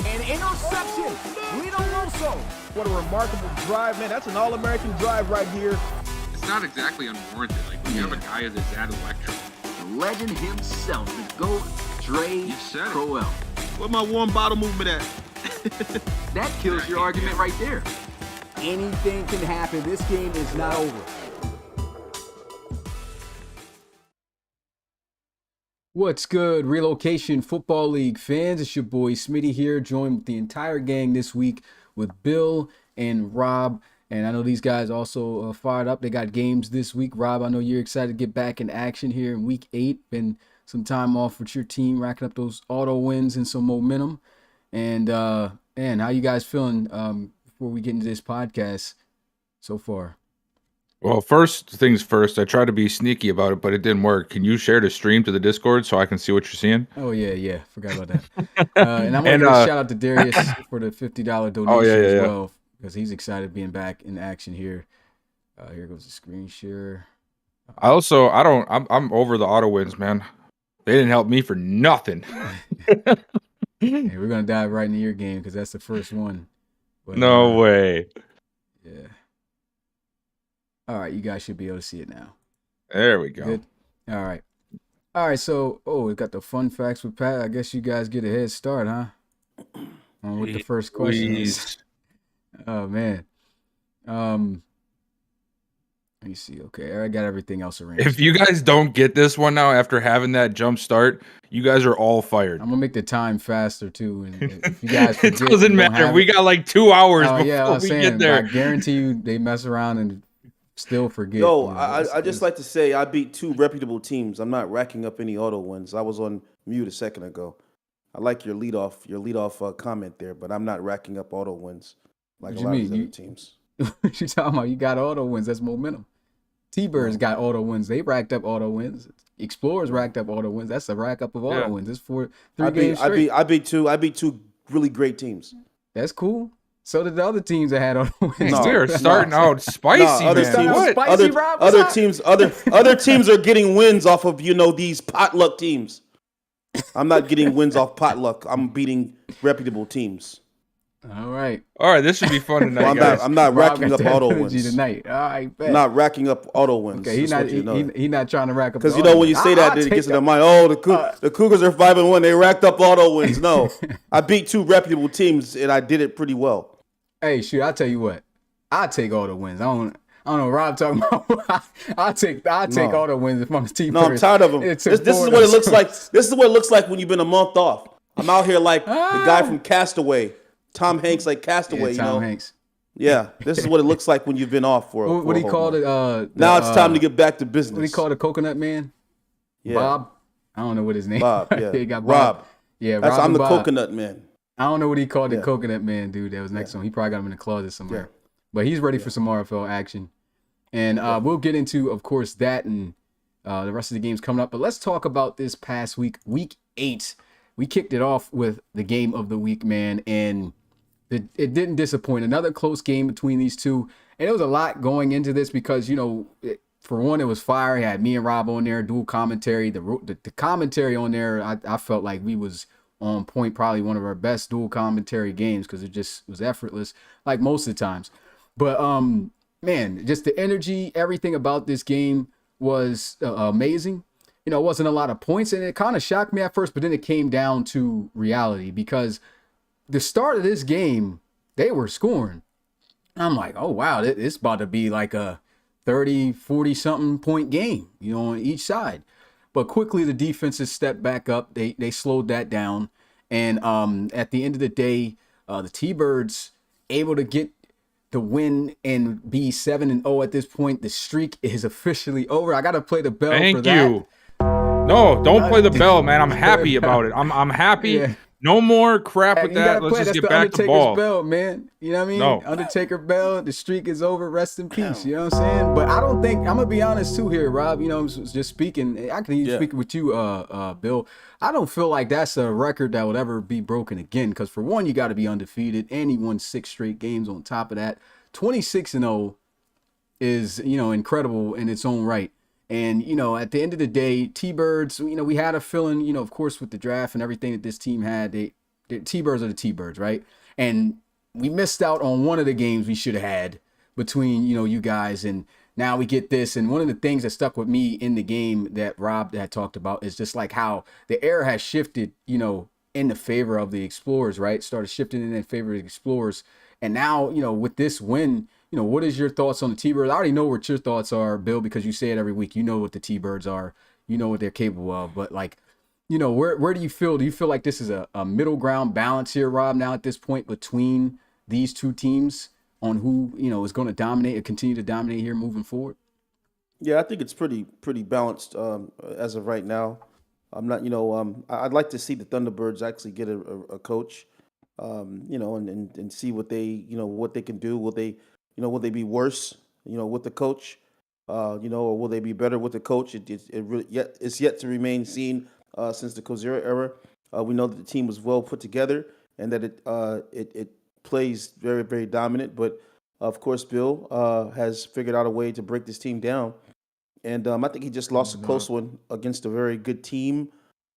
An interception. Relo. What a remarkable drive, man. That's an All-American drive right here. It's not exactly unwarranted. Like, when you have a guy as that electric. The legend himself, the GOAT, Dre Crowell. Where my warm bottle movement at? That kills your argument right there. Anything can happen. This game is not over. What's good, Relocation Football League fans? It's your boy Smitty here, joined with the entire gang this week with Bill and Rob. And I know these guys also fired up. They got games this week. Rob, I know you're excited to get back in action here in week 8. Been some time off with your team, racking up those auto wins and some momentum. And how you guys feeling before we get into this podcast so far? Well, first things first, I tried to be sneaky about it, but it didn't work. Can you share the stream to the Discord so I can see what you're seeing? Oh, yeah. Forgot about that. And I'm going to give a shout out to Darius for the $50 donation as well, because he's excited being back in action here. Here goes the screen share. I'm over the auto wins, man. They didn't help me for nothing. Hey, we're going to dive right into your game because that's the first one. But, no way. Yeah. All right, you guys should be able to see it now. There we go. Good. All right, so, we got the fun facts with Pat. I guess you guys get a head start, huh? On what the first question is. Oh, man. Let me see. Okay, I got everything else arranged. If you guys don't get this one now after having that jump start, you guys are all fired. I'm going to make the time faster, too. And if you guys it doesn't matter. We got like 2 hours before we get there. I guarantee you they mess around and still forget. Yo, I just like to say I beat 2 reputable teams. I'm not racking up any auto wins. I was on mute a second ago. I like your leadoff comment there, but I'm not racking up auto wins like a lot of other teams. What you talking about? You got auto wins. That's momentum. T-Birds got auto wins. They racked up auto wins. Explorers racked up auto wins. That's a rack up of auto wins. It's 3 games straight. I beat two really great teams. That's cool. So did the other teams that had auto wins. No, they're starting out spicy. Other teams are getting wins off of these potluck teams. I'm not getting wins off potluck. I'm beating reputable teams. All right. This should be fun tonight. Well, I'm not racking up auto wins tonight. All right, bet. I'm not racking up auto wins. Okay, he's not trying to rack up. Because when you say that, it gets in their mind. Oh, the Cougars are 5-1. They racked up auto wins. No, I beat 2 reputable teams and I did it pretty well. Hey, shoot! I'll tell you what. I take all the wins. I don't know. Rob talking about. I take all the wins if I'm a team. No, I'm tired of them. This is what it looks like. This is what it looks like when you've been a month off. I'm out here like the guy from Castaway. Tom Hanks, like Castaway, Tom Hanks. Yeah, this is what it looks like when you've been off for What a he whole called month. it? Now it's time to get back to What do business. he call the coconut man? Yeah, Bob. I don't know what his name. Bob. Yeah, He got Rob. Bob. Yeah, That's Rob I'm and the Bob. coconut man. I don't know what he called the Yeah. coconut man dude that was next to him. He probably got him in the closet somewhere. Yeah. But he's ready for some RFL action. And we'll get into, of course, that and the rest of the games coming up. But let's talk about this past week, week 8. We kicked it off with the game of the week, man. And it didn't disappoint. Another close game between these two. And there was a lot going into this because, for one, it was fire. It had me and Rob on there, dual commentary. The commentary on there, I felt like we was on point, probably one of our best dual commentary games because it just was effortless, like most of the times. But man, just the energy, everything about this game was amazing. It wasn't a lot of points, and it kind of shocked me at first, but then it came down to reality because the start of this game, they were scoring. I'm like, oh, wow, it's about to be like a 30, 40-something point game, on each side. But quickly, the defenses stepped back up. They slowed that down. And at the end of the day, the T-Birds able to get the win and be 7-0 at this point. The streak is officially over. I got to play the bell for that. Thank you. No, don't play the bell, man. I'm happy about it. I'm happy. Yeah. No more crap with that. Let's just get back to Undertaker's ball. bell, man. You know what I mean? No. Undertaker bell. The streak is over. Rest in peace. You know what I'm saying? But I don't think, I'm gonna be honest too here, Rob. I'm just speaking. I can even speak with you, Bill. I don't feel like that's a record that would ever be broken again. Because for one, you got to be undefeated, and he won 6 straight games on top of that. 26-0 is incredible in its own right. And, at the end of the day, T-Birds, we had a feeling, of course, with the draft and everything that this team had, the T-Birds are the T-Birds, right? And we missed out on one of the games we should have had between, you guys. And now we get this. And one of the things that stuck with me in the game that Rob had talked about is just like how the air has shifted, in the favor of the Explorers, right? Started shifting in favor of the Explorers. And now, with this win, what is your thoughts on the T-Birds? I already know what your thoughts are, Bill, because you say it every week. You know what the T-Birds are. You know what they're capable of. But, like, where do you feel? Do you feel like this is a middle ground balance here, Rob, now at this point between these two teams on who, is going to dominate or continue to dominate here moving forward? Yeah, I think it's pretty balanced as of right now. I'm not, I'd like to see the Thunderbirds actually get a coach, and see what they can do. Will they be worse, with the coach, or will they be better with the coach? It's yet to remain seen since the Kozera era. We know that the team was well put together and that it plays very, very dominant. But of course, Bill has figured out a way to break this team down. And I think he just lost a close one against a very good team.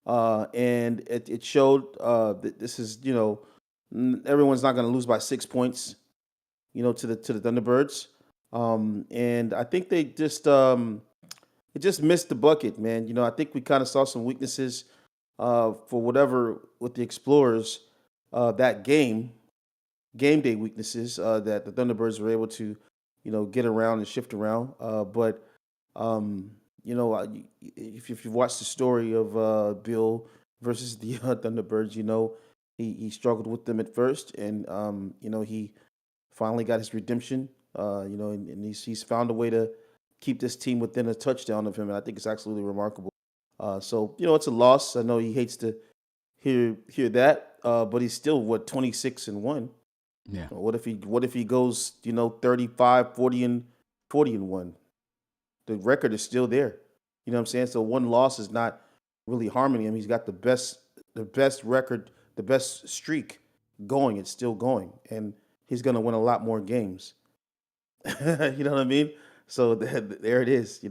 And it showed that this is, everyone's not going to lose by 6 points, to the Thunderbirds. And I think they just it just missed the bucket, man. I think we kind of saw some weaknesses for whatever with the Explorers that game day weaknesses that the Thunderbirds were able to, get around and shift around. But if you've watched the story of Bill versus the Thunderbirds, he struggled with them at first, and he finally got his redemption. And he's found a way to keep this team within a touchdown of him, and I think it's absolutely remarkable. So it's a loss. I know he hates to hear that, but he's still 26-1. Yeah. What if he goes 35, 40 and 1? The record is still there. You know what I'm saying? So one loss is not really harming him. He's got the best record, the best streak going. It's still going, and he's going to win a lot more games. You know what I mean? So there it is.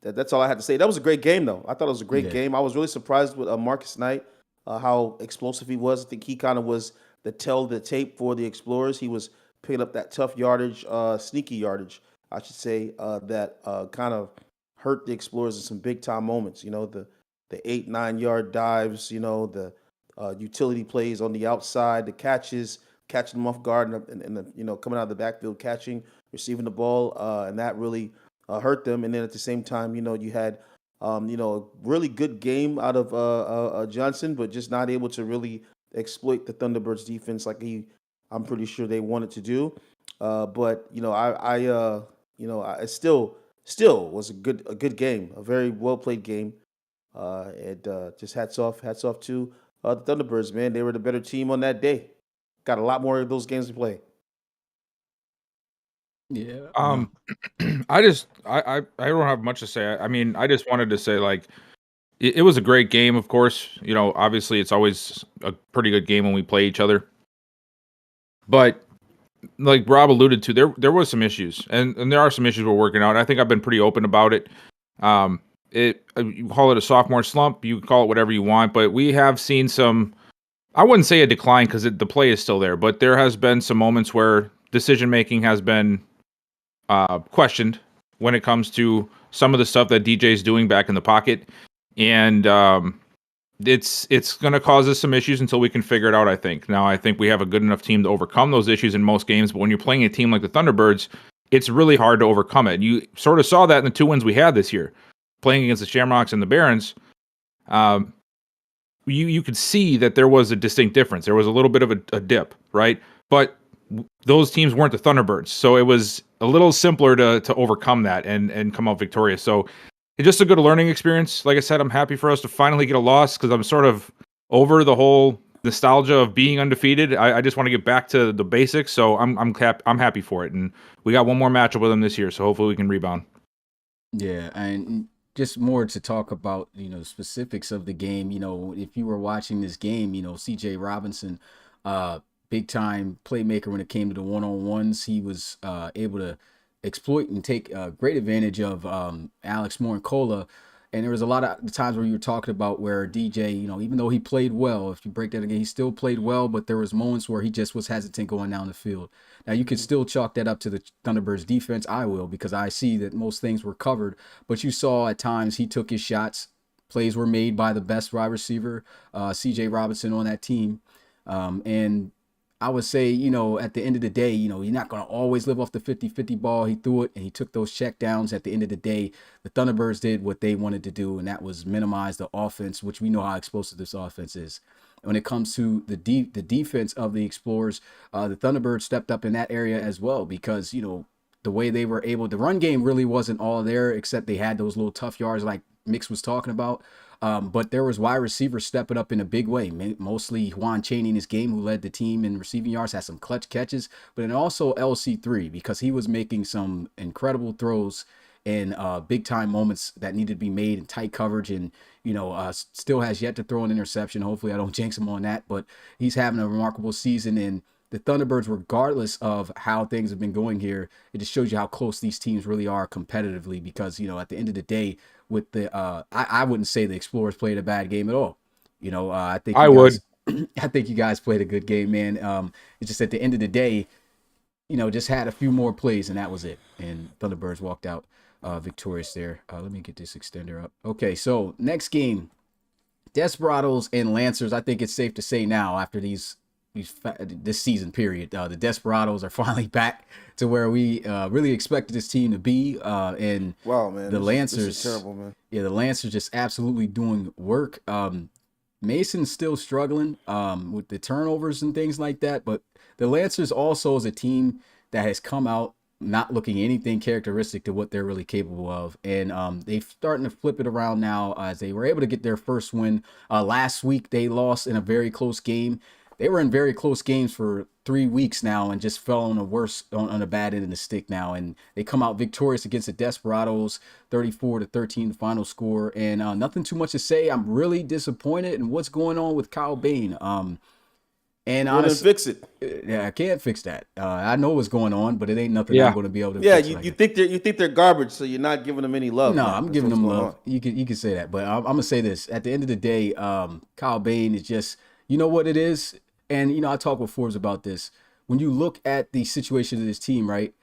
That's all I had to say. That was a great game, though. I thought it was a great game. I was really surprised with Marcus Knight, how explosive he was. I think he kind of was the tell the tape for the Explorers. He was picking up that tough yardage, sneaky yardage, I should say, that kind of hurt the Explorers in some big time moments. The 8-9 yard dives, the utility plays on the outside, the catches, catching them off guard, and coming out of the backfield, catching, receiving the ball, and that really hurt them. And then at the same time, you had a really good game out of Johnson, but just not able to really exploit the Thunderbirds defense like he I'm pretty sure they wanted to do. But I still was a good game, a very well played game. And just hats off to the Thunderbirds, man. They were the better team on that day. Got a lot more of those games to play. Yeah. I don't have much to say. I mean, I just wanted to say, like, it was a great game, of course. You know, obviously it's always a pretty good game when we play each other. But like Rob alluded to, there was some issues, and there are some issues we're working out. I think I've been pretty open about it. You call it a sophomore slump, you can call it whatever you want, but we have seen some. I wouldn't say a decline because the play is still there, but there has been some moments where decision making has been questioned when it comes to some of the stuff that DJ's doing back in the pocket, and it's going to cause us some issues until we can figure it out, I think. Now, I think we have a good enough team to overcome those issues in most games, but when you're playing a team like the Thunderbirds, it's really hard to overcome it. You sort of saw that in the 2 wins we had this year, playing against the Shamrocks and the Barons. You could see that there was a distinct difference. There was a little bit of a dip, right? But those teams weren't the Thunderbirds, so it was a little simpler to overcome that and come out victorious. So it's just a good learning experience. Like I said, I'm happy for us to finally get a loss because I'm sort of over the whole nostalgia of being undefeated. I just want to get back to the basics. So I'm happy for it, and we got one more matchup with them this year. So hopefully we can rebound. Yeah, and just more to talk about, specifics of the game. If you were watching this game, CJ Robinson, big time playmaker when it came to the one-on-ones. He was able to exploit and take great advantage of Alex Morincola. And there was a lot of times where you were talking about where DJ, even though he played well, if you break that again, he still played well, but there was moments where he just was hesitant going down the field. Now, you could still chalk that up to the Thunderbirds defense. I will, because I see that most things were covered, but you saw at times he took his shots. Plays were made by the best wide receiver, CJ Robinson, on that team. And I would say, at the end of the day, you're not going to always live off the 50-50 ball. He threw it and he took those check downs. At the end of the day, the Thunderbirds did what they wanted to do, and that was minimize the offense, which we know how explosive this offense is. When it comes to the defense of the Explorers, the Thunderbirds stepped up in that area as well because, the way they were able, the run game really wasn't all there, except they had those little tough yards like Mix was talking about. But there was wide receivers stepping up in a big way. Mostly Juan Chaney in his game, who led the team in receiving yards, had some clutch catches, but then also LC3 because he was making some incredible throws in big time moments that needed to be made in tight coverage, and still has yet to throw an interception. Hopefully I don't jinx him on that, but he's having a remarkable season. And the Thunderbirds, regardless of how things have been going here, it just shows you how close these teams really are competitively because, at the end of the day, with the I wouldn't say the Explorers played a bad game at all. I think I think you guys played a good game, man. It's just at the end of the day, just had a few more plays and that was it. And Thunderbirds walked out victorious there. Let me get this extender up. Okay, so next game, Desperados and Lancers. I think it's safe to say now after this season period, the Desperados are finally back to where we really expected this team to be. And wow, man, the Lancers, this is terrible, man. Yeah, the Lancers just absolutely doing work. Mason's still struggling with the turnovers and things like that, but the Lancers also is a team that has come out not looking anything characteristic to what they're really capable of. And they're starting to flip it around now as they were able to get their first win. Last week, they lost in a very close game. They were in very close games for 3 weeks now and just fell on the bad end of the stick now. And they come out victorious against the Desperados, 34-13, the final score. And nothing too much to say. I'm really disappointed in what's going on with Kyle Bain. And honestly, fix it. Yeah, I can't fix that. I know what's going on, but it ain't nothing I'm going to be able to fix. Yeah, you think they're garbage, so you're not giving them any love. No, man. I'm That's giving them what's going love. on. You can say that, but I'm gonna say this. At the end of the day, Kyle Bain is just, you know what it is, and I talk with Forbes about this. When you look at the situation of this team, right?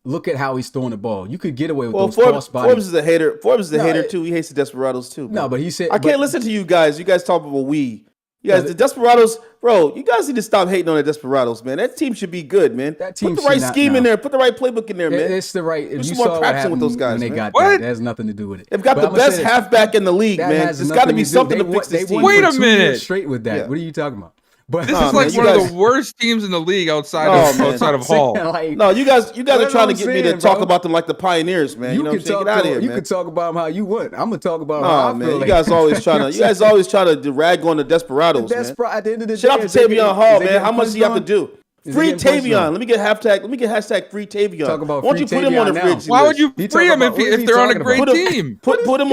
Look at how he's throwing the ball. You could get away with those cross bodies. Forbes is a hater. Forbes is a hater too. He hates the Desperados too. No, but he said I can't listen to you guys. You guys talk about we. You guys, the Desperados, bro. You guys need to stop hating on the Desperados, man. That team should be good, man. That team put the right should not- scheme in no. there. Put the right playbook in there, man. It's the right. Do If you some more saw what practicing with happened those guys, when they man. got What? that, that has nothing to do with it. They've got But the I'm gonna best say this. halfback in the league, That man. has There's nothing got to be do- something they to fix They this won team. Wait for a 2 years minute. straight with that. Yeah. What are you talking about? But This Nah, is man, like you one of guys- the worst teams in the league outside Oh, of man. outside of Hall. Like, No, you guys are That's trying to what get I'm me to saying, talk bro. about them like the Pioneers, man. You know what I'm saying? Get out of here, you man. can talk about them how you want. I'm gonna talk about Nah, how I man. feel. You like- guys always try to rag on the Desperados, man. At the end of the Shout day, out to Tavion Hall, man. How much does he have to do? Is Free he getting punched Tavion. on? Let me get hashtag free Tavion. Talk about Why don't you free put him on the Tavion free now. agency Why list? would you You free talking them about- what is if he they're on a talking great about? team? Put him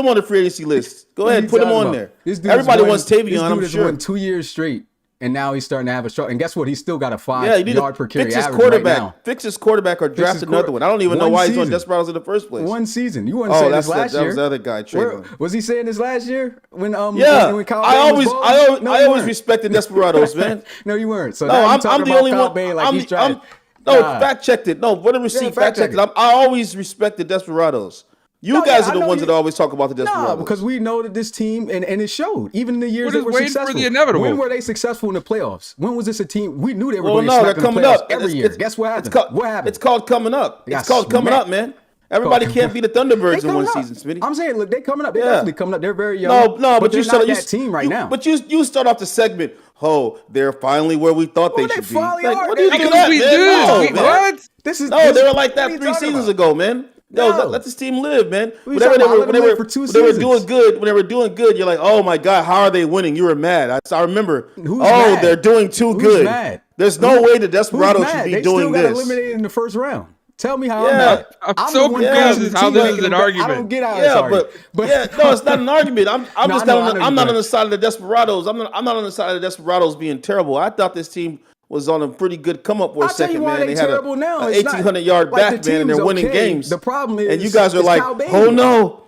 on the free agency list. Go ahead, put him on there. This dude's Everybody won- wants This Tavion, dude I'm has sure. won 2 years straight, and now he's starting to have a struggle. And guess what? He's still got a 5 Yeah, you need yard to per carry fix his average quarterback. right now. Fix his quarterback or draft his another one. I don't even know One why he's on season. Desperados in the first place. One season. You weren't Oh, saying that's this last that year. was the other guy, Where, Trayvon. was he saying this last year when Yeah, when Kyle I Bain was always, balling? No, I you always weren't. respected Desperados, man. No, you weren't. So No, now you're I'm talking the about only Kyle one. Bain like I'm, he's trying. no, Nah. fact checked it. No, what a receipt. fact Fact checked check it. I always respected Desperados. You No, guys yeah, I are the know ones you- that always talk about the Desperados. No, because we know that this team, and it showed. Even in the years We're they just were waiting for successful. the inevitable. When were they successful in the playoffs? When was this a team? We knew they were well, going to no, smack they're in the coming playoffs up every year. Guess what happened? What happened? It's called coming up. got It's called coming smacked. up, man. Everybody can't be the Thunderbirds They in one coming up. season, Smitty. I'm saying, look, they coming up. They're Yeah. definitely coming up. They're very young. No, but they're you not start that team right now. But you start off the segment. Oh, they're finally where we thought Well, they they should be. finally are. What do you They- do Because that, we man? do. No, We- man. what? This is No, this- they were like what that are you 3 talking seasons about? ago, man. No, No. let this team live, man. What are you talking about? Let them live for 2 when they were seasons. doing good, when they were doing good, you're like, oh my god, how are they winning? You were mad. I remember. Who's oh, mad? they're doing too Who's good. mad? There's no way the Who's Desperados mad? should be They doing still got this. eliminated in the first round. Tell me how Yeah. I'm mad. I'm so the one confused causing as the how team this making is an them- argument. I don't get how it's Yeah, argument. yeah, no, it's not an argument. I'm No, just I know, not I know I'm you not do. on the side of the Desperados. I'm not on the side of the Desperados being terrible. I thought this team was on a pretty good come up for a I'll tell you second, why man. they had terrible now. a It's not- 1,800-yard like, back, the man, and they're team's winning okay. games. The problem is, and you guys are it's like, Kyle Bain. oh no,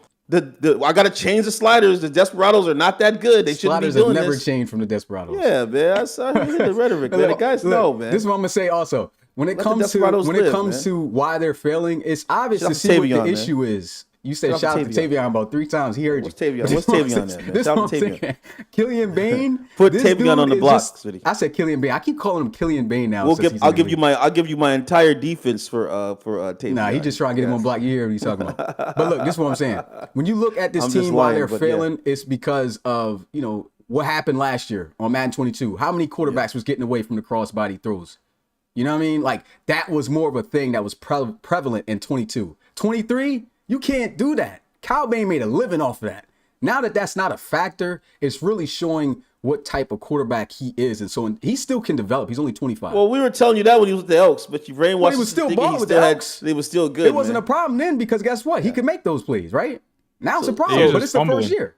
I got to change the sliders. The Desperados are not that good. They shouldn't Sliders be doing have never this. changed from the Desperados. Yeah, man. I hear the rhetoric, man. The guys know, man. This is what I'm gonna say. Also, when it Let the comes to Desperados live, man. why they're failing, it's obvious Shout to out to see what Tavion, the man. issue is. You said Shout shout out out to to Tavion about 3 times. He heard What's you. Tavion? But What's this is what Tavion I'm then, man? this Shout what out to I'm Tavion. saying. Killian Bain. Put this Tavion dude on the is block, just- Smitty. I said Killian Bain. I keep calling him Killian Bain now. I'll give you my entire defense for Tavion. Nah, he just trying to get him on block. You hear what he's talking about. But look, this is what I'm saying. When you look at this I'm just team, why lying, they're but yeah. failing, it's because of, what happened last year on Madden 22. How many quarterbacks was getting away from the crossbody throws? You know what I mean? Like, that was more of a thing that was prevalent in 22. 23, you can't do that. Kyle Bain made a living off of that. Now that that's not a factor, it's really showing what type of quarterback he is. And so he still can develop. He's only 25. Well, we were telling you that when he was with the Elks, but you brainwashed Well, he was us still thinking balling with the Elks. They were still good. It wasn't man. a problem then because guess what? He could make those plays, right? Now it's a he problem, was but just it's the first fumbling. year.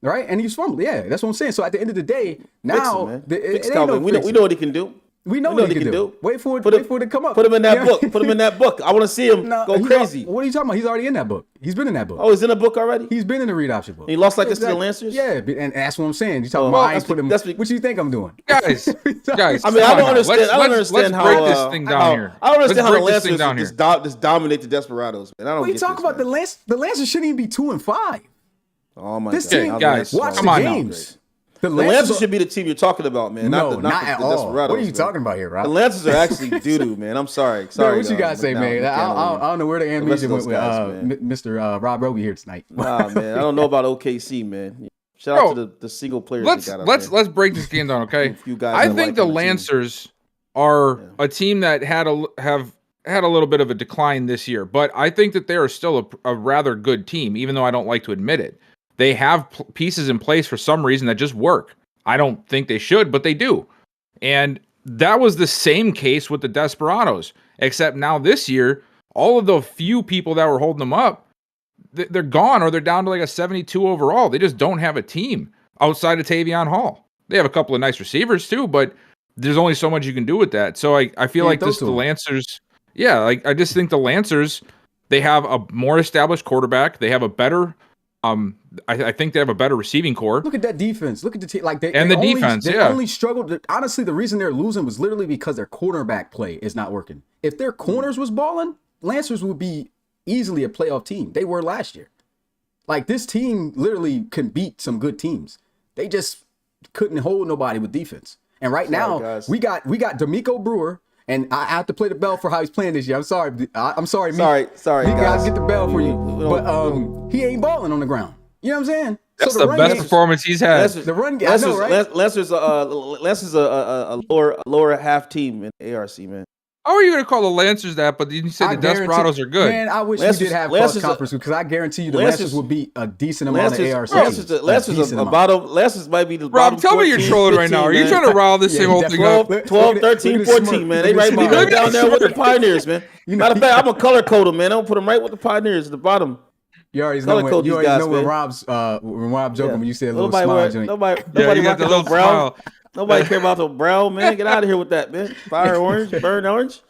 Right? And he's fumbled. Yeah, that's what I'm saying. So at the end of the day, Fix now him, man. it Fix ain't Calvin. no we know fixing. what he can do. We know We know what he can do. Wait for it to come up. Put him in that Yeah. book. Put him in that book. I want to see him No, go he's crazy. What are you talking about? He's already in that book. He's been in that book. Oh, he's in a book already. He's been in the read option book. He lost like this to the Exactly. Lancers? Yeah, and that's what I'm saying. You talking Oh, about I that's ain't put him. that's What you think I'm doing? Guys, I mean, come I on don't now. understand. I don't Let's understand how break this thing down here. I don't understand how the Let's break this thing Lancers down here. just dominate the Desperados, man. I don't What you get talking this, about? man. The Lancers shouldn't even be 2-5. Oh my This god, team, How the guys, Lancers watch are come the on now. games. The Lancers should be the team you're talking about, man. No, not not the at all. Desperados, What are you man. talking about here, Rob? The Lancers are actually doo-doo, man. I'm sorry. Man, Sorry. what you guys say, but man? no, I don't know where the rest amnesia of went those with guys, man. Mr. Rob Roby here tonight. Nah, man. I don't know about OKC, man. Shout out Bro, to the single players. Let's they got out there. let's break this game down, okay? You guys I are think like the on the team. Lancers are a team that had a little bit of a decline this year, but I think that they are still a rather good team, even though I don't like to admit it. They have pieces in place for some reason that just work. I don't think they should, but they do. And that was the same case with the Desperados, except now this year, all of the few people that were holding them up, they're gone, or they're down to like a 72 overall. They just don't have a team outside of Tavion Hall. They have a couple of nice receivers too, but there's only so much you can do with that. So I feel like the Lancers, I just think the Lancers, they have a more established quarterback. They have a better, I think they have a better receiving core. Look at that defense. Look at the team. Like they defense, only struggled. Honestly, the reason they're losing was literally because their cornerback play is not working. If their corners was balling, Lancers would be easily a playoff team. They were last year. Like this team literally can beat some good teams. They just couldn't hold nobody with defense. And right now guys. we got D'Amico Brewer, and I have to play the bell for how he's playing this year. I'm sorry. I'm sorry. Sorry, You guys guys. get the bell for you. We But don't- he ain't balling on the ground. You know what I'm saying? That's So the run best game- performance he's had. The run game, I know, right? Lester's a lower half team in ARC, man. How are you going to call the Lancers that? But you said I the Desperados are good. Man, I wish Lancers- we did have Lancers- cross conference because I guarantee you the Lancers- Lancers would beat a decent amount of ARC. Lancers might be the Rob, bottom tell me you're 14, trolling right now. Are you 15, trying to rile this Yeah, whole thing up? 12, 13, 14, man. They might be right down there with the Pioneers, man. Matter of fact, I'm a color code them, man. I'm gonna put them right with the Pioneers at the bottom. You already Color know code when, these guys, man. when Rob joking when you said a little Nobody smile wear- joint. Nobody You got the little brown. smile. Nobody care about the brown, man. Get out of here with that, man. Fire orange, burn orange,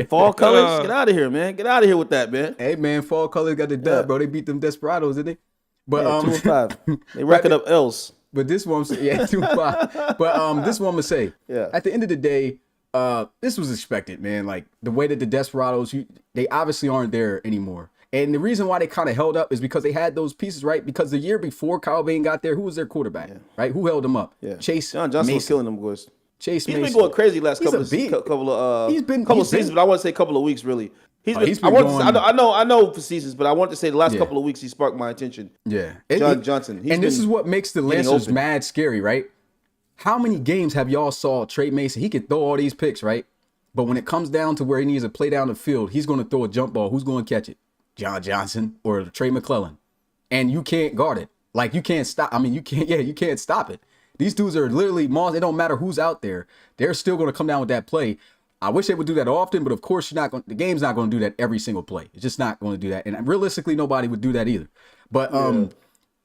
fall colors. Get out of here, man. Get out of here with that, man. Hey man, fall colors got the dub, Yeah. bro. They beat them Desperados, didn't they? But Yeah, 2-5. They racking up L's. But this one, yeah, 2-5. But this one I'm gonna say, Yeah. at the end of the day, this was expected, man. Like the way that the Desperados, they obviously aren't there anymore. And the reason why they kind of held up is because they had those pieces, right? Because the year before Kyle Bain got there, who was their quarterback, right? Who held them up? Yeah. Chase John Johnson was Mason. killing them boys. Chase He's Mason. been going crazy last He's couple a of beast. couple of seasons, but I want to say couple of weeks really. He's Oh, been I know for seasons, but I want to say the last couple of weeks he sparked my attention. Yeah. John Johnson. And this is what makes the getting Lancers open. mad scary, right? How many games have y'all saw Trey Mason? He could throw all these picks, right? But when it comes down to where he needs to play down the field, he's going to throw a jump ball. Who's going to catch it? John Johnson or Trey McClellan. And you can't guard it. Like you can't stop. I mean, you can't stop it. These dudes are literally monsters. It don't matter who's out there. They're still going to come down with that play. I wish they would do that often, but of course the game's not going to do that every single play. It's just not going to do that. And realistically, nobody would do that either. But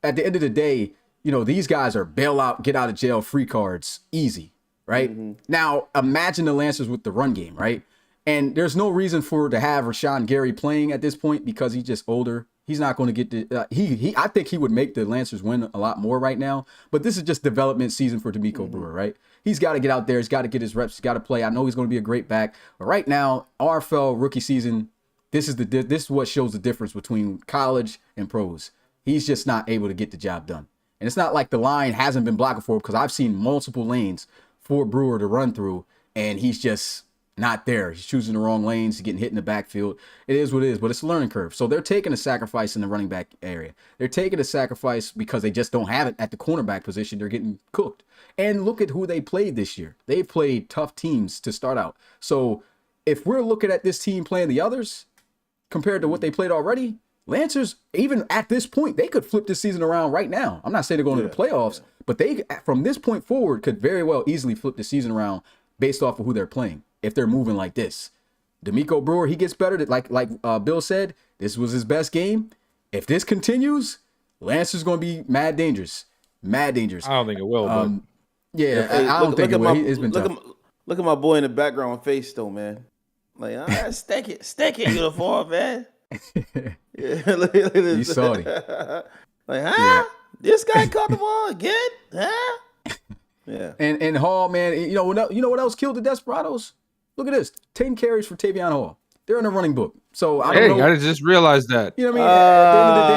at the end of the day, these guys are bail out, get out of jail free cards easy, right? Now, imagine the Lancers with the run game, right? And there's no reason to have Rashawn Gary playing at this point because he's just older. He's not going to get the I think he would make the Lancers win a lot more right now. But this is just development season for D'Amico Brewer, right? He's got to get out there. He's got to get his reps. He's got to play. I know he's going to be a great back. But right now, RFL rookie season, this is what shows the difference between college and pros. He's just not able to get the job done. And it's not like the line hasn't been blocking for him because I've seen multiple lanes for Brewer to run through, and he's just not there. He's choosing the wrong lanes. He's getting hit in the backfield. It is what it is, but it's a learning curve. So they're taking a sacrifice in the running back area. They're taking a sacrifice because they just don't have it at the cornerback position. They're getting cooked. And look at who they played this year. They played tough teams to start out. So if we're looking at this team playing the others compared to what they played already, Lancers, even at this point, they could flip this season around right now. I'm not saying they're going to the playoffs, but they, from this point forward, could very well easily flip the season around based off of who they're playing. If they're moving like this, D'Amico Brewer, he gets better. Like Bill said, this was his best game. If this continues, Lancer's going to be mad dangerous. Mad dangerous. I don't think it will. But Yeah, I don't think it will. It's been tough. Look at my boy in the background face, though, man. Like, stick it, uniform, man. Yeah, look at this. You saw it. Like, huh? This guy caught the ball again? Huh? Yeah. And Hall, man, you know what else killed the Desperados? Look at this. 10 carries for Tavion Hall. They're in the running book. So I don't know. I just realized that. You know what I mean? At the end of the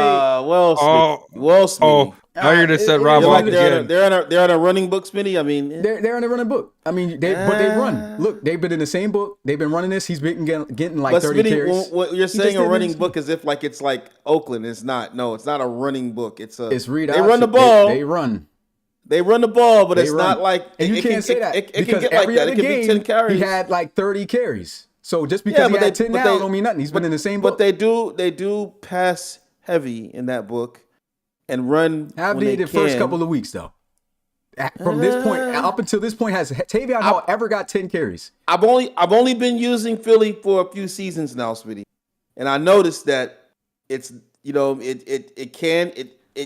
day, Well, Smitty. Oh, now you're gonna set Rob They're off like again. they're on a running book, Smitty. I mean, they're in the running book. I mean, but they run. Look, they've been in the same book. They've been running this. He's been getting like but 30 Smitty, carries. what you're He saying just a didn't running use- book as if like it's like Oakland. It's not. No, it's not a running book. It's read they run the option. ball. They run. They run the ball, but They it's run. not like And you it can't can, say that It because can get like every that. other It can game be 10 carries. he had like 30 carries. So just because he had 10 now don't mean nothing. He's been in the same book. But they do pass heavy in that book and run. Have when they they the first can. couple of weeks though? From this point up until this point, has Tavion Hall ever got 10 carries? I've only been using Philly for a few seasons now, Smitty, and I noticed that it's it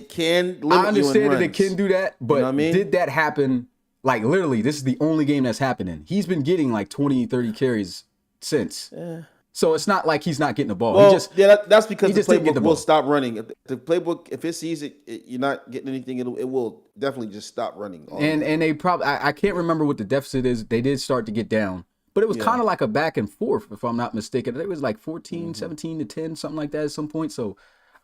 can limit I understand you in that it runs. can do that, but You know what I mean? did that happen? Like literally, this is the only game that's happening. He's been getting like 20, 30 carries since. So it's not like he's not getting the ball. Well, that's he because the just didn't get playbook the will ball. stop running. If the playbook, if it sees you're not getting anything, it will definitely just stop running. And they probably I can't remember what the deficit is. They did start to get down, but it was kind of like a back and forth, if I'm not mistaken. It was like 14, 17 to 10, something like that at some point. So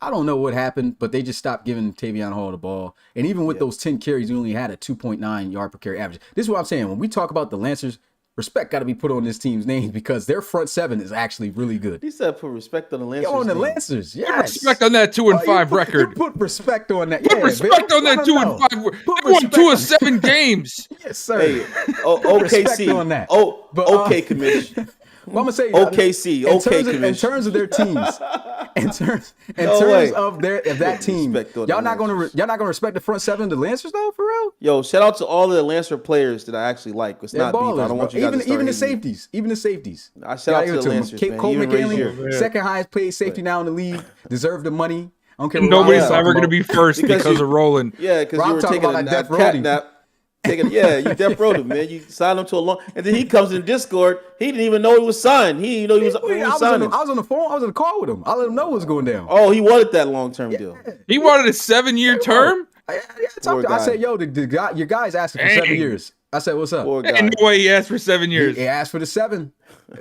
I don't know what happened, but they just stopped giving Tavion Hall the ball. And even with those 10 carries, he only had a 2.9 yard per carry average. This is what I'm saying. When we talk about the Lancers, respect got to be put on this team's names because their front seven is actually really good. He said put respect on the Lancers. Yo, on the name. Lancers, Put yes. respect on that 2-5 record. You put respect on that. Put Yeah, respect Bill. on that I don't 2-5. know. Put They won respect 2 on- of 7 games. Yes, sir. Hey, Respect OKC. on that. Oh, But, okay, Commission. Well, I'm gonna say OKC. in terms of their teams, in terms way. of that team, Respect on y'all the not gonna respect the front seven of the Lancers though, for real. Yo, shout out to all the Lancer players that I actually like. It's They're not beef. I ballers, don't want bro. you guys to start even the hating me. safeties. I shout out to the Lancers, Kate man. Cole Even McKinley, Razier. second highest paid safety now in the league, deserve the money. I don't care. what Nobody's Rob's ever talking going to be about. first Because because you- of Roland. Yeah, because Rob you were talking taking about a that death cat roadie. nap. You death rowed him, man. You signed him to a long, and then he comes in Discord. He didn't even know he was signed. He didn't know he was, Wait, I was signing. on the phone. I was on the call with him. I let him know what was going down. Oh, he wanted that long term deal. He wanted a 7-year term? I Poor I guy. said, yo, the guy, your guy's asking for 7 Dang. years. I said, what's up? Poor guy. Ain't no way he asked for 7 years. He asked for the 7.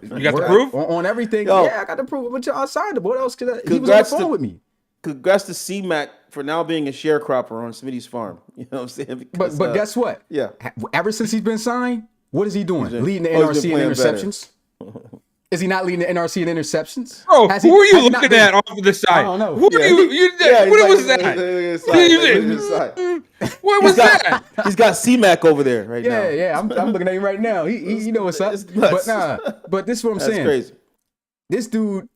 You got the proof? On everything. Yo. Yeah, I got the proof. But y'all signed him. What else could I? He was on the Congrats phone to- with me. Congrats to C-Mac for now being a sharecropper on Smitty's farm. You know what I'm saying? Because, But guess what? yeah. Ever since he's been signed, what is he doing? been- Leading the oh, he's NRC been in playing interceptions? Is he not leading the NRC in interceptions? Bro, Has who are you has he not looking been- at off of the side? I don't know. Who are you? Yeah, What he's was like- that? What was that? He's got C-Mac over there right now. Yeah, I'm looking at him right now. He you know what's up. It's nuts. But this is what I'm That's saying. crazy. This dude,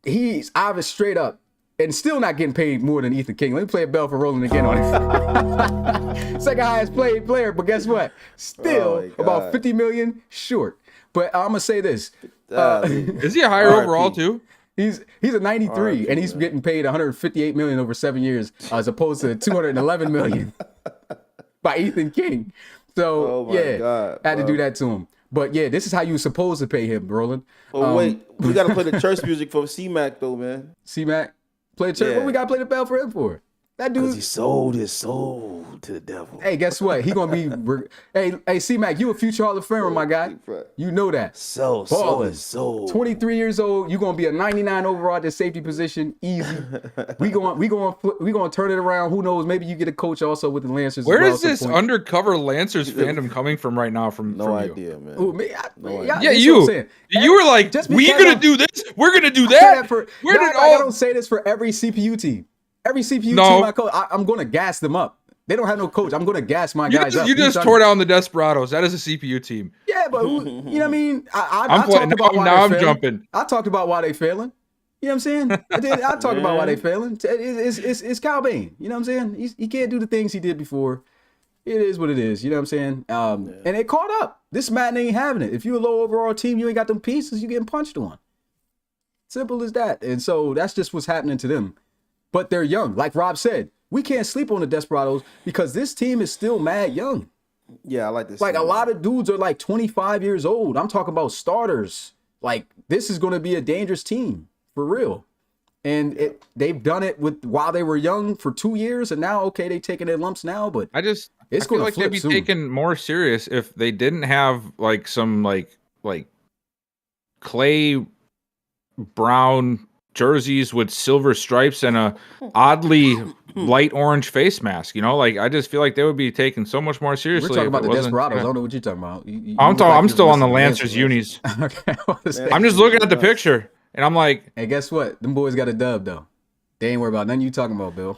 he's obvious straight up and still not getting paid more than Ethan King. Let me play a bell for Roland again on it. Second highest paid player, but guess what? Still Oh my about God. 50 million short. But I'm gonna say this: Is he a higher RIP. overall too? he's a 93, and he's getting paid 158 million over 7 years, as opposed to 211 million by Ethan King. So Oh my yeah, God, I had to bro. do that to him. But yeah, this is how you were supposed to pay him, Roland. Oh wait, we gotta play the church music for C-Mac though, man. C-Mac, play the church. Yeah. What we gotta play the bell for him for? That Because dude. he sold his soul to the devil. Hey, guess what? He gonna be. Hey, C-Mac, you a future Hall of Famer, my guy. You know that. Sold Ballin'. his soul. 23 years old. You gonna be a 99 overall at the safety position, easy. we gonna turn it around. Who knows? Maybe you get a coach also with the Lancers. Where as well is at this some point. undercover Lancers fandom coming from right now? From No you? idea, man. Ooh, me, Yeah, this is what I'm you. saying. You were like, Just we because gonna I'm- do this. We're gonna do I say that. for, Where y'all did act like I all? don't say this for every CPU team. Every CPU No. team I coach, I'm gonna gas them up. They don't have no coach. I'm gonna gas my guys up. You just tore down the Desperados. That is a CPU team. Yeah, but you know what I mean? I I'm talked about why now they're I'm failing. jumping. I talked about why they failing. You know what I'm saying? I talked about why they failing. It's Kyle Bain. You know what I'm saying? He can't do the things he did before. It is what it is. You know what I'm saying? And it caught up. This Madden ain't having it. If you're a low overall team, you ain't got them pieces, you getting punched on. Simple as that. And so that's just what's happening to them. But they're young. Like Rob said, we can't sleep on the Desperados because this team is still mad young. Yeah, I like this. Like team, a lot of dudes are like 25 years old. I'm talking about starters. Like this is going to be a dangerous team for real. And they've done it while they were young for 2 years, and now okay, they taking their lumps now, but I It's feel gonna like they'd flip be soon. taken more serious if they didn't have like some like clay brown jerseys with silver stripes and a oddly light orange face mask. You know, like I just feel like they would be taken so much more we're seriously. talking if about it the wasn't- Desperados. I yeah. don't know what you're talking about. You I'm look talking. like I'm you're still on the listening to Lancers unis. okay. I'm just looking at the picture and I'm like, Hey, guess what? Them boys got a dub though. They ain't worried about nothing you talking about, Bill.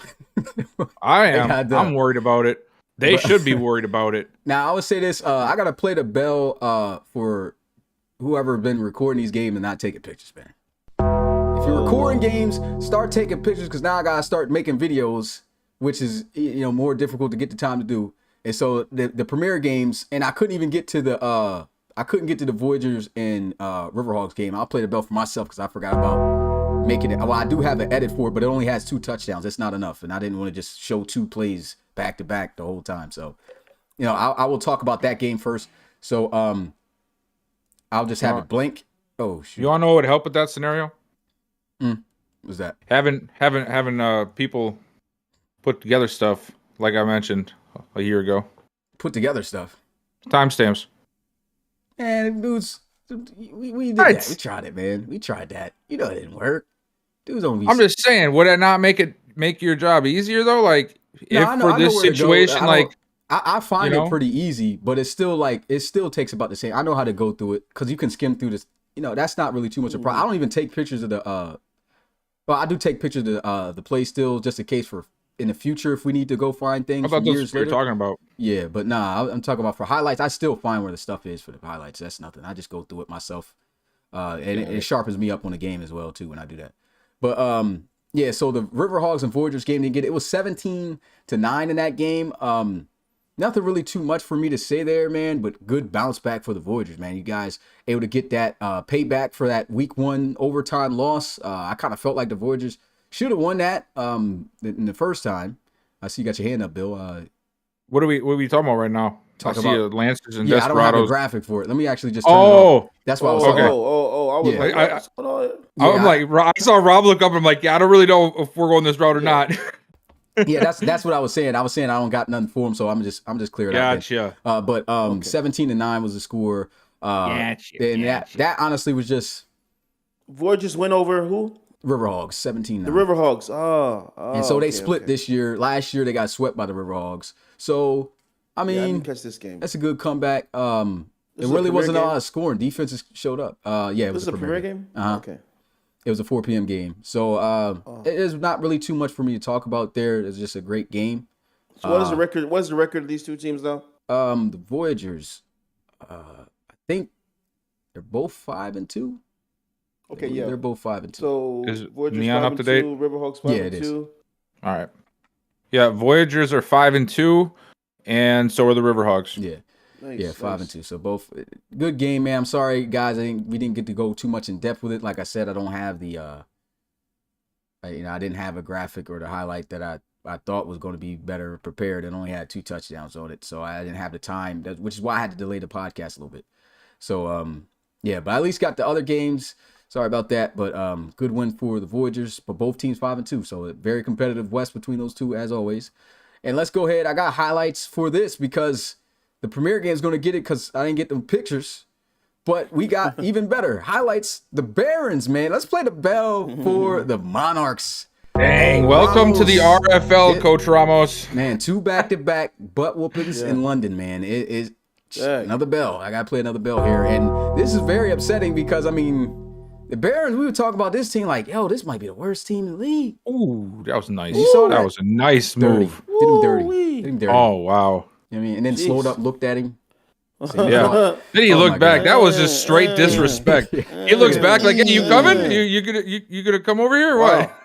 I got am. done. I'm worried about it. They should be worried about it. Now I would say this. I gotta play the bell for whoever been recording these games and not taking pictures, man. If you're recording games, start taking pictures because now I gotta start making videos, which is more difficult to get the time to do. And so the premiere games, and I couldn't even get to the Voyagers and Riverhawks game. I'll play the bell for myself because I forgot about making it. Well, I do have an edit for it, but it only has 2 touchdowns. That's not enough, and I didn't want to just show 2 plays back to back the whole time. So, I will talk about that game first. So, I'll just have it blank. Oh shoot! You all know what would help with that scenario? What's that? Having people put together stuff like I mentioned a year ago. Put together stuff. Timestamps. And dudes, we did Right. that. We tried it, man. We tried that. It didn't work. Dudes don't be. I'm just saying, would that not make your job easier though? Like No, if I know- for I know this where to go. situation, I like I find You it know? pretty easy, but it's still like it still takes about the same. I know how to go through it because you can skim through this. That's not really too much of a problem. I don't even take pictures of the well, I do take pictures of the play still just in case for in the future if we need to go find things I thought from that's years what you're later. talking about. Yeah, but nah, I'm talking about for highlights. I still find where the stuff is for the highlights. That's nothing. I just go through it myself. And it sharpens me up on the game as well too when I do that. But yeah, so the Riverhawks and Voyagers game didn't get it. It was 17-9 in that game. Nothing really too much for me to say there, man, but good bounce back for the Voyagers, man. You guys able to get that payback for that week 1 overtime loss. I kind of felt like the Voyagers should have won that in the first time. I see you got your hand up, Bill. What are we talking about right now? Talk I see about- Lancers and Yeah, I don't have a Desperados. graphic for it. Let me actually just turn it off. Oh, That's why I was Oh, talking okay. about. I was Yeah. like, I- what's going on? Yeah, I'm like, I saw Rob look up. And I'm like, yeah, I don't really know if we're going this route or not. Yeah, that's what I was saying. I was saying I don't got nothing for him, so I'm just clearing out. Gotcha. But 17-9 was the score. Gotcha. And that honestly was just Voyagers went over who? Riverhawks 17-9. The Riverhawks. And so they okay, split okay. this year. Last year they got swept by the Riverhawks. So I Yeah, I mean, didn't catch this game. that's a good comeback. It This is a really premier wasn't a game? lot of scoring. Defenses showed up. Yeah, it This was is a premier game? Uh-huh. Okay. It was a 4 p.m. game. So it is not really too much for me to talk about there. It's just a great game. So what is the record? What is the record of these two teams now? The Voyagers, I think they're both 5-2. Okay, yeah. They're both 5-2. So Is Voyagers Neon 5 up to date? 2, Riverhawks 5 Yeah, it is. 2. All right. Yeah, Voyagers are 5-2, and so are the Riverhawks. Yeah. Nice, Yeah, nice. 5-2. So both good game, man. I'm sorry, guys. We didn't get to go too much in depth with it. Like I said, I don't have the I didn't have a graphic or the highlight that I thought was going to be better prepared, and only had 2 touchdowns on it. So I didn't have the time, which is why I had to delay the podcast a little bit. So yeah, but I at least got the other games. Sorry about that, but good win for the Voyagers. But both teams 5-2, so a very competitive West between those two as always. And let's go ahead. I got highlights for this because the premier game is going to get it because I didn't get them pictures. But we got even better highlights. The Barons, man. Let's play the bell for the Monarchs. Dang, welcome to the Ramos. RFL, Coach Ramos. Man, 2 back-to-back butt whoopings in London, man. It is another bell. I got to play another bell here. And this is very upsetting because, I mean, the Barons, we were talking about this team like, yo, this might be the worst team in the league. Ooh, that was nice. You saw that? That was a nice Dirty. move. Did him dirty. Woo-wee. Did him dirty. Oh, wow. You know what I mean? And then slowed up, looked at him. Yeah. Then he Oh my looked back. God. That was just straight disrespect. He looks back like, hey, you coming? You gonna come over here or what?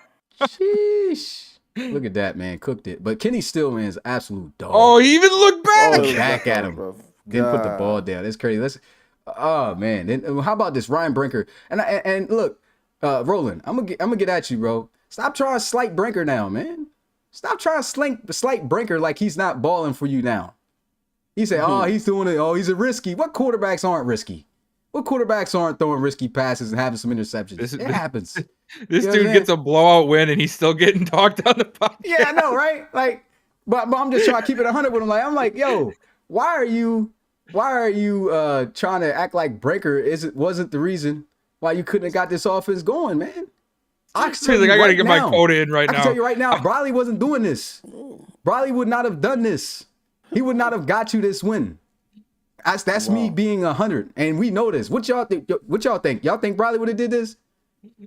Sheesh. Look at that, man. Cooked it. But Kenny Still, man, is an absolute dog. Oh, he even looked back. Oh, Back at him. bro. Didn't put the God. ball down. It's crazy. Oh man. Then how about this Ryan Brinker? And look, Roland, I'm gonna get at you, bro. Stop trying to slight Brinker now, man. Stop trying to slight Brinker like he's not balling for you now. He said, "Oh, he's doing it. Oh, he's a risky." What quarterbacks aren't risky? What quarterbacks aren't throwing risky passes and having some interceptions? It happens. This You know dude what I'm gets a blowout win and he's still getting talked on the podcast. Yeah, I know, right? Like, but I'm just trying to keep it 100 with him. Like, I'm like, yo, why are you trying to act like Breaker wasn't the reason why you couldn't have got this offense going, man? I He's like, I gotta get my quota in right I now. can tell you right now, Briley wasn't doing this. Briley would not have done this. He would not have got you this win. That's me being 100, and we know this. What y'all think? Y'all think Briley would have did this?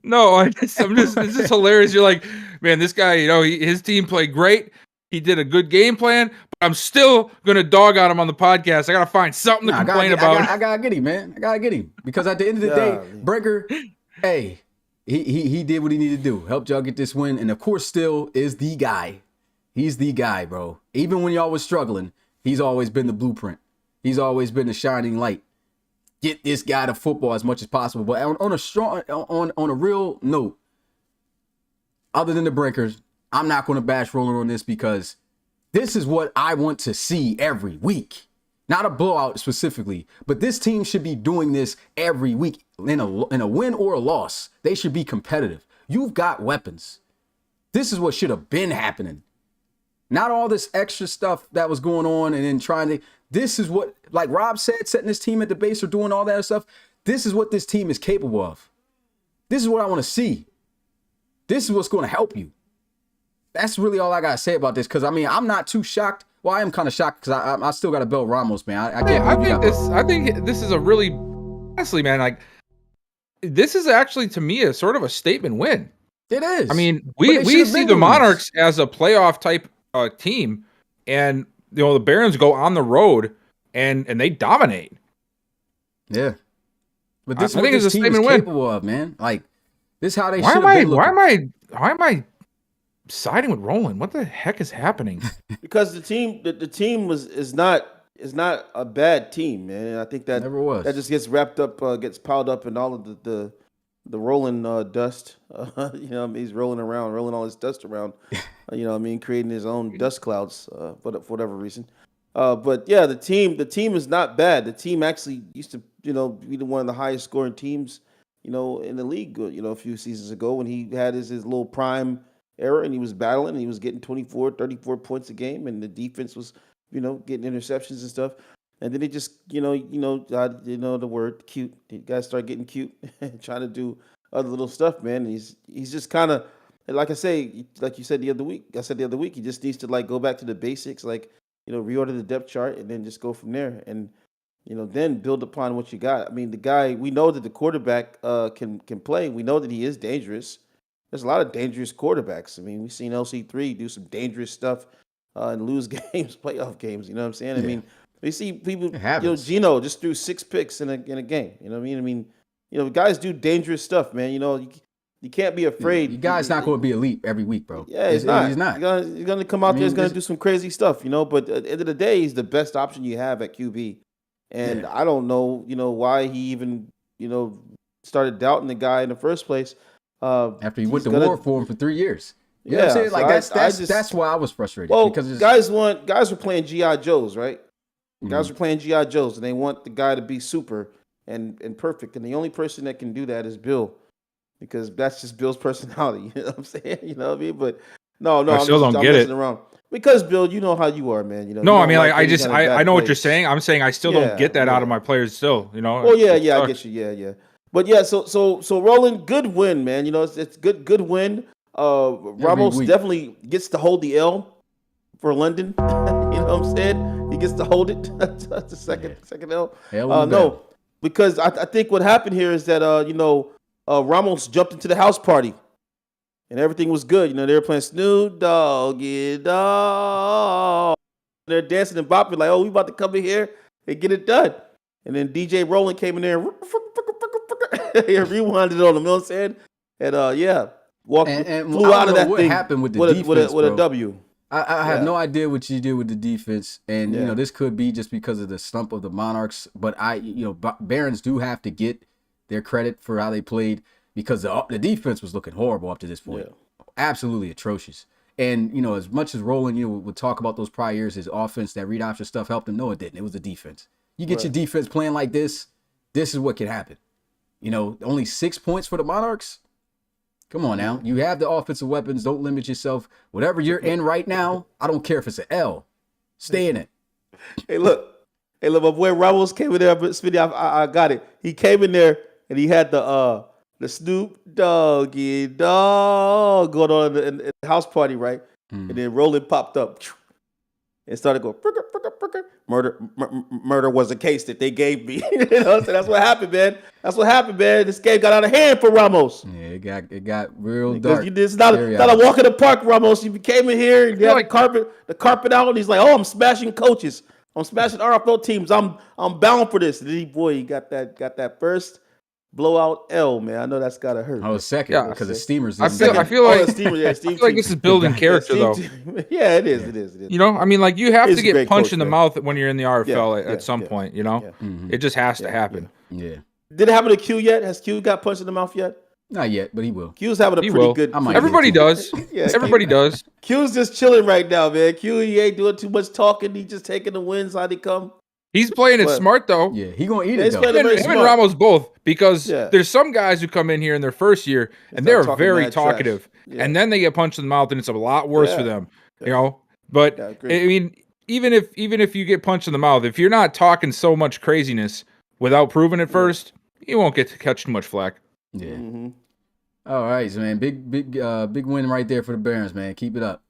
No, it's just hilarious. You're like, man, this guy, his team played great. He did a good game plan, but I'm still gonna dog on him on the podcast. I gotta find something to complain about. I gotta get him, man. I gotta get him because at the end of the day, Breaker, hey, he did what he needed to do. Helped y'all get this win, and of course, still is the guy. He's the guy, bro. Even when y'all was struggling, he's always been the blueprint. He's always been the shining light. Get this guy to football as much as possible. But on a real note, other than the Breakers, I'm not going to bash Roland on this because this is what I want to see every week. Not a blowout specifically, but this team should be doing this every week in a win or a loss. They should be competitive. You've got weapons. This is what should have been happening. Not all this extra stuff that was going on and then trying to. This is what, like Rob said, setting this team at the base or doing all that stuff. This is what this team is capable of. This is what I want to see. This is what's going to help you. That's really all I got to say about this because, I mean, I'm not too shocked Well, I am kind of shocked because I still got to belt Ramos, man. I can't I believe think this is a really, honestly, man, like this is actually to me a sort of a statement win. It is. I mean, But they we should've see been the doing Monarchs as a playoff type team, and the Barons go on the road and they dominate. Yeah. But this is I what think it's this a team is statement win. capable of, man. Like, this is how they should Why have am I been looking. why am I siding with Roland? What the heck is happening? Because the team is not a bad team, man. And I think that Never was. that just gets wrapped up, gets piled up in all of the rolling dust. He's rolling all his dust around. Creating his own dust clouds, for whatever reason. But yeah, the team is not bad. The team actually used to, be one of the highest scoring teams, in the league, a few seasons ago when he had his little prime era and he was battling and he was getting 24, 34 points a game and the defense was, getting interceptions and stuff. And then it just, the word cute. The guys start getting cute and trying to do other little stuff, man. And he's just kind of, like you said the other week, he just needs to go back to the basics, reorder the depth chart and then just go from there. And, then build upon what you got. I mean, the guy, we know that the quarterback can play. We know that he is dangerous. There's a lot of dangerous quarterbacks. I mean, we've seen LC3 do some dangerous stuff and lose games, playoff games. You know what I'm saying? Yeah. I mean, we see people, Gino just threw 6 picks in a game. You know what I mean? Guys do dangerous stuff, man. You can't be afraid. You guys not going to be elite every week, bro. Yeah, he's not. He's not. He's going to come out there. He's going to do some crazy stuff, But at the end of the day, he's the best option you have at QB. And I don't know, why he even, started doubting the guy in the first place. After he went to war for him for 3 years. You know what I'm saying? so Like that's why I was frustrated. Well, because guys were playing G.I. Joes, right? Guys were playing G.I. Joes, and they want the guy to be super and perfect. And the only person that can do that is Bill, because that's just Bill's personality. You know what I'm saying? You know what I mean? But no, I still don't get it. Around. Because Bill, you know how you are, man. No, I mean, I know what you're saying. I'm saying I still don't get that out of my players. Still, Oh yeah, I get you. Yeah. But yeah, so Roland, good win, man. It's good win. Ramos definitely gets to hold the L for London. You know what I'm saying? He gets to hold it. That's the second L. No, because I think what happened here is that Ramos jumped into the house party. And everything was good. They were playing Snoop Doggy Dogg. They're dancing and bopping like, oh, we about to come in here and get it done. And then DJ Roland came in there and rewinded on him. You know what I'm saying? And flew out of that what thing happened with the defense, with a W. I have no idea what you did with the defense. And, this could be just because of the slump of the Monarchs. But Barons do have to get their credit for how they played. Because the defense was looking horrible up to this point. Yeah. Absolutely atrocious. And, as much as Roland, would talk about those prior years, his offense, that read option stuff helped him. No, it didn't. It was the defense. You get your defense playing like this is what can happen. Only 6 points for the Monarchs. Come on now. You have the offensive weapons. Don't limit yourself. Whatever you're in right now, I don't care if it's an L. Stay in it. Hey, look, my boy Ramos came in there, but Smitty, I got it. He came in there and he had the Snoop Doggy Dog going on in the house party, right? And then Roland popped up and started going, murder was a case that they gave me. So that's what happened, man. This game got out of hand for Ramos. Yeah, it got real dark. It's not a walk in the park, Ramos. You came in here and you had the carpet out, and he's like, oh, I'm smashing coaches. I'm smashing RFL teams. I'm bound for this. And then he got that first blowout L, man. I know that's gotta hurt. I was second because the Steamers. I feel like this is building character, though. Yeah, it is. It is. You have to get punched in the mouth when you're in the RFL at some point. It just has to happen. Yeah. Did it happen to Q yet? Has Q got punched in the mouth yet? Not yet, but he will. Q's having a pretty good. Everybody does. Everybody does. Q's just chilling right now, man. Q, he ain't doing too much talking. He just taking the wins how they come. He's playing it smart, though. Yeah, he gonna eat it, though. Him and Ramos both, because there's some guys who come in here in their first year, and they're very talkative, and then they get punched in the mouth, and it's a lot worse for them, But, I mean, even if you get punched in the mouth, if you're not talking so much craziness without proving it first, you won't get to catch too much flack. Yeah. Mm-hmm. All right, so, man, big win right there for the Barons, man. Keep it up.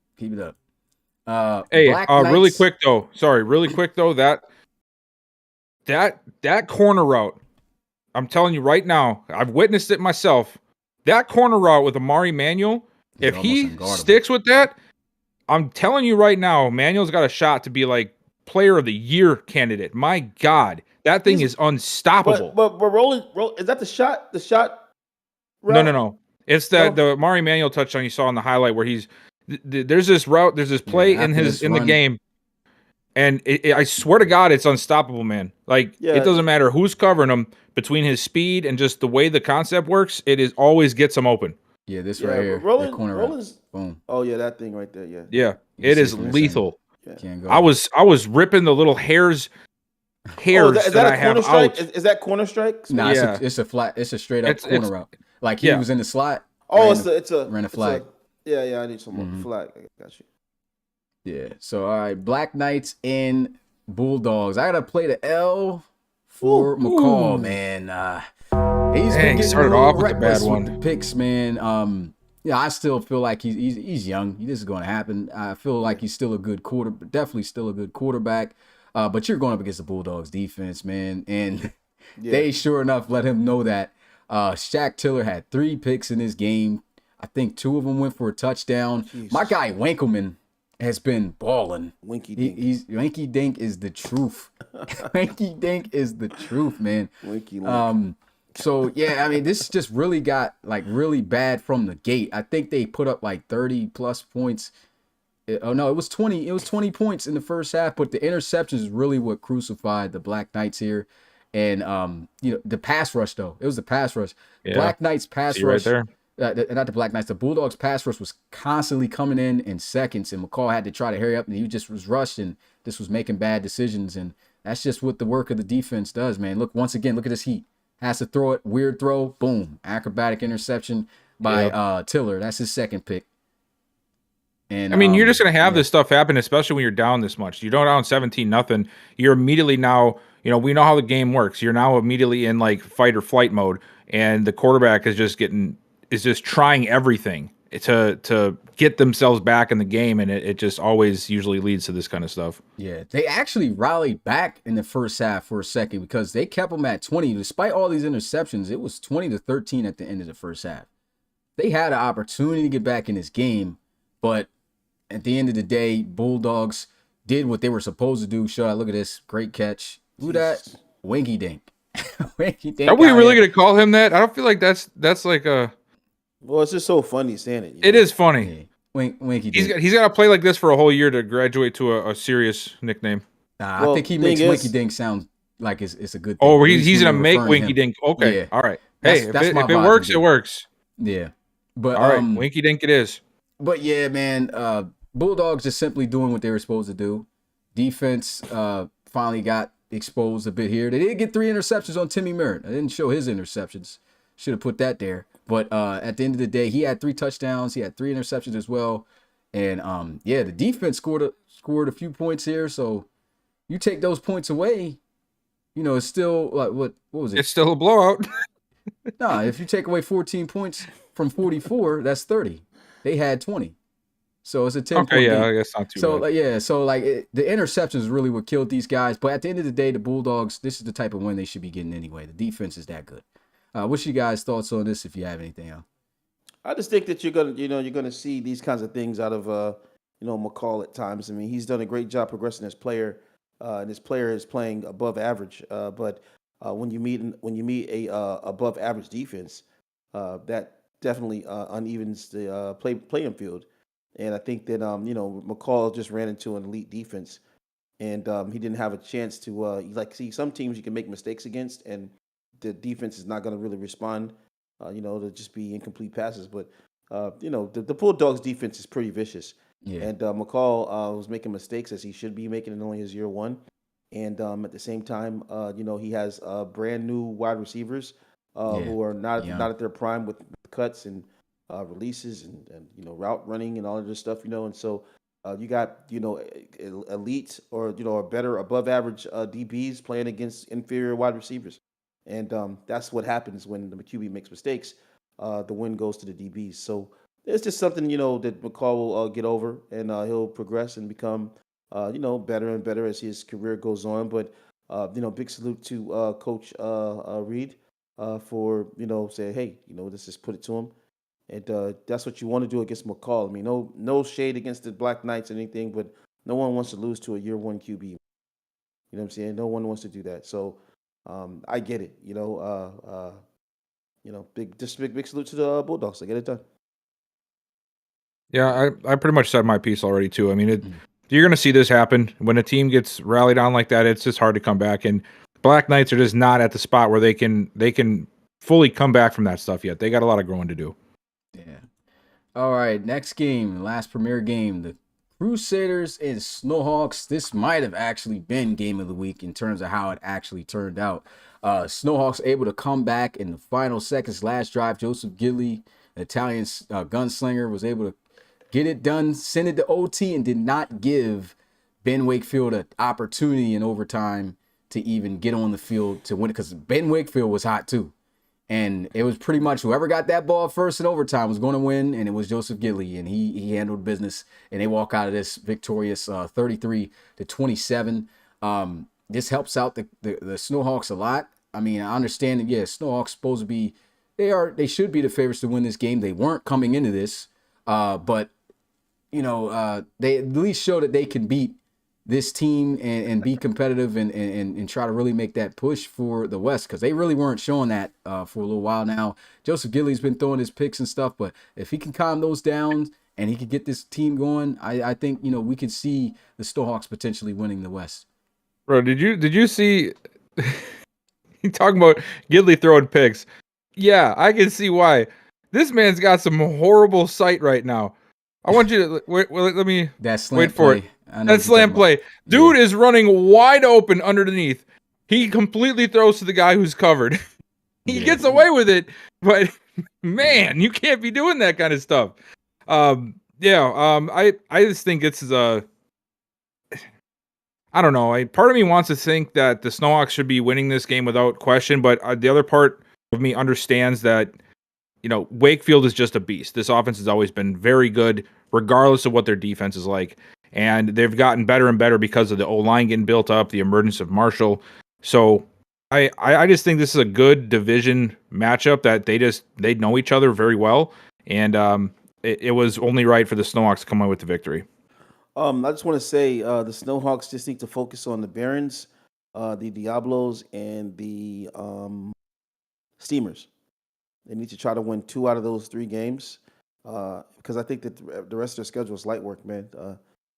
Hey, Black really Knights. quick though. Sorry, really quick though. That corner route. I'm telling you right now. I've witnessed it myself. That corner route with Amari Manuel. Yeah, If almost he unguardable. sticks with that, I'm telling you right now, Manuel's got a shot to be like Player of the Year candidate. My God, that thing is unstoppable. But roll is that the shot? The shot route? No. It's No? the Amari Manuel touchdown you saw in the highlight where there's this route, there's this play in after this the run. game. And I swear to God, it's unstoppable, man. Like, Yeah. it doesn't matter who's covering him between his speed and just the way the concept works. It is always gets him open. Yeah, this Yeah, right here. Roland- That corner Roland's- route. Boom. Oh yeah, that thing right there. Yeah. Yeah, You it see is from this lethal. Yeah. Can't go. I was ripping the little hairs Oh, that, is that I a have corner strike? out. Is that corner strike? Nah, Yeah. it's a flat. It's a straight up It's- corner it's- route. Like he yeah. was in the slot. Oh, ran it's a ran a it's flag. yeah, I need some more Mhm. flag. I got you. Yeah. So all right, Black Knights and Bulldogs. I gotta play the L for McCall, man. He's been Dang, getting started a little off with a bad reckless one. with the picks, man. Yeah, I still feel like he's young. This is going to happen. I feel like he's still a good definitely still a good quarterback. But you're going up against the Bulldogs defense, man, and they sure enough let him know that. Shaq Tiller had 3 picks in this game. I think 2 of them went for a touchdown. Jesus. My guy Winkelman has been balling. Winky Dink. Winky Dink is the truth. Winky Dink is the truth, man. Winky Link. So yeah, I mean, this just really got like really bad from the gate. I think they put up like 30 plus points. Oh no, it was 20. It was 20 points in the first half, but the interceptions is really what crucified the Black Knights here. And the pass rush though, it was the pass rush. Yeah. Black Knights pass See rush. right there. Not the Black Knights, the Bulldogs pass rush was constantly coming in seconds, and McCall had to try to hurry up, and he just was rushed, and this was making bad decisions, and that's just what the work of the defense does, man. Look, once again, look at this heat. Has to throw it, weird throw, boom, acrobatic interception by Tiller. That's his second pick. And I mean, you're just gonna have this stuff happen, especially when you're down this much. You're down 17-0. You're immediately now, we know how the game works. You're now immediately in like fight or flight mode, and the quarterback is just trying everything to get themselves back in the game, and it just always usually leads to this kind of stuff. Yeah, they actually rallied back in the first half for a second because they kept them at 20. Despite all these interceptions, it was 20-13 at the end of the first half. They had an opportunity to get back in this game, but at the end of the day, Bulldogs did what they were supposed to do. Shut out. Look at this. Great catch. Who that? Winky Dink. Winky Dink. Are we really going to call him that? I don't feel like that's like a... Well, it's just so funny saying it. It is funny. Yeah. Winky Dink. He's got to play like this for a whole year to graduate to a serious nickname. I think he makes Winky Dink sound like it's a good thing. Oh, he's going to make Winky Dink. Okay. Yeah. All right. That's Hey, my if it vibe works, with it works. Yeah. But all right, Winky Dink it is. But yeah, man, Bulldogs just simply doing what they were supposed to do. Defense finally got exposed a bit here. They did get 3 interceptions on Timmy Merritt. I didn't show his interceptions. Should have put that there. But at the end of the day, he had 3 touchdowns. He had 3 interceptions as well. And the defense scored a few points here. So you take those points away, it's still like what was it? It's still a blowout. Nah, if you take away 14 points from 44, that's 30. They had 20. So it's a 10 point game. I guess not too bad. The interceptions is really what killed these guys. But at the end of the day, the Bulldogs, this is the type of win they should be getting anyway. The defense is that good. What's your guys' thoughts on this if you have anything else? I just think that you're gonna see these kinds of things out of McCall at times. I mean, he's done a great job progressing as player, and his player is playing above average. But when you meet a above average defense, that definitely unevens the playing field. And I think that McCall just ran into an elite defense, and he didn't have a chance to see some teams you can make mistakes against, and the defense is not going to really respond. To just be incomplete passes. But the Bulldogs defense is pretty vicious. Yeah. And McCall was making mistakes as he should be making in only his year 1. And at the same time, he has brand new wide receivers who are not at their prime with cuts and releases and route running and all of this stuff. And so you got elite or better above average DBs playing against inferior wide receivers. And that's what happens when the QB makes mistakes. The win goes to the DBs. So it's just something that McCall will get over, and he'll progress and become better and better as his career goes on. But big salute to Coach Reed for saying, hey, let's just put it to him, and that's what you want to do against McCall. I mean, no shade against the Black Knights or anything, but no one wants to lose to a year one QB. You know what I'm saying? No one wants to do that. So I get it. Big salute to the Bulldogs. They get it done. Yeah, I pretty much said my piece already too. I mean, you're going to see this happen when a team gets rallied on like that. It's just hard to come back, and Black Knights are just not at the spot where they can fully come back from that stuff yet. They got a lot of growing to do. Yeah. All right, next game, last premier game, the Crusaders and Snowhawks. This might have actually been game of the week in terms of how it actually turned out. Snowhawks able to come back in the final seconds, last drive. Joseph Gidley, an Italian gunslinger, was able to get it done, send it to OT, and did not give Ben Wakefield an opportunity in overtime to even get on the field to win it, because Ben Wakefield was hot too. And it was pretty much whoever got that ball first in overtime was going to win, and it was Joseph Gidley, and he handled business, and they walk out of this victorious 33-27. This helps out the Snowhawks a lot. I mean, I understand that, yeah, Snowhawks supposed to be, they should be the favorites to win this game. They weren't coming into this, but they at least show that they can beat this team and be competitive and try to really make that push for the West, because they really weren't showing that for a little while now. Joseph Gidley's been throwing his picks and stuff, but if he can calm those down and he could get this team going, I think we could see the Snowhawks potentially winning the West. Bro, did you see? You talking about Gidley throwing picks? Yeah, I can see why. This man's got some horrible sight right now. I want you to wait. Let me wait for it. That slam play. Dude is running wide open underneath. He completely throws to the guy who's covered. He gets away with it, but man, you can't be doing that kind of stuff. I just think it's I don't know. Part of me wants to think that the Snowhawks should be winning this game without question, but the other part of me understands that Wakefield is just a beast. This offense has always been very good, regardless of what their defense is like. And they've gotten better and better because of the O-line getting built up, the emergence of Marshall. So I just think this is a good division matchup that they know each other very well. And it was only right for the Snowhawks to come away with the victory. I just want to say the Snowhawks just need to focus on the Barons, the Diablos, and the Steamers. They need to try to win 2 out of those 3 games because I think that the rest of their schedule is light work, man.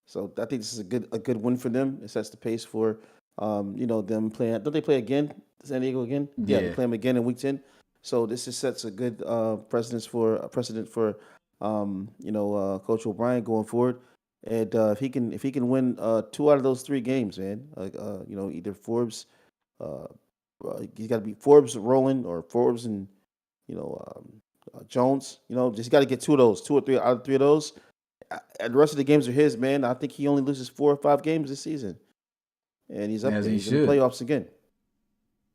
So I think this is a good win for them. It sets the pace for them playing. Don't they play again? San Diego again? Yeah, they play them again in Week 10. So this just sets a good precedent for Coach O'Brien going forward. And if he can win 2 out of those 3 games, man, either Forbes, he's got to be Forbes rolling or Forbes and Jones. Just got to get 2 or 3 out of 3 of those. And the rest of the games are his, man. I think he only loses 4 or 5 games this season, and he's up there. He's in the playoffs again.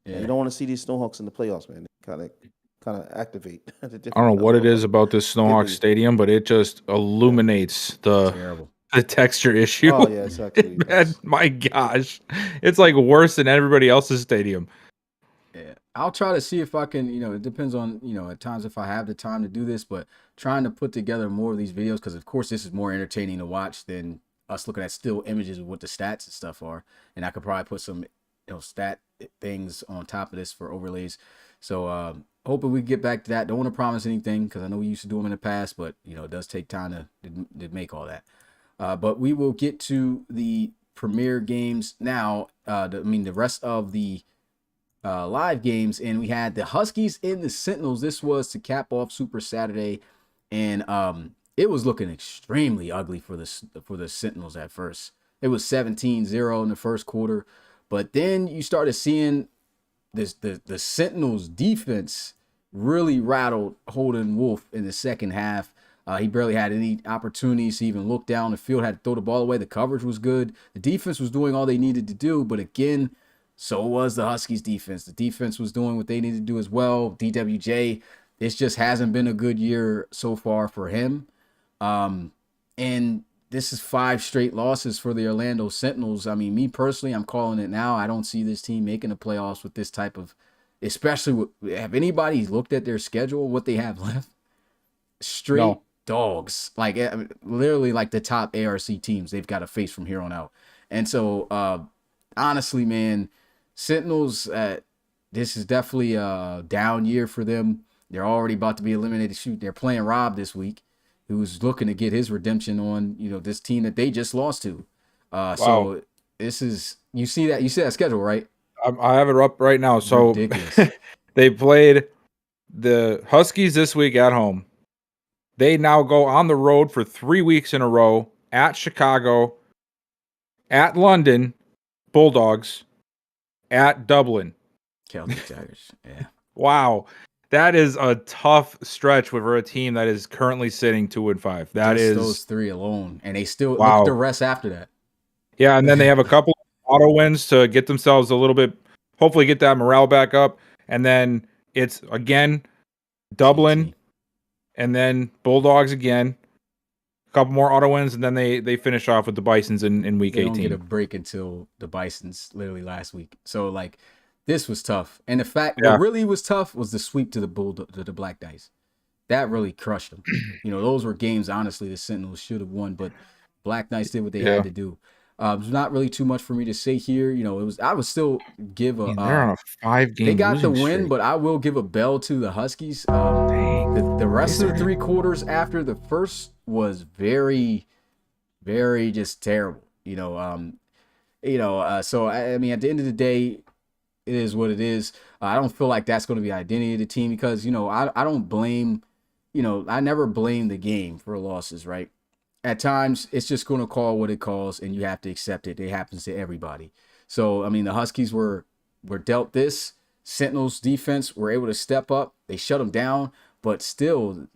Yeah, you don't want to see these Snowhawks in the playoffs, man. Kind of activate. I don't know what it is about this Snowhawks stadium, but it just illuminates the texture issue. Oh yeah, exactly. My gosh, it's like worse than everybody else's stadium. Yeah, I'll try to see if I can, it depends on, at times if I have the time to do this, but trying to put together more of these videos, because of course this is more entertaining to watch than us looking at still images of what the stats and stuff are. And I could probably put some, stat things on top of this for overlays. So hoping we get back to that. Don't want to promise anything because I know we used to do them in the past, but, it does take time to make all that. But we will get to the premier games now. The rest of the live games, and we had the Huskies and the Sentinels. This was to cap off Super Saturday, and it was looking extremely ugly for the Sentinels at first. It was 17-0 in the first quarter, but then you started seeing the Sentinels defense really rattled Holden Wolf in the second half. He barely had any opportunities to even look down the field, had to throw the ball away. The coverage was good. The defense was doing all they needed to do, but again, so was the Huskies defense. The defense was doing what they needed to do as well. DWJ, it just hasn't been a good year so far for him. And this is 5 straight losses for the Orlando Sentinels. I mean, me personally, I'm calling it now. I don't see this team making the playoffs with this type of, especially have anybody looked at their schedule, what they have left? Straight dogs. Like, I mean, literally like the top ARC teams they've got to face from here on out. And so, honestly, man, Sentinels, this is definitely a down year for them. They're already about to be eliminated. Shoot, they're playing Rob this week, who's looking to get his redemption on, this team that they just lost to. So this is, you see that schedule, right? I have it up right now. So ridiculous. they played the Huskies this week at home. They now go on the road for 3 weeks in a row at Chicago, at London, Bulldogs, at Dublin. Celtic Tigers, yeah. Wow. That is a tough stretch for a team that is currently sitting 2-5. That Just is those 3 alone. And they still look at the rest after that. Yeah, and then they have a couple auto wins to get themselves a little bit, hopefully get that morale back up. And then it's again Dublin and then Bulldogs again. A couple more auto wins, and then they finish off with the Bisons in week 18. They don't get a break until the Bisons literally last week. So like this was tough. And the fact what really was tough was the sweep to the Black Dice. That really crushed them. Those were games, honestly, the Sentinels should have won, but Black Knights did what they had to do. There's not really too much for me to say here. I would still give a. They're on a 5-game. They got the win, streak. but I will give a bell to the Huskies. The rest of the 3 quarters after the first was very, very just terrible. So I mean, at the end of the day, it is what it is. I don't feel like that's going to be identity of the team because I don't blame. I never blame the game for losses, right? At times, it's just going to call what it calls, and you have to accept it. It happens to everybody. So, I mean, the Huskies were dealt this. Sentinels defense were able to step up. They shut them down. But still,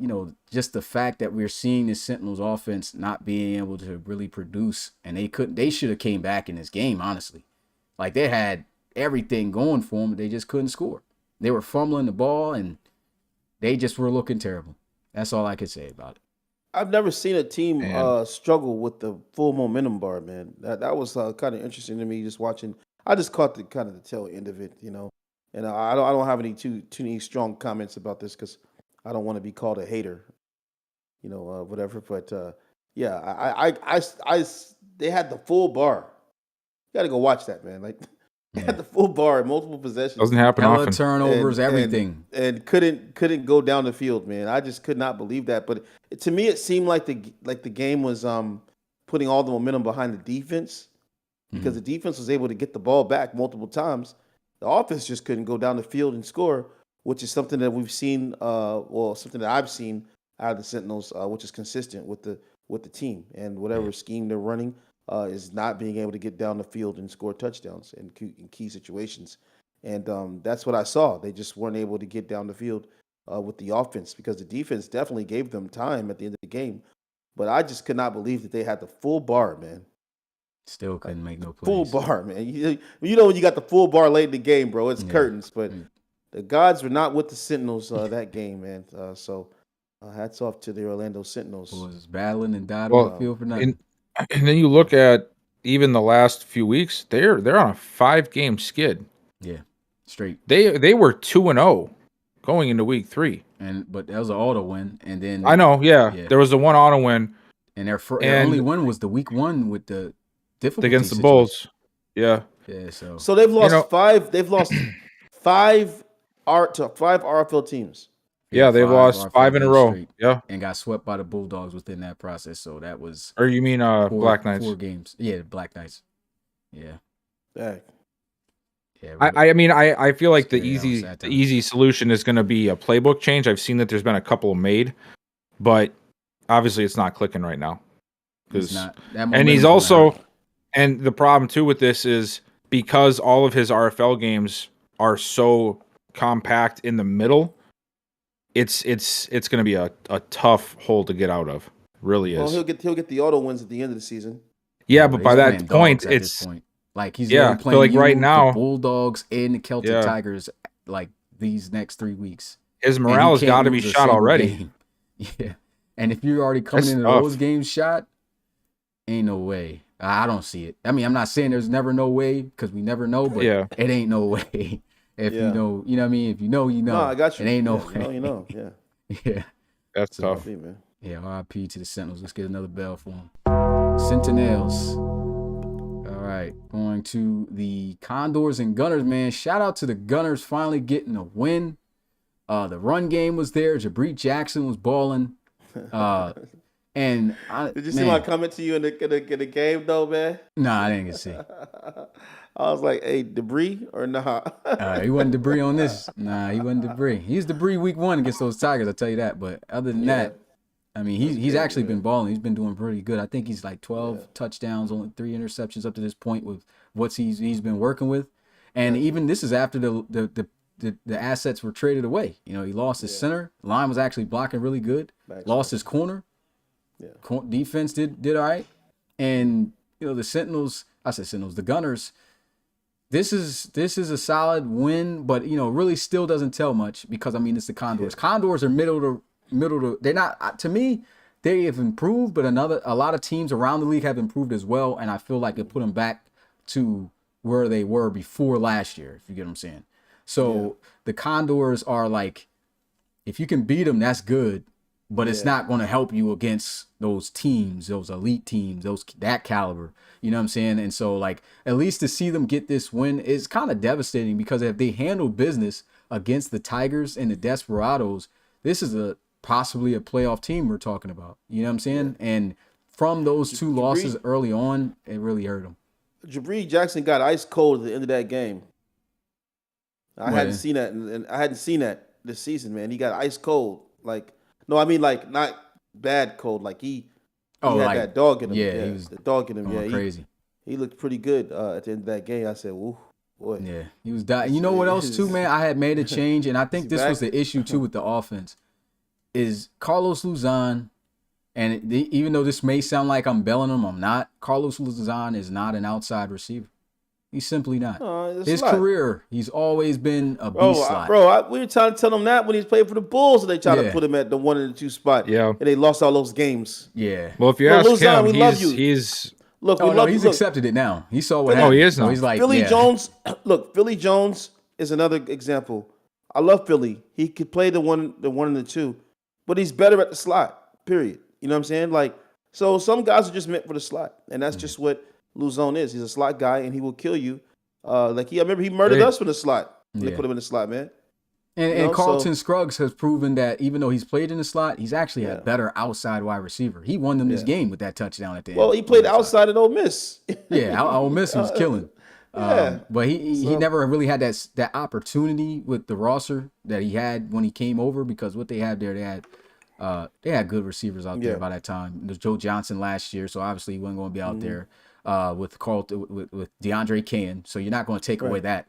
just the fact that we're seeing the Sentinels offense not being able to really produce, and they should have came back in this game, honestly. Like, they had everything going for them, but they just couldn't score. They were fumbling the ball, and they just were looking terrible. That's all I could say about it. I've never seen a team struggle with the full momentum bar, man. That was kind of interesting to me just watching. I just caught the tail end of it, And I don't have any too many strong comments about this because I don't want to be called a hater, whatever. But they had the full bar. You got to go watch that, man. Like they had the full bar, multiple possessions. Doesn't happen often. Turnovers, everything, and couldn't go down the field, man. I just could not believe that. But to me, it seemed like the game was putting all the momentum behind the defense because the defense was able to get the ball back multiple times. The offense just couldn't go down the field and score, which is something that we've seen. Something that I've seen out of the Sentinels, which is consistent with the team and whatever scheme they're running. Is not being able to get down the field and score touchdowns in key situations. And that's what I saw. They just weren't able to get down the field with the offense because the defense definitely gave them time at the end of the game. But I just could not believe that they had the full bar, man. Still couldn't make no plays. Full bar, man. When you got the full bar late in the game, bro, it's curtains. But the gods were not with the Sentinels that game, man. So hats off to the Orlando Sentinels. Was battling and died on the field for nothing. And then you look at even the last few weeks, they're on a 5-game skid. Yeah, straight. They were 2-0 going into week 3. But that was an auto win, and then I know, there was the one auto win, and their only win was the week 1 with the difficulty against the situation. Bulls. Yeah. So they've lost 5. They've lost 5 RFL teams. Yeah, they've lost 5 in a row. Straight, and got swept by the Bulldogs within that process. So that was. Or you mean Black Knights? 4 games. Yeah, Black Knights. Yeah. Dang. Yeah. I feel like the easy solution is going to be a playbook change. I've seen that there's been a couple made, but obviously it's not clicking right now. It's not. And he's also, and the problem too with this is because all of his RFL games are so compact in the middle. It's going to be a tough hole to get out of. Really is. Well, he'll get the auto wins at the end of the season. Yeah, but by that point, it's like he's playing like right now the Bulldogs and the Celtic Tigers like these next 3 weeks. His and he morale has can't got to be lose a shot single already. game. Yeah. And if you're already coming That's into tough. those games shot, ain't no way. I don't see it. I mean, I'm not saying there's never no way because we never know, but Yeah. it ain't no way. If Yeah. you know what I mean? If you know, you know. No, I got you. It ain't no Yeah, way. you know. Yeah. Yeah. That's So- tough. Me, man. Yeah, RIP to the Sentinels. Let's get another bell for them. Sentinels. All right, going to the Condors and Gunners, man. Shout out to the Gunners finally getting a win. The run game was there. Jabri Jackson was balling. And Did you see my comment to you in the game though, man? Nah, I didn't get to see. I was like, "Hey, debris or nah?" He wasn't debris on this. Nah, he wasn't debris. He's debris week 1 against those Tigers, I'll tell you that. But other than that, I mean, he's actually been balling. He's been doing pretty good. I think he's like 12 touchdowns, only 3 interceptions up to this point with what he's been working with. And even this is after the assets were traded away. You know, he lost his center. Line was actually blocking really good. Lost his corner. Yeah. Defense did all right. And you know, the Gunners. This is a solid win, but you know, really still doesn't tell much because I mean it's the Condors. Yeah. Condors are middle to they're not, to me, they have improved, but a lot of teams around the league have improved as well, and I feel like it put them back to where they were before last year, if you get what I'm saying. So the Condors are like, if you can beat them, that's good, but it's not going to help you against those teams, those elite teams, that caliber. You know what I'm saying? And so, like, at least to see them get this win is kind of devastating because if they handle business against the Tigers and the Desperados, this is possibly a playoff team we're talking about. You know what I'm saying? Yeah. And from those two losses early on, it really hurt them. Jabri Jackson got ice cold at the end of that game. I hadn't seen that, and I hadn't seen that this season, man. He got ice cold. Like, no, I mean like not bad cold. Like he had like, that dog in him. Yeah, he was the dog in him. Going crazy. He looked pretty good at the end of that game. I said, "Ooh, boy." Yeah, he was dying. You know what else too, man? I had made a change, and I think this was the issue too with the offense. Is Carlos Luzon, and even though this may sound like I'm belling him, I'm not. Carlos Luzon is not an outside receiver. He's simply not. His career, he's always been a B slot. We were trying to tell him that when he's playing for the Bulls, and they tried to put him at the 1 and the 2 spot. Yeah, and they lost all those games. Yeah. Well, if you ask Luzon, him, he's look. He's accepted it now. He saw what happened. Oh, he is now. So he's like Philly Jones. Look, Philly Jones is another example. I love Philly. He could play the 1 and the 2, but he's better at the slot. Period. You know what I'm saying? Like, so some guys are just meant for the slot, and that's just what Luzon is. He's a slot guy, and he will kill you. I remember he murdered us from the slot. They put him in the slot, man. And Carlton Scruggs has proven that even though he's played in the slot, he's actually a better outside wide receiver. He won them this game with that touchdown at the end. Well, he played outside at Ole Miss. Yeah, Ole Miss he was killing. But he never really had that opportunity with the roster that he had when he came over because what they had there, they had good receivers out there by that time. There's Joe Johnson last year, so obviously he wasn't going to be out there. With Carlton, with DeAndre Cain, so you're not going to take away that.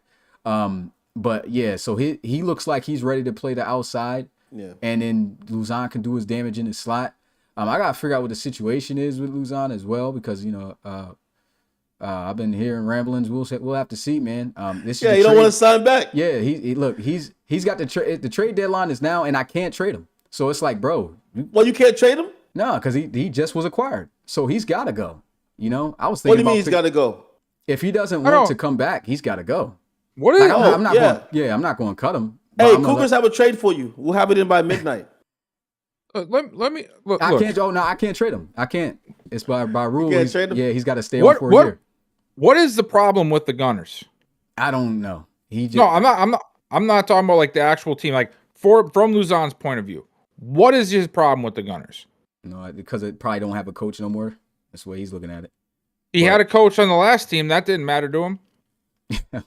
But yeah, so he looks like he's ready to play the outside. Yeah, and then Luzon can do his damage in the slot. I gotta figure out what the situation is with Luzon as well because you know I've been hearing ramblings. We'll have to see, man. This he don't want to sign back. Yeah, he's got the trade deadline is now, and I can't trade him. So it's like, bro, well, you can't trade him. No, because he just was acquired, so he's got to go. You know, I was thinking. What do you mean he's got to go? If he doesn't want to come back, he's got to go. What is? I'm not going to cut him. Hey, Cougars have a trade for you. We'll have it in by midnight. Let me look. I can't. Oh no, I can't trade him. I can't. It's by rule. You can't trade him? Yeah, he's got to stay on for a year. What is the problem with the Gunners? I don't know. I'm not talking about like the actual team. Like from Luzon's point of view, what is his problem with the Gunners? No, because it probably don't have a coach no more. That's the way he's looking at it. He had a coach on the last team. That didn't matter to him.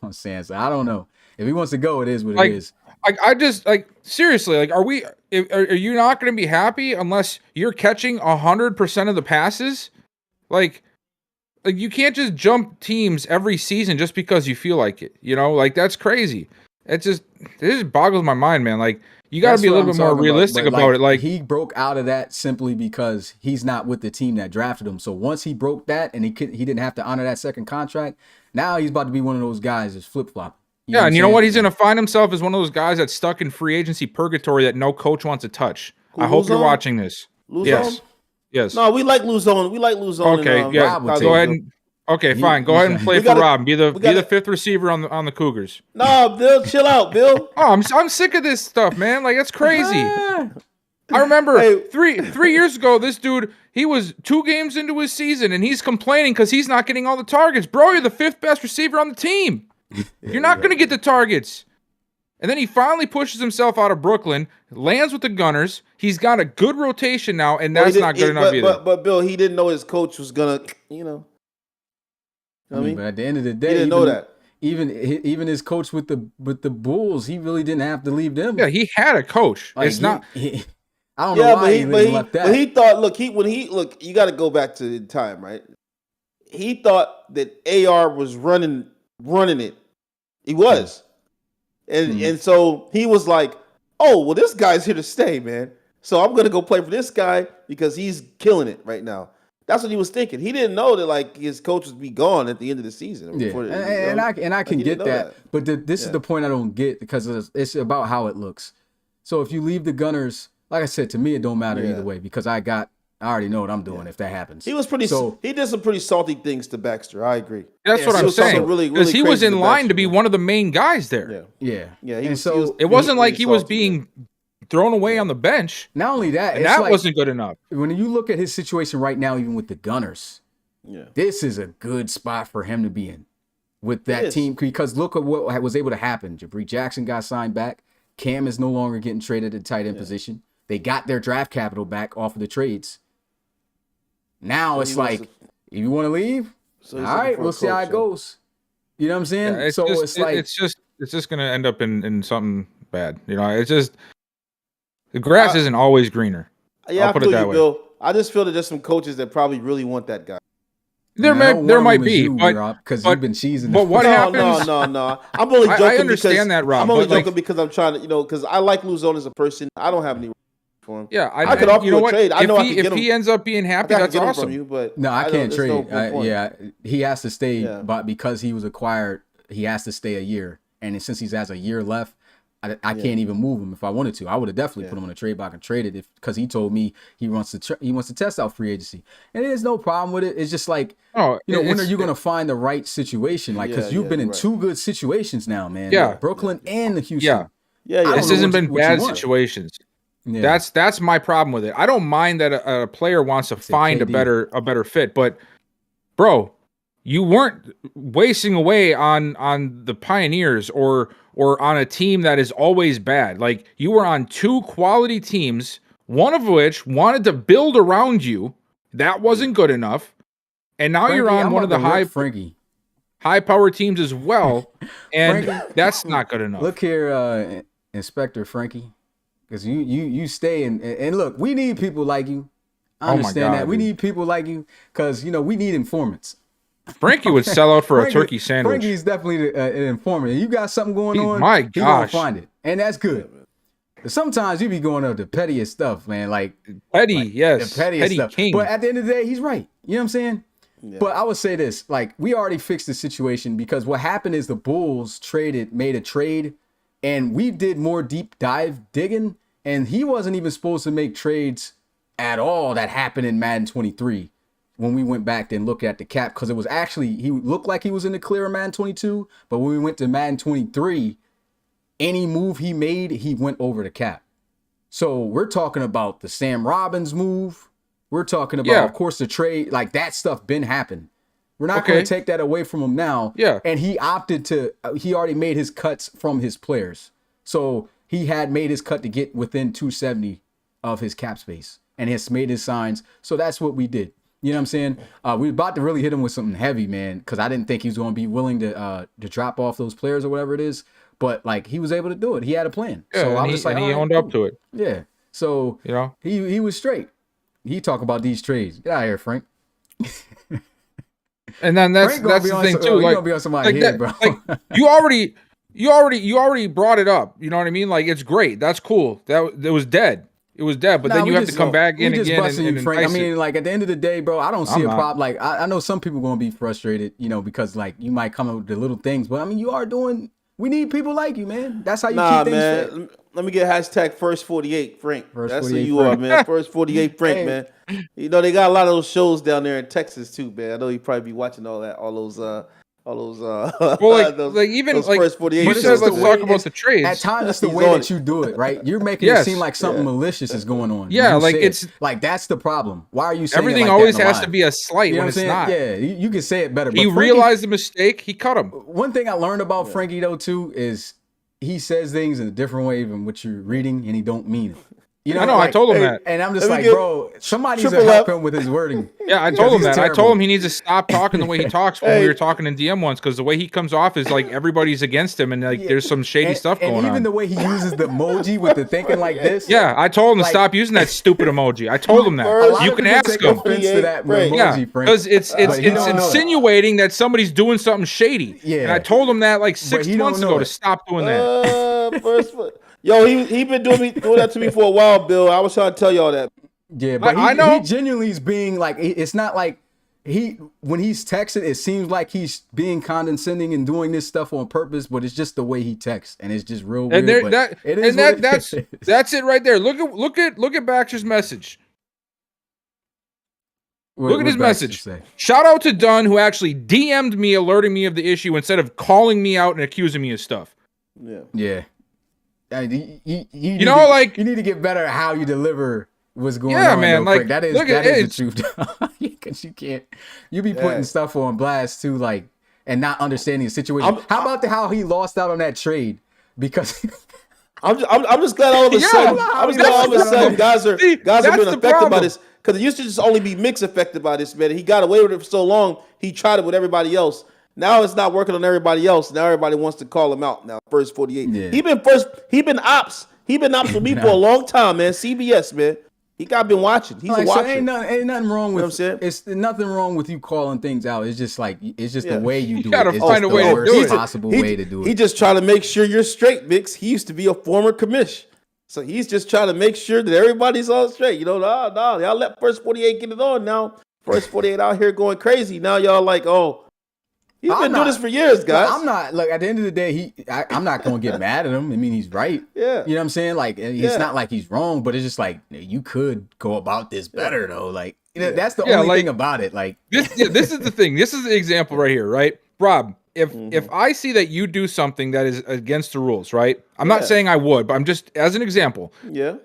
I'm saying, so I don't know. If he wants to go, it is what it is. I just seriously, are you not going to be happy unless you're catching 100% of the passes? Like you can't just jump teams every season just because you feel like it. You know, like that's crazy. It just boggles my mind, man. Like you got to be a little bit more realistic about it. Like he broke out of that simply because he's not with the team that drafted him. So once he broke that and he didn't have to honor that second contract, now he's about to be one of those guys that's flip-flopping. Yeah, and you know saying? what? He's gonna find himself as one of those guys that's stuck in free agency purgatory that no coach wants to touch. I hope you're watching this. Luzon? Yes. No, we like Luzon. We like Luzon. Okay, and, yeah. Rob would Go take ahead. Okay, fine. Go ahead and play We for gotta- Rob. Be the gotta- fifth receiver on the Cougars. No, Bill, chill out, Bill. Oh, I'm sick of this stuff, man. Like that's crazy. I remember Hey. three years ago, this dude, he was 2 games into his season, and he's complaining because he's not getting all the targets. Bro, you're the 5th best receiver on the team. You're not going to get the targets. And then he finally pushes himself out of Brooklyn, lands with the Gunners. He's got a good rotation now, and that's not good enough either. But Bill, he didn't know his coach was gonna, you know. I mean, but at the end of the day, he didn't know that. Even his coach with the Bulls, he really didn't have to leave them. Yeah, he had a coach. Like, It's not. I don't know why he left that. But he thought, look, you got to go back to the time, right? He thought that AR was running it. He was, and so he was like, oh, well, this guy's here to stay, man. So I'm gonna go play for this guy because he's killing it right now. That's what he was thinking. He didn't know that like his coach would be gone at the end of the season. Yeah, and I can get that. But this is the point I don't get because it's about how it looks. So if you leave the Gunners, like I said, to me it don't matter either way because I already know what I'm doing if that happens. He was he did some pretty salty things to Baxter. I agree. That's what I'm saying. Because he was in line to be one of the main guys there. Yeah. It wasn't like he was being thrown away on the bench. Not only that, and that wasn't good enough. When you look at his situation right now, even with the Gunners, this is a good spot for him to be in with that team. Because look at what was able to happen. Jabri Jackson got signed back. Cam is no longer getting traded at tight end position. They got their draft capital back off of the trades. Now it's like, if you want to leave, all right, we'll see how it goes. You know what I'm saying? Yeah, it's just gonna end up in something bad. You know, it's just the grass isn't always greener. Yeah, I'll put it that way. Bill. I just feel that there's some coaches that probably really want that guy. There might be, because you've been cheesing. But what happens? No. I'm only joking. I understand that, Rob. I'm only joking because I'm trying to, because I like Luzon as a person. I don't have any for him. Yeah, I could offer you a trade. I know if he ends up being happy, that's awesome. From you, but no, I can't trade. He has to stay, but because he was acquired, he has to stay a year. And since he has a year left, I can't even move him if I wanted to. I would have definitely put him on a trade block and traded because he told me he wants to test out free agency, and there's no problem with it. It's just like, when are you going to find the right situation? Like, because you've been in 2 good situations now, man. Yeah, like Brooklyn and Houston. Yeah. This hasn't been bad situations. Yeah. That's my problem with it. I don't mind that a player wants to find a better fit, but bro, you weren't wasting away on the Pioneers or on a team that is always bad. Like, you were on 2 quality teams, one of which wanted to build around you. That wasn't good enough. And now you're on one of the high power teams as well. And that's not good enough. Look here, Inspector Frankie, because you stay and look, we need people like you. I understand that. We need people like you because, we need informants. Frankie would sell out for a turkey sandwich. Frankie's definitely an informant. You got something going on, my he gonna gosh, find it, and that's good. But sometimes you be going up the pettiest stuff, man. Like the pettiest stuff. King. But at the end of the day, he's right. You know what I'm saying? Yeah. But I would say this: like, we already fixed the situation because what happened is the Bulls made a trade, and we did more deep dive digging, and he wasn't even supposed to make trades at all. That happened in Madden 23. When we went back and looked at the cap, because it was actually, he looked like he was in the clear in Madden 22, but when we went to Madden 23, any move he made, he went over the cap. So we're talking about the Sam Robbins move. We're talking about, of course, the trade. Like, that stuff been happened. We're not going to take that away from him now. Yeah. And he opted to, he already made his cuts from his players. So he had made his cut to get within 270 of his cap space and has made his signs. So that's what we did. You know what I'm saying? We were about to really hit him with something heavy, man, because I didn't think he was going to be willing to drop off those players or whatever it is. But, like, he was able to do it. He had a plan. Yeah, so I was just like, he owned up to it. Yeah. So, he was straight. He talk about these trades. Get out of here, Frank. And then that's the thing too. Like, gonna be on somebody's head, bro. Like, you already brought it up. You know what I mean? Like, it's great. That's cool. It was dead. It was dead, but then you have to come back in again and Frank. I mean, like, at the end of the day, bro, I don't see a problem. Like, I know some people going to be frustrated, because, like, you might come up with the little things, but I mean, you are doing We need people like you, man. That's how you Nah, keep things man. fair. Let me get hashtag first 48 Frank. First That's 48 who you Frank. are, man. First 48 Frank, Hey. man. You know they got a lot of those shows down there in Texas too, man. I know you probably be watching all those Well, like, those, like even those like first 48 you But it's said, just let's the talk way- about the trades. At times, it's the He's way on that it. you do it, right? You're making it Yes. seem like something malicious is going on. when Yeah, you like, say it's- it. Like that's the problem. Why are you saying Everything it like always that in has live? to be a slight You know when what I'm it's saying? not. Yeah, you can say it better. He but Frankie- realized the mistake. He cut him. One thing I learned about Frankie though too is he says things in a different way than what you're reading, and he don't mean it. You know, I know. I told him that. and I'm just Let me like, get bro, somebody needs to triple help F. him with his wording. Yeah, I told him he's that. I terrible. told him he needs to stop talking the way he talks when we Hey. were talking in DM once, because the way he comes off is like everybody's against him, and like there's some shady and, stuff and going even on. the way he uses the emoji with the thinking like this. Yeah, I told him to Like- stop using that stupid emoji. I told him A that. lot You of can people ask take him. offense to that Frank. emoji, Yeah, Frank. because it's But he don't know it. insinuating that somebody's doing something shady. Yeah. And I told him that like 6 he don't months know ago it. to stop doing that. Yo, he been doing that to me for a while, Bill. I was trying to tell y'all that. Yeah, but I he know. genuinely is being like, it's not like when he's texting, it seems like he's being condescending and doing this stuff on purpose, but it's just the way he texts, and it's just real weird. And there, but that it is and what that it is. that's it right there. Look at Baxter's message. What- Look at what his Baxter message. say? Shout out to Dunn, who actually DM'd me alerting me of the issue instead of calling me out and accusing me of stuff. Yeah. Yeah. You need to get better at how you deliver what's going Yeah, on. man, though, like, Frank. that is look at the it. truth. Because you be putting Yeah. stuff on blast too, like, and not understanding the situation. How about how he lost out on that trade? Because I'm just glad all of a Yeah, sudden. I'm just glad all of a that's sudden the- guys are see, being that's the affected by problem. this, because it used to just only be Mix affected by this, man. He got away with it for so long. He tried it with everybody else. Now it's not working on everybody else. Now everybody wants to call him out. Now first 48. Yeah. He been ops. He been ops with me for a long time, man. CBS, man. Been watching. He's a like, so watcher. ain't nothing wrong what I'm with saying? it's nothing wrong with you calling things out. It's just like Yeah. the way you do gotta it. It's find just a way the to worst do it. possible way to do He it. just trying to make sure you're straight, Mix. He used to be a former commish. So he's just trying to make sure that everybody's all straight. You know, no, y'all let first 48 get it on now. First 48 out here going crazy. Now y'all like, oh, he's been doing this for years, guys. I'm not like at the end of the day, I'm not gonna get mad at him. I mean, he's right. Yeah. You know what I'm saying? Like it's Yeah. not like he's wrong, but it's just like you could go about this better though. Like that's the Yeah, only like- thing about it. Like This is the thing. This is the example right here, right? Rob, if I see that you do something that is against the rules, right? I'm not Yeah. saying I would, but I'm just as an example. Yeah.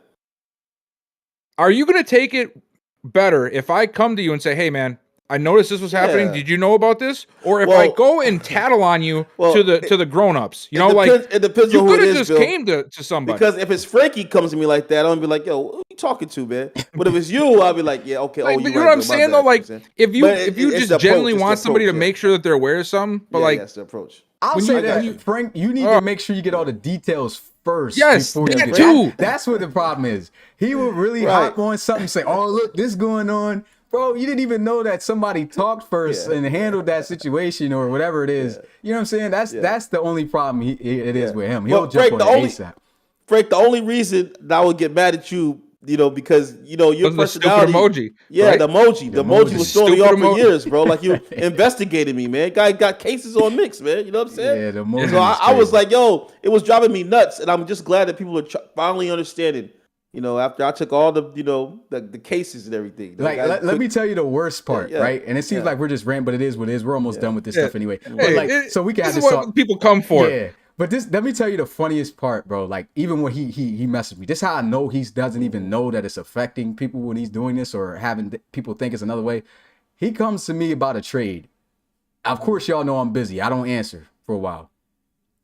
Are you going to take it better if I come to you and say, "Hey, man, I noticed this was happening. Yeah. Did you know about this?" Or if Well- I go and tattle on you Well, to the grown-ups, you know, it depends you on who could it have is, just Bill. came to somebody. Because if it's Frankie comes to me like that, I'm gonna be like, yo, who you talking to, man? But if it's you, I'll be like, yeah, okay. Like, Oh, but you you know right, what I'm Bill, my saying bad, though? you Like know what I'm saying? if you But if you it's just the approach, genuinely it's the want somebody to approach, make sure that they're aware of something, but Yeah, like that's the approach. I'll When say you- that, when you- Frank, you need to make sure you get all the details first. Yes, before you that get too. That's what the problem is. He will really Right. hop on something, say, "Oh, look, this going on." Bro, you didn't even know that somebody talked first Yeah. and handled that situation or whatever it is. You know what I'm saying? That's the only problem it is with him. He'll Well, jump Frank, on it ASAP. Frank, the only reason that I would get mad at you, you know, because you know your Was the stupid personality. emoji, Yeah, right? the emoji was throwing me Stupid off for emoji. years, bro. Like you investigated me, man. Guy got cases on Mix, man. You know what I'm saying? Yeah, the emoji So is I was crazy. like, yo, it was driving me nuts, and I'm just glad that people are finally understanding. You know, after I took all the, you know, the cases and everything. Like, let me tell you the worst part, Yeah, right? And it seems yeah. like we're just ranting, but it is what it is. We're almost done with this Yeah. stuff anyway. But Hey, like, so we can have this this is what talk. people come for. Yeah, but let me tell you the funniest part, bro. Like even when he messaged me, this is how I know he doesn't even know that it's affecting people when he's doing this or having people think it's another way. He comes to me about a trade. Of course, y'all know I'm busy. I don't answer for a while.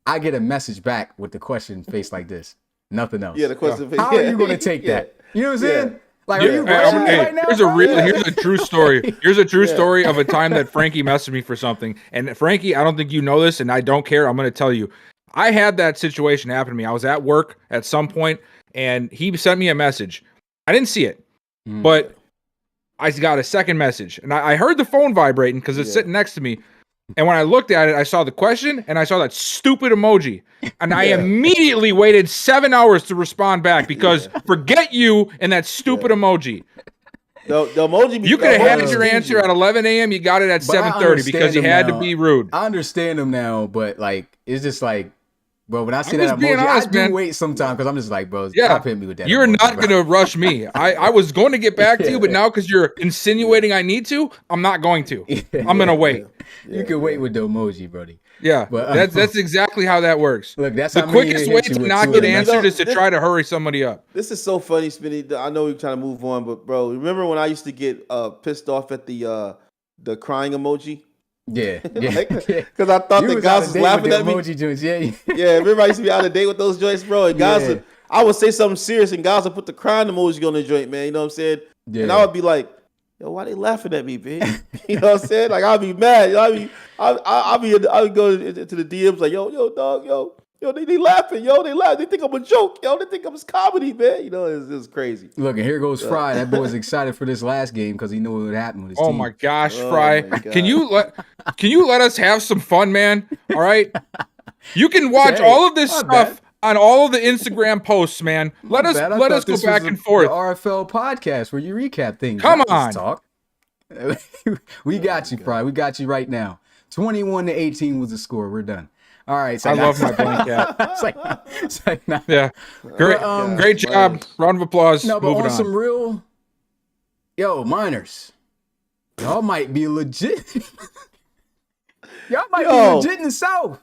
I get a message back with the question face like this. Nothing else. Yeah, the question. How are you going to take Yeah. that? You know what I'm saying? Yeah. Like, Yeah. are you Hey, rushing me hey, right now? here's a bro? real, here's a true story. Here's a true story of a time that Frankie messaged me for something. And Frankie, I don't think you know this, and I don't care. I'm going to tell you. I had that situation happen to me. I was at work at some point, and he sent me a message. I didn't see it, but I got a second message, and I heard the phone vibrating because it's sitting next to me. And when I looked at it, I saw the question, and I saw that stupid emoji. And I immediately waited 7 hours to respond back because forget you and that stupid emoji. The emoji. You could have the had emoji your is answer easy. at 11 a.m. You got it at But I 7:30 because understand you him had now. to be rude. I understand him now, but like, it's just like, Bro, when I see I'm that just being emoji, honest, I do man. wait sometimes because I'm just like, bro, Yeah, stop hitting me with that. you're emoji, not bro. gonna rush me. I was going to get back to you, but now because you're insinuating I need to, I'm not going to. I'm gonna wait. You can wait with the emoji, Brody. Yeah, But that's exactly how that works. look, that's The how many quickest hit way you to with not two get of them. answered is to This- try to hurry somebody up. This is so funny, Smitty. I know we're trying to move on, but bro, remember when I used to get pissed off at the crying emoji? Yeah, Because I thought You the was guys out was of date laughing with at the me. emoji joints. Yeah, Yeah, remember I used to be out of date with those joints, bro. And guys, Yeah. I would say something serious, and guys would put the crying emoji on the joint, man. You know what I'm saying? Yeah. And I would be like, "Yo, why they laughing at me, man?" You know what I'm saying? Like I'd be mad. You know, I would go into the DMs like, "Yo, dog, yo, they laughing, yo, they laugh. They think I'm a joke, yo. They think I'm comedy, man. You know, it's crazy." Look, and here goes Fry. That boy's excited for this last game because he knew what would happen with his Oh team. my gosh, Oh Fry. my God. Can you let us have some fun, man? All right. You can watch Hey, all of this my stuff on all of the Instagram posts, man. Let us Bad. I let thought us go this back was and the forth. RFL podcast where you recap things. Come not on. this talk. We got you, Fry. We got you right now. 21-18 was the score. We're done. All right. So I love my blank cat. it's like, nah. Yeah. Great But, great job. Miners. Round of applause. No, but Moving on on. some real, Miners, y'all might be legit. Y'all might be Yo. legit in the South.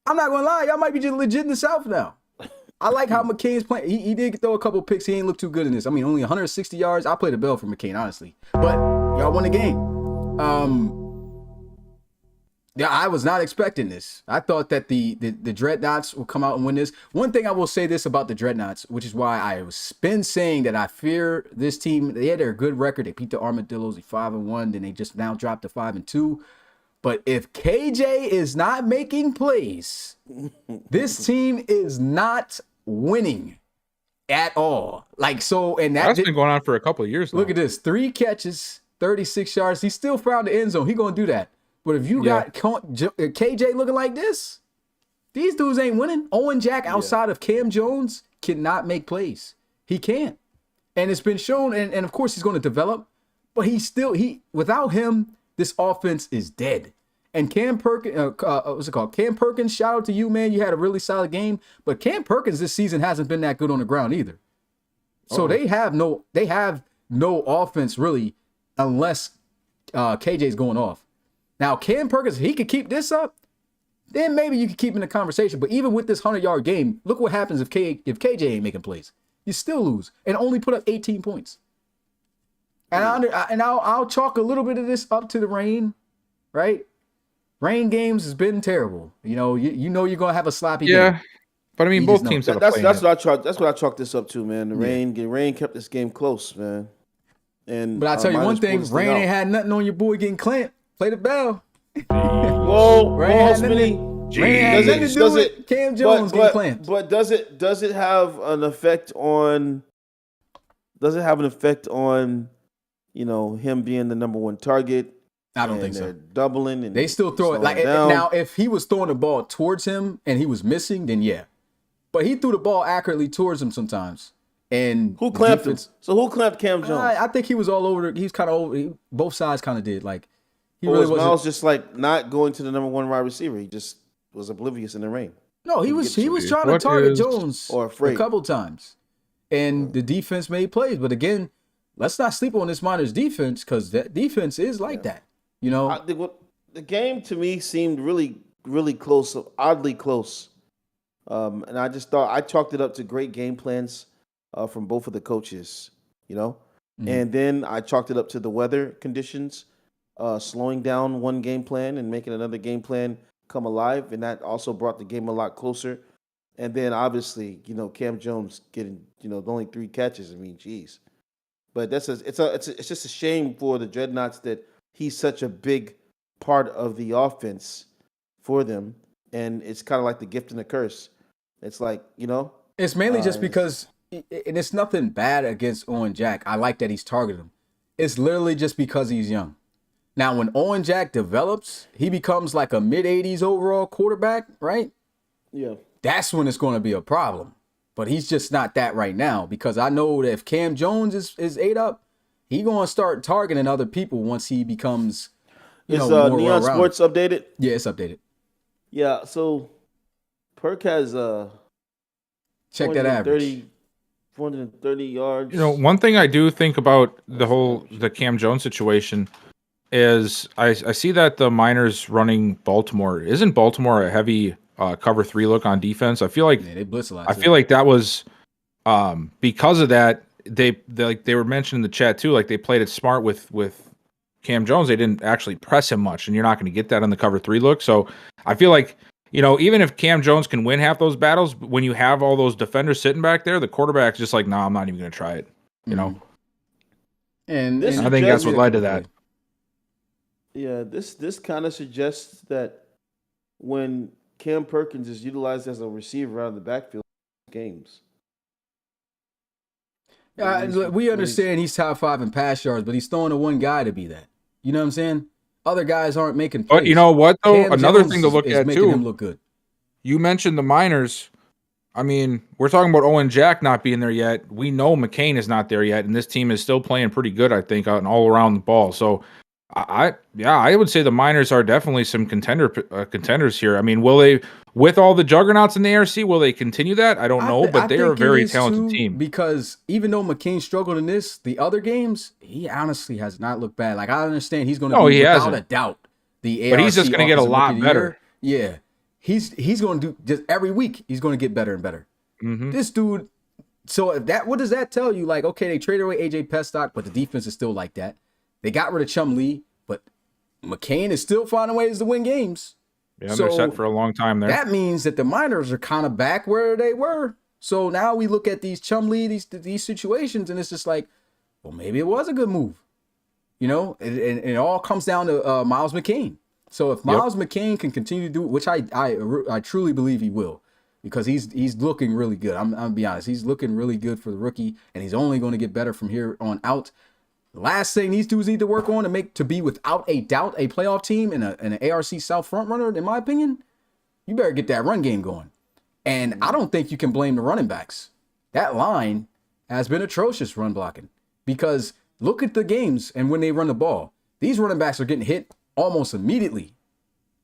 I'm not gonna lie, y'all might be just legit in the South now. I like how McCain's playing. He did throw a couple picks. He ain't look too good in this. I mean, only 160 yards. I played a bell for McCain, honestly. But y'all won the game. Yeah, I was not expecting this. I thought that the Dreadnoughts will come out and win this. One thing I will say this about the Dreadnoughts, which is why I was been saying that I fear this team. They had their good record. They beat the Armadillos. They 5-1. Then they just now dropped to 5-2. But if KJ is not making plays, this team is not winning at all. Like so, and That's been going on for a couple of years now. look at this: 3 catches, 36 yards. He still found the end zone. He gonna do that. But if you got KJ looking like this, these dudes ain't winning. Owen Jack, outside of Cam Jones, cannot make plays. He can't, and it's been shown. And of course, he's going to develop. But without him, this offense is dead. And Cam Perkins, what's it called? Cam Perkins, shout out to you, man. You had a really solid game. But Cam Perkins this season hasn't been that good on the ground either. So they have no offense really, unless KJ's going off. Now Cam Perkins, if he could keep this up, then maybe you could keep him in the conversation. But even with this 100-yard game, look what happens if KJ ain't making plays. You still lose and only put up 18 points. And I'll chalk a little bit of this up to the rain, right? Rain games has been terrible. You know you're gonna have a sloppy game. But I mean, You both just know. teams had a That's play. what I chalked this up to, man. The rain kept this game close, man. And But I'll tell you one Miners thing, pulled this Rain out. ain't had nothing on your boy getting clamped. Play the bell. Whoa, Rain had nothing Smitty. Rain had nothing to do with Cam Jones getting clamped. But does it have an effect on? Does it have an effect on, him being the number one target? I don't and think so. they're doubling and They still throw it slowing like down. now. If he was throwing the ball towards him and he was missing, then yeah. But he threw the ball accurately towards him sometimes. And Who the clamped him? defense- So who clamped Cam Jones? I think he was all over. He was kind of over. Both sides kind of did. Like he Or really was wasn't. Miles just like not going to the number one wide receiver? He just was oblivious in the rain. No, he was trying to What target is- Jones or afraid? a couple times, and the defense made plays. But again, let's not sleep on this Miners defense because that defense is like that. The game to me seemed really, really close, oddly close. And I just thought I chalked it up to great game plans from both of the coaches, And then I chalked it up to the weather conditions, slowing down one game plan and making another game plan come alive, and that also brought the game a lot closer. And then obviously, Cam Jones getting, the only 3 catches. I mean, geez. But it's just a shame for the Dreadnoughts that he's such a big part of the offense for them, and it's kind of like the gift and the curse. It's like, It's mainly just because, and it's nothing bad against Owen Jack. I like that he's targeted him. It's literally just because he's young. Now, when Owen Jack develops, he becomes like a mid-80s overall quarterback, right? Yeah. That's when it's going to be a problem. But he's just not that right now because I know that if Cam Jones is ate up, he's going to start targeting other people once he becomes, Is more Neon well-rounded. Sports updated? Yeah, it's updated. Yeah, so Perk has Check that average. 430 yards. You know, one thing I do think about the Cam Jones situation is I see that the Miners running Baltimore. Isn't Baltimore a heavy cover 3 look on defense? I feel like Yeah, they blitz a lot. I feel like that was because of that they were mentioned in the chat too. Like they played it smart with Cam Jones. They didn't actually press him much, and you're not going to get that on the cover 3 look. So I feel like, you know, even if Cam Jones can win half those battles, when you have all those defenders sitting back there, the quarterback's just like, nah, I'm not even going to try it. You know, and I think that's what led to that. Yeah, this kind of suggests that when Cam Perkins is utilized as a receiver out of the backfield games. Yeah, we understand he's top 5 in pass yards, but he's throwing to one guy to be that. You know what I'm saying? Other guys aren't making plays. But you know what, though? Cam Another Jones thing to look is at, making too. him look good. You mentioned the Miners. I mean, we're talking about Owen Jack not being there yet. We know McCain is not there yet, and this team is still playing pretty good, I think, out and all around the ball. So, I would say the Miners are definitely some contenders here. I mean, will they, with all the juggernauts in the ARC, will they continue that? I don't know, but they are a very talented team. Because even though McCain struggled in the other games, he honestly has not looked bad. Like, I understand he's going to be without a doubt the ARC. But he's just going to get a lot better. Yeah. He's going to do just every week. He's going to get better and better. Mm-hmm. This dude. So what does that tell you? Like, okay, they traded away AJ Pestock, but the defense is still like that. They got rid of Chum Lee, but McCain is still finding ways to win games. Yeah, they're set for a long time there. That means that the Miners are kind of back where they were. So now we look at these Chum Lee, these situations, and it's just like, well, maybe it was a good move. You know, and it all comes down to Miles McCain. So if Miles McCain can continue to do, which I truly believe he will, because he's looking really good. I'm gonna be honest, he's looking really good for the rookie, and he's only going to get better from here on out. The last thing these dudes need to work on to be without a doubt a playoff team and an ARC South front runner, in my opinion, you better get that run game going. And I don't think you can blame the running backs. That line has been atrocious run blocking, because look at the games and when they run the ball, these running backs are getting hit almost immediately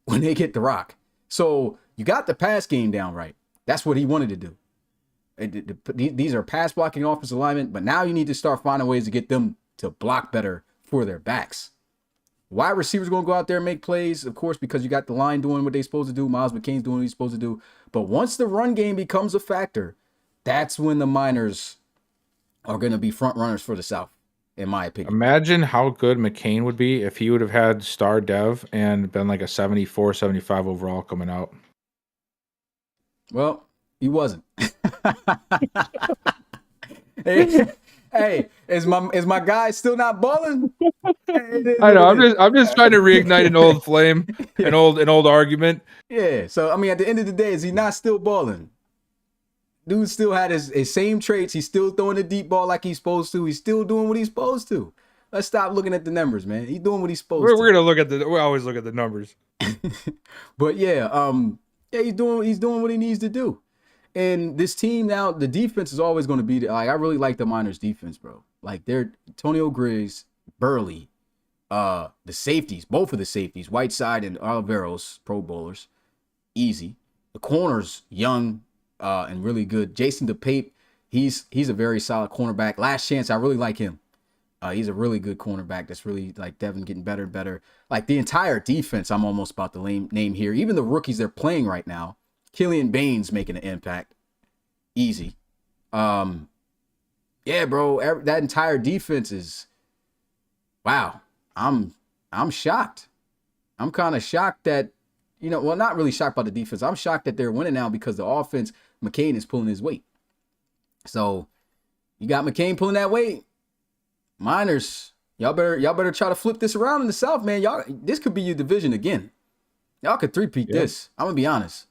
when they get the rock. So you got the pass game down right. That's what he wanted to do. These are pass blocking offensive linemen, but now you need to start finding ways to get them to block better for their backs. Wide receivers going to go out there and make plays, of course, because you got the line doing what they're supposed to do. Miles McCain's doing what he's supposed to do. But once the run game becomes a factor, that's when the Miners are going to be front runners for the South, in my opinion. Imagine how good McCain would be if he would have had star dev and been like a 74, 75 overall coming out. Well, he wasn't. Hey, is my guy still not balling? I know. I'm just trying to reignite an old flame, an old argument. Yeah. So I mean, at the end of the day, is he not still balling? Dude still had his same traits. He's still throwing the deep ball like he's supposed to. He's still doing what he's supposed to. Let's stop looking at the numbers, man. He's doing what he's supposed to. We're gonna look at we always look at the numbers. But he's doing what he needs to do. And this team now, the defense is always going to be like, I really like the Miners defense, bro. Like they're Antonio Griggs, Burley, the safeties, both of the safeties, Whiteside and Oliveros, Pro Bowlers, easy. The corners, young and really good. Jason DePape, he's a very solid cornerback. Last Chance, I really like him. He's a really good cornerback. That's really like Devin getting better and better. Like the entire defense, I'm almost about to name here. Even the rookies they're playing right now. Killian Baines making an impact. Easy. Yeah, bro. That entire defense is, wow. I'm shocked. I'm kind of shocked that, well, not really shocked by the defense. I'm shocked that they're winning now because the offense, McCain is pulling his weight. So you got McCain pulling that weight. Miners, y'all better try to flip this around in the South, man. This could be your division again. Y'all could three-peat this. I'm gonna be honest.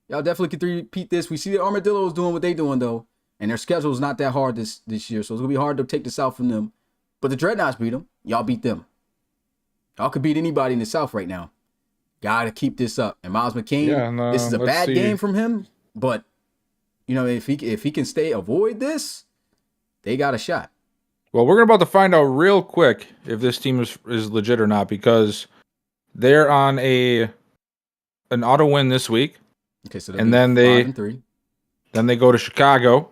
Y'all definitely can three-peat this. We see the Armadillos doing what they doing, though. And their schedule is not that hard this year. So it's going to be hard to take the South from them. But the Dreadnoughts beat them. Y'all beat them. Y'all could beat anybody in the South right now. Got to keep this up. And Miles McCain, this is a bad game from him. But, if he can avoid this, they got a shot. Well, we're about to find out real quick if this team is legit or not, because they're on an auto win this week. Okay, so and then they 5-3. Then they go to Chicago.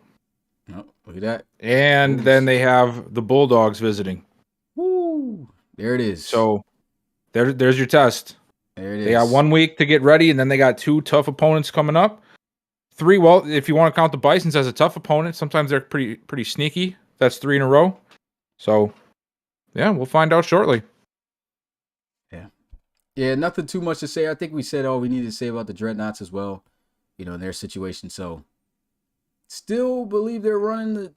Oh, look at that. And then they have the Bulldogs visiting. Woo! There it is. So there's your test. There it is. They got 1 week to get ready, and then they got 2 tough opponents coming up. 3, well, if you want to count the Bisons as a tough opponent, sometimes they're pretty sneaky. That's 3 in a row. So, yeah, we'll find out shortly. Yeah, nothing too much to say. I think we said all we needed to say about the Dreadnoughts as well, you know, in their situation. So, still believe they're running the...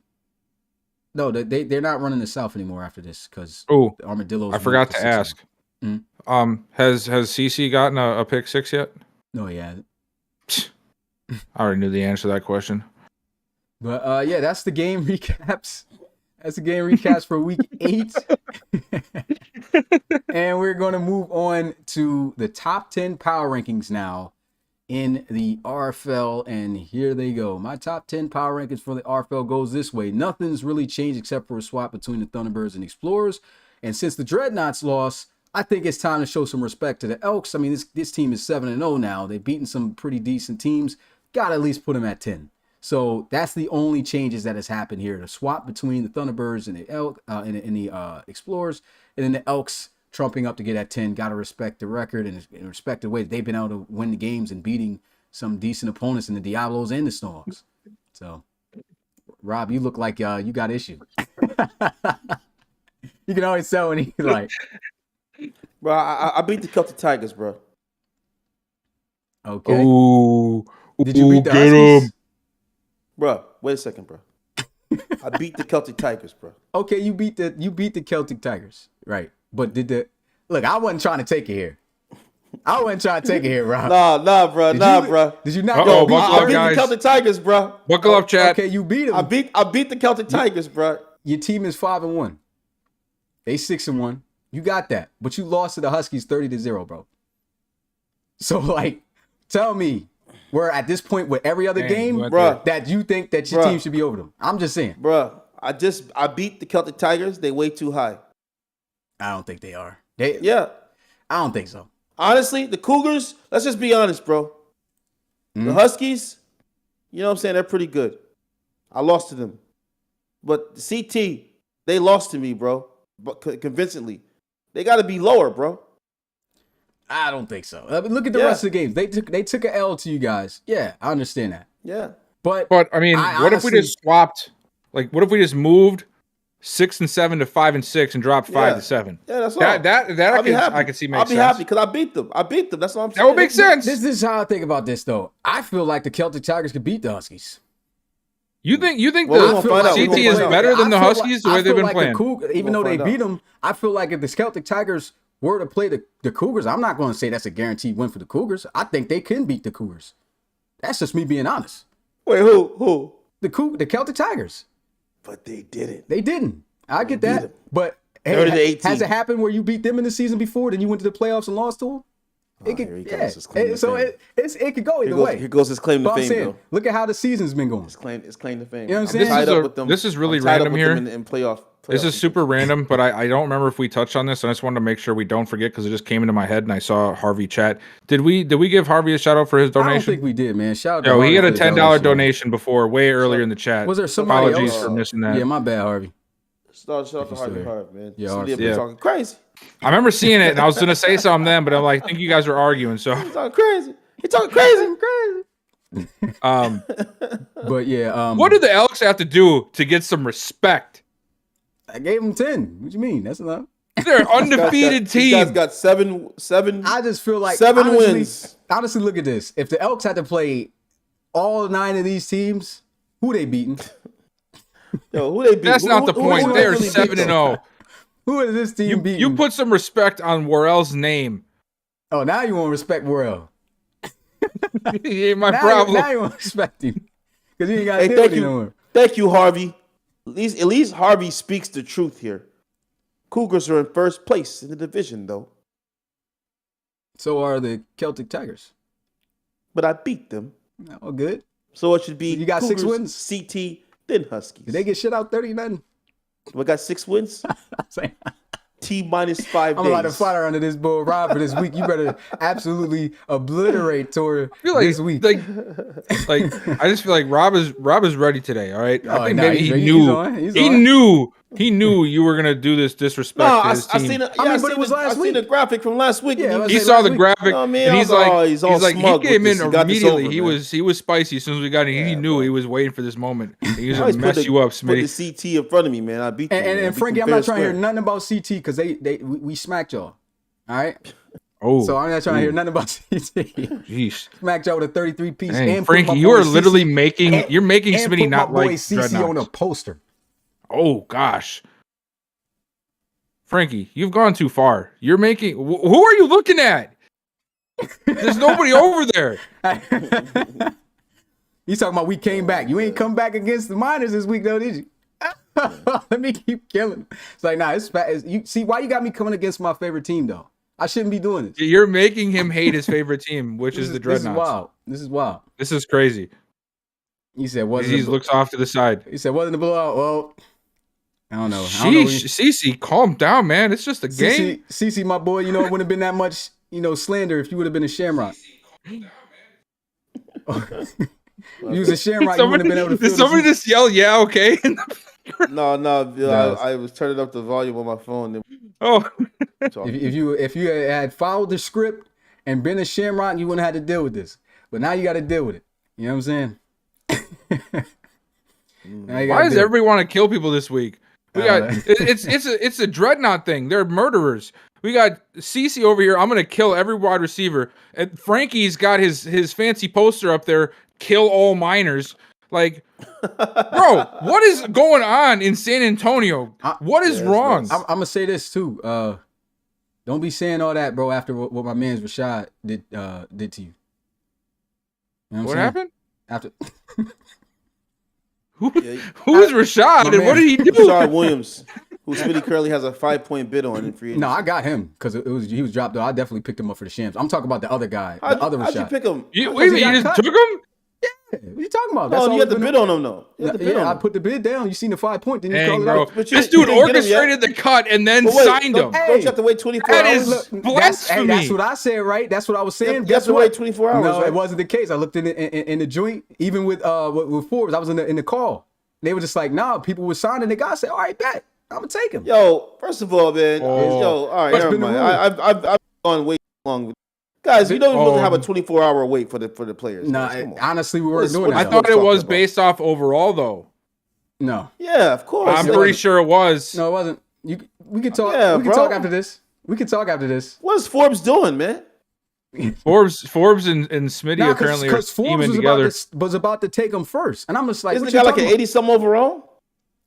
No, they're not running the South anymore after this because the Armadillos... I forgot to ask. Mm-hmm. Has CC gotten a pick 6 yet? No, he hasn't. I already knew the answer to that question. But, yeah, that's the game recaps. That's the game recaps for week 8. And we're going to move on to the top 10 power rankings now in the RFL. And here they go. My top 10 power rankings for the RFL goes this way. Nothing's really changed except for a swap between the Thunderbirds and Explorers. And since the Dreadnoughts lost, I think it's time to show some respect to the Elks. I mean, this team is 7-0 now. They've beaten some pretty decent teams. Got to at least put them at 10. So that's the only changes that has happened here. The swap between the Thunderbirds and the Explorers, and then the Elks trumping up to get at 10. Got to respect the record and respect the way that they've been able to win the games and beating some decent opponents in the Diablos and the Snowhawks. So, Rob, you look like you got issues. You can always tell when he's like, Bro, I beat the Celtic Tigers, bro. okay. Ooh. Did you beat the get Huskies? 'em. Bro, wait a second, bro. I beat the Celtic Tigers, bro. Okay, you beat the Celtic Tigers, right? But look? I wasn't trying to take it here. I wasn't trying to take it here, Rob. Nah, bro. Bro. Did you not Uh-oh, go beat buckle I up, beat guys. the Celtic Tigers, bro. Buckle up, chat. Okay, you beat them. I beat the Celtic Tigers, bro. Your team is 5-1. They 6-1. You got that, but you lost to the Huskies 30-0, bro. So like, tell me, we're at this point with every other game, Bruh. that you think that your team should be over them. I'm just saying, Bro, I beat the Celtic Tigers. They way too high. I don't think they are. Yeah. I don't think so. Honestly, the Cougars, let's just be honest, bro. The Huskies, you know what I'm saying? They're pretty good. I lost to them. But the CT, they lost to me, bro. But convincingly. They got to be lower, bro. I don't think so. I mean, look at the rest of the games. They took an L to you guys. Yeah, I understand that. Yeah. But I mean, what if we just swapped? Like, what if we just moved 6 and 7 to 5 and 6 and dropped 5 to 7? Yeah, that's all. That I can see makes sense. I'll be happy because I beat them. That's what I'm saying. That would make sense. This is how I think about this, though. I feel like the Celtic Tigers could beat the Huskies. You think Well, the we're gonna find out. CT We're is gonna find better out. than the Huskies the way they've been playing? Even though they find beat out. them, I feel like if the Celtic Tigers were to play the Cougars, I'm not going to say that's a guaranteed win for the Cougars. I think they can beat the Cougars. That's just me being honest. Wait, who? The Celtic Tigers. But they didn't. They didn't. I get beat that. them. But 30 to hey, 18. has it happened where you beat them in the season before, then you went to the playoffs and lost to them? It could, here he yeah. goes, his claim to So fame. it could go either way. Here goes his claim to But I'm fame, saying, though. look at how the season's been going. His claim to fame. You know what I'm saying? tied up with them. This is really I'm tied up random with here. them in playoff. This is super random, but I don't remember if we touched on this. I just wanted to make sure we don't forget because it just came into my head and I saw Harvey chat. Did we give Harvey a shout out for his I don't donation? think we did, man. Shout out to No, Harvey he had a for the $10 donation before, way earlier in the chat. Was there somebody Apologies else? for missing that. Yeah, my bad, Harvey. Shout out to Harvey sorry. Hart, man. Yeah, Somebody Harvey. been talking crazy. I remember seeing it and I was gonna say something then, but I'm like, I think you guys were arguing. So, He's talking crazy. He's talking crazy. But yeah, what do the Elks have to do to get some respect? I gave him 10. What you mean? That's enough. They're an undefeated These team. guys got seven. I just feel like 7 honestly, wins. Honestly, look at this. If the Elks had to play all 9 of these teams, who they beating? Yo, who they beat? That's not the point. who They are really beat 7 them? and 0. Who is this team beating? You put some respect on Worrell's name. Oh, now you want to respect Worrell. He ain't my Now problem. you want to respect him because he ain't got to Hey, deal thank with him no you, more. thank you, Harvey. At least Harvey speaks the truth here. Cougars are in first place in the division, though. So are the Celtic Tigers. But I beat them, Oh, good. so it should be. You got 6 Cougars, wins? CT, then Huskies. Did they get shit out 30-0? We got 6 wins. T-5 I'm about to days. fire under this bull Rob for this week. You better absolutely obliterate Tor I feel like, this week. like I just feel like Rob is ready today. All right, I think nah, maybe he's he knew. on, he's He on. knew you were gonna do this disrespect No, to I his team. seen it. I mean, I but seen it was the- last I seen the week. graphic from last week. Yeah, and it was He like saw last the week. graphic, Oh, man, and I he's was like, all- he's all he smug came with in this. He got this immediately. over, He man. was spicy as soon as we got in. He knew bro. he was waiting for this moment. He was I gonna always mess you up, Smitty. Put the CT in front of me, man. I beat them. man. I And beat Frankie, them I'm not fair trying to hear square. nothing about CT because we smacked y'all. All right. Oh, So I'm not trying to hear nothing about CT. jeez. Smacked y'all with a 33 piece. Dang, And put Frankie, my you boy are literally CC making and- you're making and Smitty put not my boy like CC on a Dreadnoughts. poster. Oh gosh, Frankie, you've gone too far. You're making. Who are you looking at? There's nobody over there. He's talking about we came back. You ain't come back against the Miners this week though, did you? Let me keep killing. It's like, nah, you see why you got me coming against my favorite team though? I shouldn't be doing this. You're making him hate his favorite team, which is the This is Dreadnoughts. wild. This is wild. This is crazy. He said He wasn't looks off to the side. he said wasn't a blowout. Well, I don't know. Sheesh, Cece, calm down, man. It's just a game. CC, my boy, you know, it wouldn't have been that much, slander if you would have been a Shamrock. If you was a Shamrock, you wouldn't have been able to feel Did somebody just yell, "Yeah, okay"? No, Yes. I was turning up the volume on my phone. Oh, if you had followed the script and been a Shamrock, you wouldn't have had to deal with this. But now you got to deal with it. You know what I'm saying? why does everybody want to kill people this week? We got know. it's a Dreadnought thing. They're murderers. We got CC over here. I'm gonna kill every wide receiver. And Frankie's got his fancy poster up there. Kill all miners. Like, bro, what is going on in San Antonio? What is wrong? nuts. I'm gonna say this too. Don't be saying all that, bro. After what my man's Rashad did to you. You know What saying? happened? After Who is Rashad and what did he do? Rashad Williams, who Smitty currently has a 5-point bid on in free agency. no, I got him because he was dropped. Though I definitely picked him up for the Shams. I'm talking about the other guy, the other How'd you Rashad. pick him? Wait a he minute, got you just cut. took him? What are you talking about? No, all you had it's to been bid on him, though. You had to bid Yeah, on I him. put the bid down. You seen the 5 point? Then you Dang, call it bro. out. But you- This dude you didn't get him yet. orchestrated the cut and then But wait, signed him. Don't you have to wait 24 That hours? is Look, blasphemy. that's what I said, right? That's what I was saying. You have Guess to what? wait 24 hours, No, right? it wasn't the case. I looked in the joint, even with Forbes. I was in the call. They were just like, nah, people were signing. The guy said, all right, bet. I'm going to take him. Yo, first of all, man. Oh. Yo, all right, What's never been the mind. rule? I've gone way too long. Guys, you don't even supposed to have a Oh. 24-hour wait for the players. Nah, guys. Come on. honestly, we What weren't is- doing what I that. is- thought it talking was about? based off overall, though. No. Yeah, of course. I'm Like, pretty sure it was. No, it wasn't. We could talk. Yeah, we could bro. talk after this. We could talk after this. What is Forbes doing, man? Forbes and Smitty apparently are Forbes scheming was together. was about to take him first, and I'm just like, Isn't what the you guy like talking an about? 80-some overall?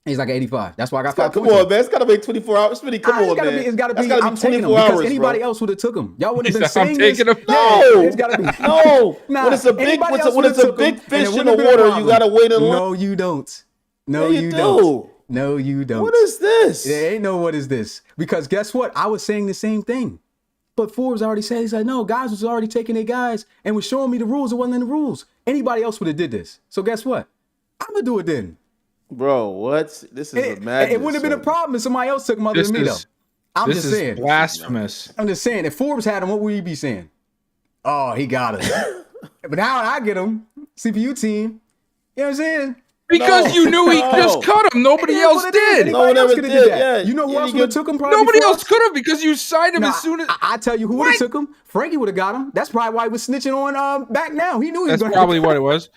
He's like 85. That's why I got 5 Come points. on, man. It's got to be 24 hours. Smitty, come on, man. It's gotta That's be. gotta I'm taking him 24 because hours, anybody bro. else would have took him. Y'all would He have been said, "I'm saying this. taking him." No, it's gotta be. No, Nah, when it's a big, anybody when else it's would've a took big him, and fish it in wouldn't the have been a water, you problem. gotta wait in line. No, you don't. No, Yeah, you you don't. do. No, you don't. What is this? There ain't no what is this. Because guess what? I was saying the same thing. But Forbes already said, he's like, no, guys was already taking their guys and was showing me the rules. It wasn't in the rules. Anybody else would have did this. So guess what? I'm going to do it then. Bro, what? This is a madness. It wouldn't have been a son. problem if somebody else took him other This than me, though. is I'm this just is saying. blasphemous. I'm just saying. If Forbes had him, what would he be saying? Oh, he got us. But how I get him? CPU team. You know what I'm saying? Because you knew he just cut him. Nobody Yeah, else what it is. did. Anybody No one else ever could have did, did that. yeah. You know who Yeah, else you would have get- took him probably Nobody before else us? could have because you signed him Nah, as soon as. I tell you who would have What? took him. Frankie would have got him. That's probably why he was snitching on back now. He knew he was That's going probably what it was.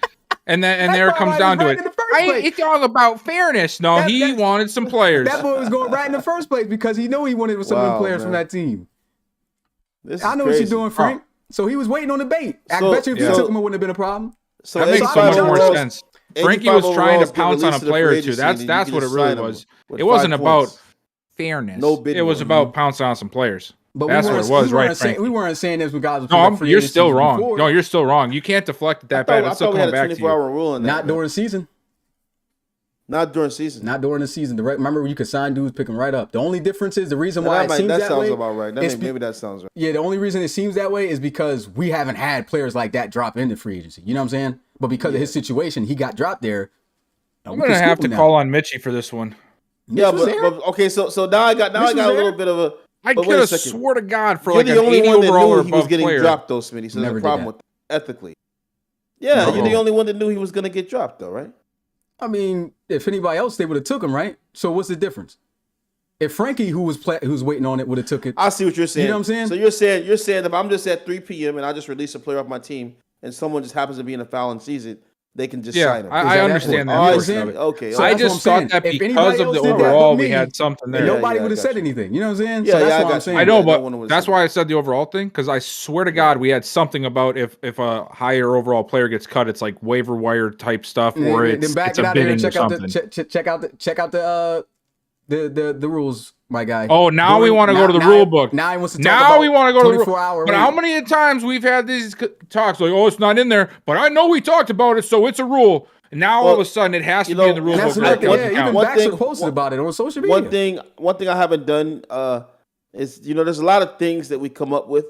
And That's there it probably comes why down he was to right it. in the first place. It's all about fairness. No, That- he that- wanted some players. That boy was going right in the first place because he knew he wanted some of Wow, them players from man. that team. This I is know what crazy. you're doing, Frank. So he was waiting on the bait. I So- bet you if you yeah. took him, it wouldn't have been a problem. So That makes so 85 much more overalls- sense. Frankie was 85 trying overalls to get pounce on a released to the player free or two. agency, That's and you that's can what it just really sign 'em was. with It wasn't 5 about points. fairness. No bidding It was on him. about pouncing on some players. But That's we what weren't, it was, we weren't right, saying, Frankie? we weren't saying this regardless. No, of free you're agency still wrong. before. No, you're still wrong. You can't deflect it that bad. I It's still thought we had coming a back to you. 24-hour rule on that. Not man. during season. Not during season. Not during the season. Remember, you could sign dudes, pick them right up. The only difference is the reason why it seems that that sounds way. about right. is Maybe that sounds right. Yeah, the only reason it seems that way is because we haven't had players like that drop into free agency. You know what I'm saying? But because of his situation, he got dropped there. I'm gonna have to call on Mitchie for this one. Yeah, was there? but okay, so now I got was a there? little bit of a. I but could wait a have second. swore to God for You're like the an only 80 one that overall or knew he was above getting player. dropped, though, Smitty. So there's Never a did problem that. with ethically. Yeah, you're the No. only one that knew he was going to get dropped, though, right? I mean, if anybody else, they would have took him, right? So what's the difference? If Frankie, who was waiting on it, would have took it. I see what you're saying. You know what I'm saying? So you're saying if I'm just at 3 p.m. and I just release a player off my team and someone just happens to be in a fouling season, they can just sign him. I understand that. Oh, I portion see. of it. Okay. So I that's what I'm just thought saying. that If because anybody of the else did that but overall, we me, had something And there. nobody yeah, would I have got said you. anything. You know what I'm saying? Yeah, So that's yeah, I what I'm got you. saying. I know, Yeah, no one but would've that's said why I said the overall thing, because I swear to God, we had something about if a higher overall player gets cut, it's like waiver wire type stuff, or Then it's back it's it a out of here bidding and or something. check out the rules, my guy. Oh, now we want to go to the rule book. Now he wants to talk Now about we want to go to the rule. 24-hour But how waiting. many times we've had these talks like, oh, it's not in there, but I know we talked about it, so it's a rule. And now all of a sudden it has to be in the rule And book. that's or what it doesn't even count. One Baxter thing- posted about it on social media. One thing I haven't done is there's a lot of things that we come up with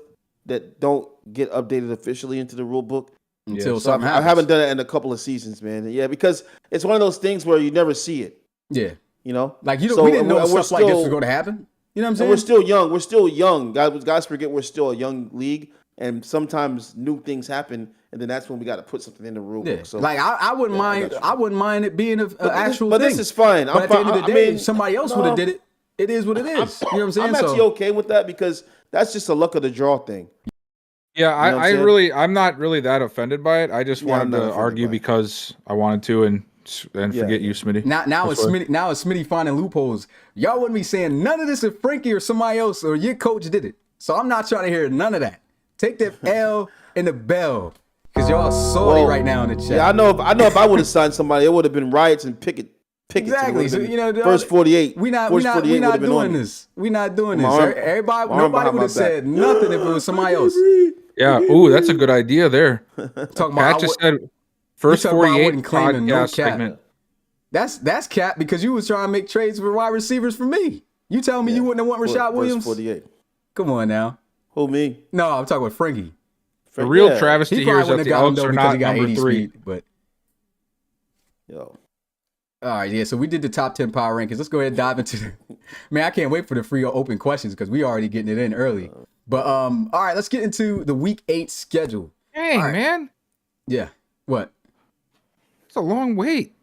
that don't get updated officially into the rule book. Until So something I happens. haven't done it in a couple of seasons, man. Yeah, because it's one of those things where you never see it. Yeah. You know, Like we So, didn't know and we're stuff like this was still- going to happen. You know what I'm And saying? we're still young. We're still young. Guys forget we're still a young league, and sometimes new things happen, and then that's when we got to put something in the rule Yeah. book. So Like I wouldn't mind. got you. I wouldn't mind it being an actual but thing. this is fine. But I'm at the fine. end of the I day, mean, if somebody else no. would have did it, it is what it is. You know what I'm saying? I'm actually okay with that because that's just a luck of the draw thing. Yeah, You know what I'm saying? I'm not really that offended by it. I just Yeah, I'm wanted not to offended argue by it. because I wanted to and forget you, Smitty. Now it's That's why. Smitty. Now it's Smitty finding loopholes. Y'all wouldn't be saying none of this if Frankie or somebody else or your coach did it. So I'm not trying to hear none of that. Take the L and the bell because y'all salty Well, right now in the chat. Yeah, I know. If I would have signed somebody, it would have been riots and pickets. Exactly. It So would've you been know, first 48. We not would've been on doing me. this. We not doing this. My arm- Everybody, my arm nobody behind would my have said back. nothing if it was somebody else. Yeah, ooh, that's a good idea there. Talking about Pat just said first talking about I 48 wasn't claiming no podcast cap. segment. That's cap because you was trying to make trades for wide receivers for me. You telling me you wouldn't have want Rashad Williams? 48. Come on now. Who, me? No, I'm talking about Frankie. The real Yeah. travesty He here probably is that wouldn't the have got him Elks though are because not he got number 80 3. speed. But Yo. all right, yeah. So we did the top 10 power rankings. Let's go ahead and dive into the. Man, I can't wait for the free open questions because we already getting it in early. But all right, let's get into the week 8 schedule. Dang, right. man. Yeah. What? It's a long wait.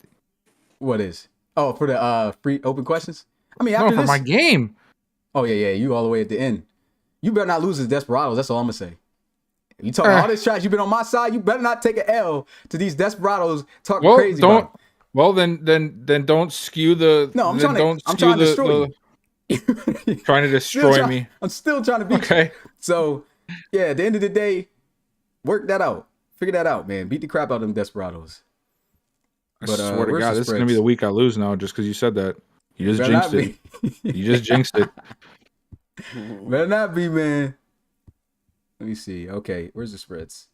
What is? Oh, for the free open questions? I mean, No, after for this. my game. Oh, yeah. You all the way at the end. You better not lose to Desperados. That's all I'm going to say. You talking all this trash. You've been on my side. You better not take an L to these Desperados talking Well, crazy don't. about. Well, then don't skew the. No, I'm then trying to. don't I'm skew trying to the- destroy the- you. trying to Still destroy try- me. I'm still trying to beat you. Okay. So, yeah, at the end of the day, work that out. Figure that out, man. Beat the crap out of them Desperados. I But, swear to where's God, the this is gonna be spreads? the week I lose now, just because you said that. You just Better jinxed not it. be. You just jinxed it. Better not be, man. Let me see. Okay, where's the spreads?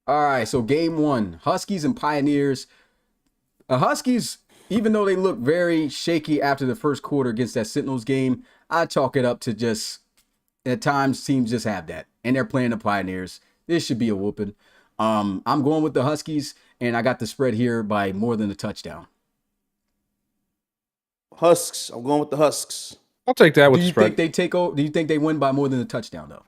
All right, so game 1, Huskies and Pioneers. Huskies, even though they look very shaky after the first quarter against that Sentinels game, I chalk it up to just, at times, teams just have that. And they're playing the Pioneers. This should be a whooping. I'm going with the Huskies, and I got the spread here by more than a touchdown. Husks. I'm going with the Husks. I'll take that with Do the you spread. think they take over? Do you think they win by more than a touchdown, though?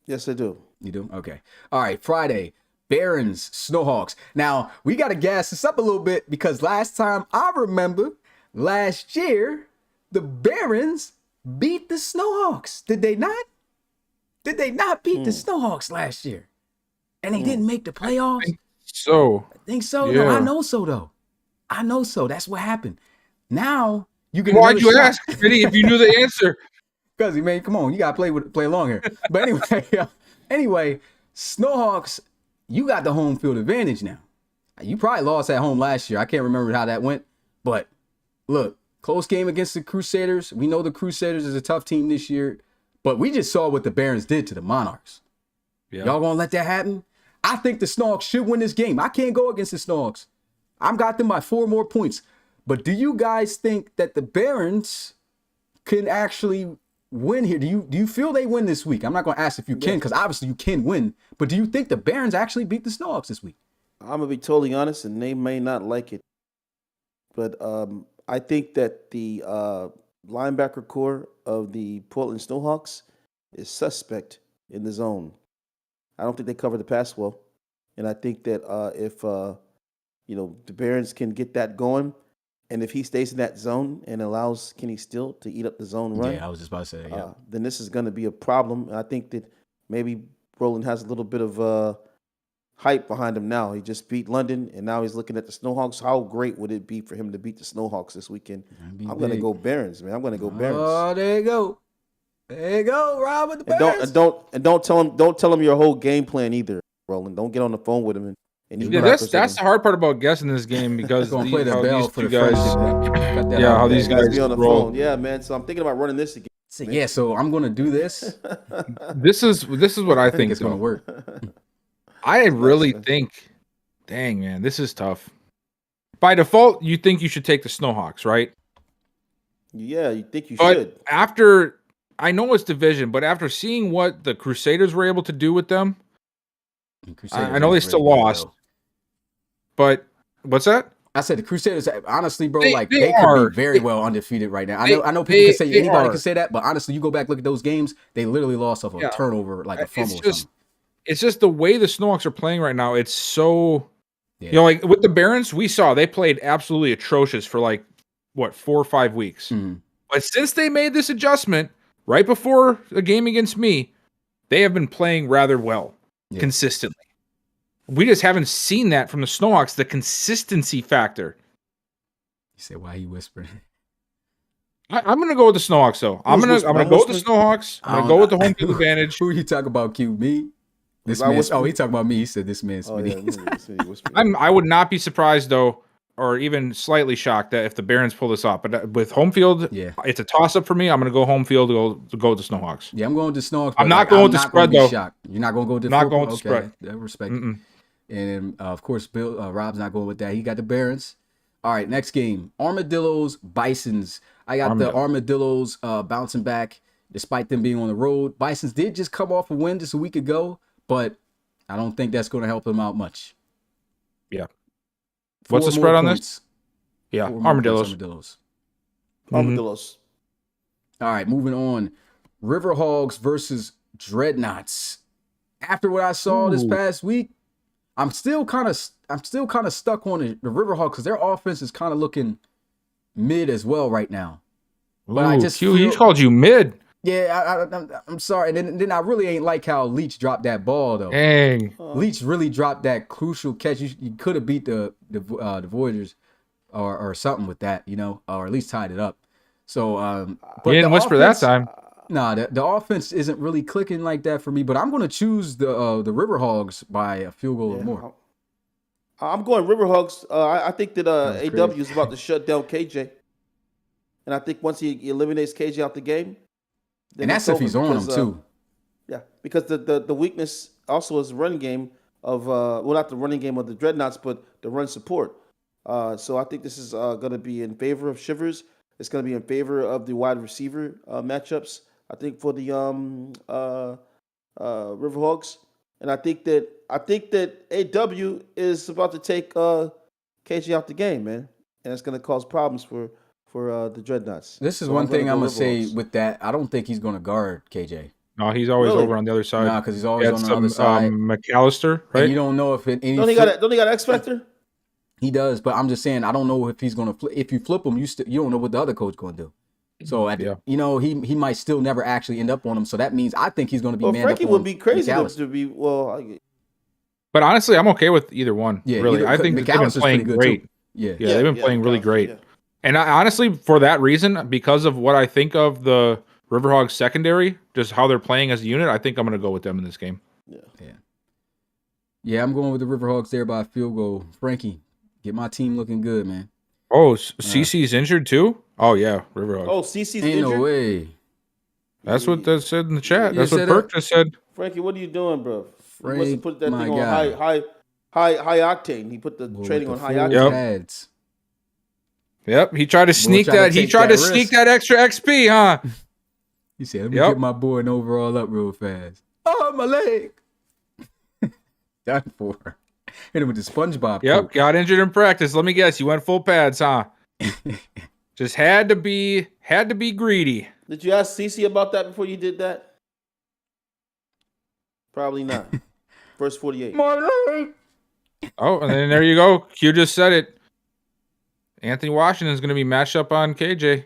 Yes, I do. You do? Okay. All right. Friday, Barons, Snowhawks. Now, we got to gas this up a little bit because last time I remember, last year, the Barons beat the Snowhawks. Did they not? Did they not beat the Snowhawks last year? And they didn't make the playoffs? So I think so. No, yeah. I know so, though. I know so. That's what happened. Now, you get why'd another you shot. ask, Smitty, if you knew the answer? Cause man, come on, you gotta play along here. But anyway, Snowhawks, you got the home field advantage now. You probably lost at home last year. I can't remember how that went, but look, close game against the Crusaders. We know the Crusaders is a tough team this year, but we just saw what the Barons did to the Monarchs. Yeah. Y'all gonna let that happen? I think the Snowhawks should win this game. I can't go against the Snowhawks. I've got them by 4 more points. But do you guys think that the Barons can actually win here? Do you feel they win this week? I'm not going to ask if you can, because obviously you can win. But do you think the Barons actually beat the Snowhawks this week? I'm gonna be totally honest, and they may not like it, but I think that the linebacker core of the Portland Snowhawks is suspect in the zone. I don't think they cover the pass well, and I think that if the Barons can get that going, and if he stays in that zone and allows Kenny Steele to eat up the zone run, Yeah, I was just about to say, yeah. then this is going to be a problem. And I think that maybe Roland has a little bit of hype behind him now. He just beat London, and now he's looking at the Snowhawks. How great would it be for him to beat the Snowhawks this weekend? I'm going to go Barons, man. I'm going to go Barons. Oh, there you go. There you go, Rob with the Barons. Don't tell him your whole game plan either, Roland. Don't get on the phone with him that's the hard part about guessing this game because gonna play the bell for the guys. How these guys be on the roll. phone. Yeah, man. So I'm thinking about running this again. So I'm gonna do this. This is what I think it's gonna work. I really think, dang man, this is tough. By default, you think you should take the Snowhawks, right? Yeah, you think you but should. After I know it's division, but after seeing what the Crusaders were able to do with them, I know they still lost. But what's that? I said the Crusaders, honestly, bro, they could be very well undefeated right now. I know people can say anybody can say that, but honestly, you go back look at those games, they literally lost off a turnover, like a fumble. It's just the way the Snowhawks are playing right now. It's so like with the Barons, we saw they played absolutely atrocious for 4 or 5 weeks. Mm-hmm. But since they made this adjustment right before the game against me, they have been playing rather well consistently. We just haven't seen that from the Snowhawks, the consistency factor. You say, why are you whispering? I'm going to go with the Snowhawks, though. I'm going to go with the Snowhawks. I'm going to go with the home field advantage. Who are you talking about, Q? Me? This man. Oh, he talking about me. He said this man. I would not be surprised, though, or even slightly shocked that if the Barons pull this off. But with home field, it's a toss-up for me. I'm going to go home field to go with the Snowhawks. Yeah, I'm going with the Snowhawks. I'm not going with the spread, though. Shocked. You're not going to go with the not going with the spread. I respect it. And, of course, Rob's not going with that. He got the Barons. All right, next game. Armadillos, Bisons. I got the Armadillos bouncing back despite them being on the road. Bisons did just come off a win just a week ago, but I don't think that's going to help them out much. Yeah. What's the spread on this? Yeah, Armadillos. Armadillos. All right, moving on. Riverhawks versus Dreadnoughts. After what I saw this past week, I'm still kind of stuck on the Riverhawks because their offense is kind of looking mid as well right now. But I just he called you mid. Yeah, I'm sorry. And then I really ain't like how Leach dropped that ball though. Dang. Leach really dropped that crucial catch. You could have beat the Voyagers or something with that, or at least tied it up. So but you didn't whisper that time. Nah, the offense isn't really clicking like that for me, but I'm going to choose the Riverhawks by a field goal or more. I'm going Riverhawks. I think that AW is about to shut down KJ. And I think once he eliminates KJ out the game. And that's if he's on him, too. Yeah, because the weakness also is the run game of, not the running game of the Dreadnoughts, but the run support. So I think this is going to be in favor of Shivers. It's going to be in favor of the wide receiver matchups. I think for the Riverhawks, and I think that AW is about to take KJ out the game, man, and it's going to cause problems for the Dreadnoughts. This is one thing I'm going to say with that. I don't think he's going to guard KJ. No, he's always over on the other side. Nah, because he's always on the other side. McAllister, right? And you don't know if don't he got X Factor? He does, but I'm just saying I don't know if he's going to flip. If you flip him, you don't know what the other coach going to do. So he might still never actually end up on him. So that means I think he's going to be manned Frankie up would be crazy to be But honestly, I'm okay with either one. Yeah, really, I think they've been playing great. Yeah, they've been playing really great. Yeah. And honestly, for that reason, because of what I think of the Riverhawks secondary, just how they're playing as a unit, I think I'm going to go with them in this game. Yeah, I'm going with the Riverhawks there by a field goal. Frankie, get my team looking good, man. Oh, CC's injured too? Oh, yeah, Riverhawks. Oh, CC's Ain't injured? no way. That's what that said in the chat. That's what Perk just said. Frankie, what are you doing, bro? Frank, he must have put that thing guy. on high octane. He put the trading on high octane. Pads. Yep, he tried to sneak that. He tried to sneak that extra XP, huh? He said, "Let me get my boy an overall up real fast." Oh, my leg! Done for. Hit him with the SpongeBob. Yep, got injured in practice. Let me guess, you went full pads, huh? Just had to be greedy. Did you ask Cece about that before you did that? Probably not. Verse 48. Oh, and then there you go. Q just said it. Anthony Washington's going to be matched up on KJ.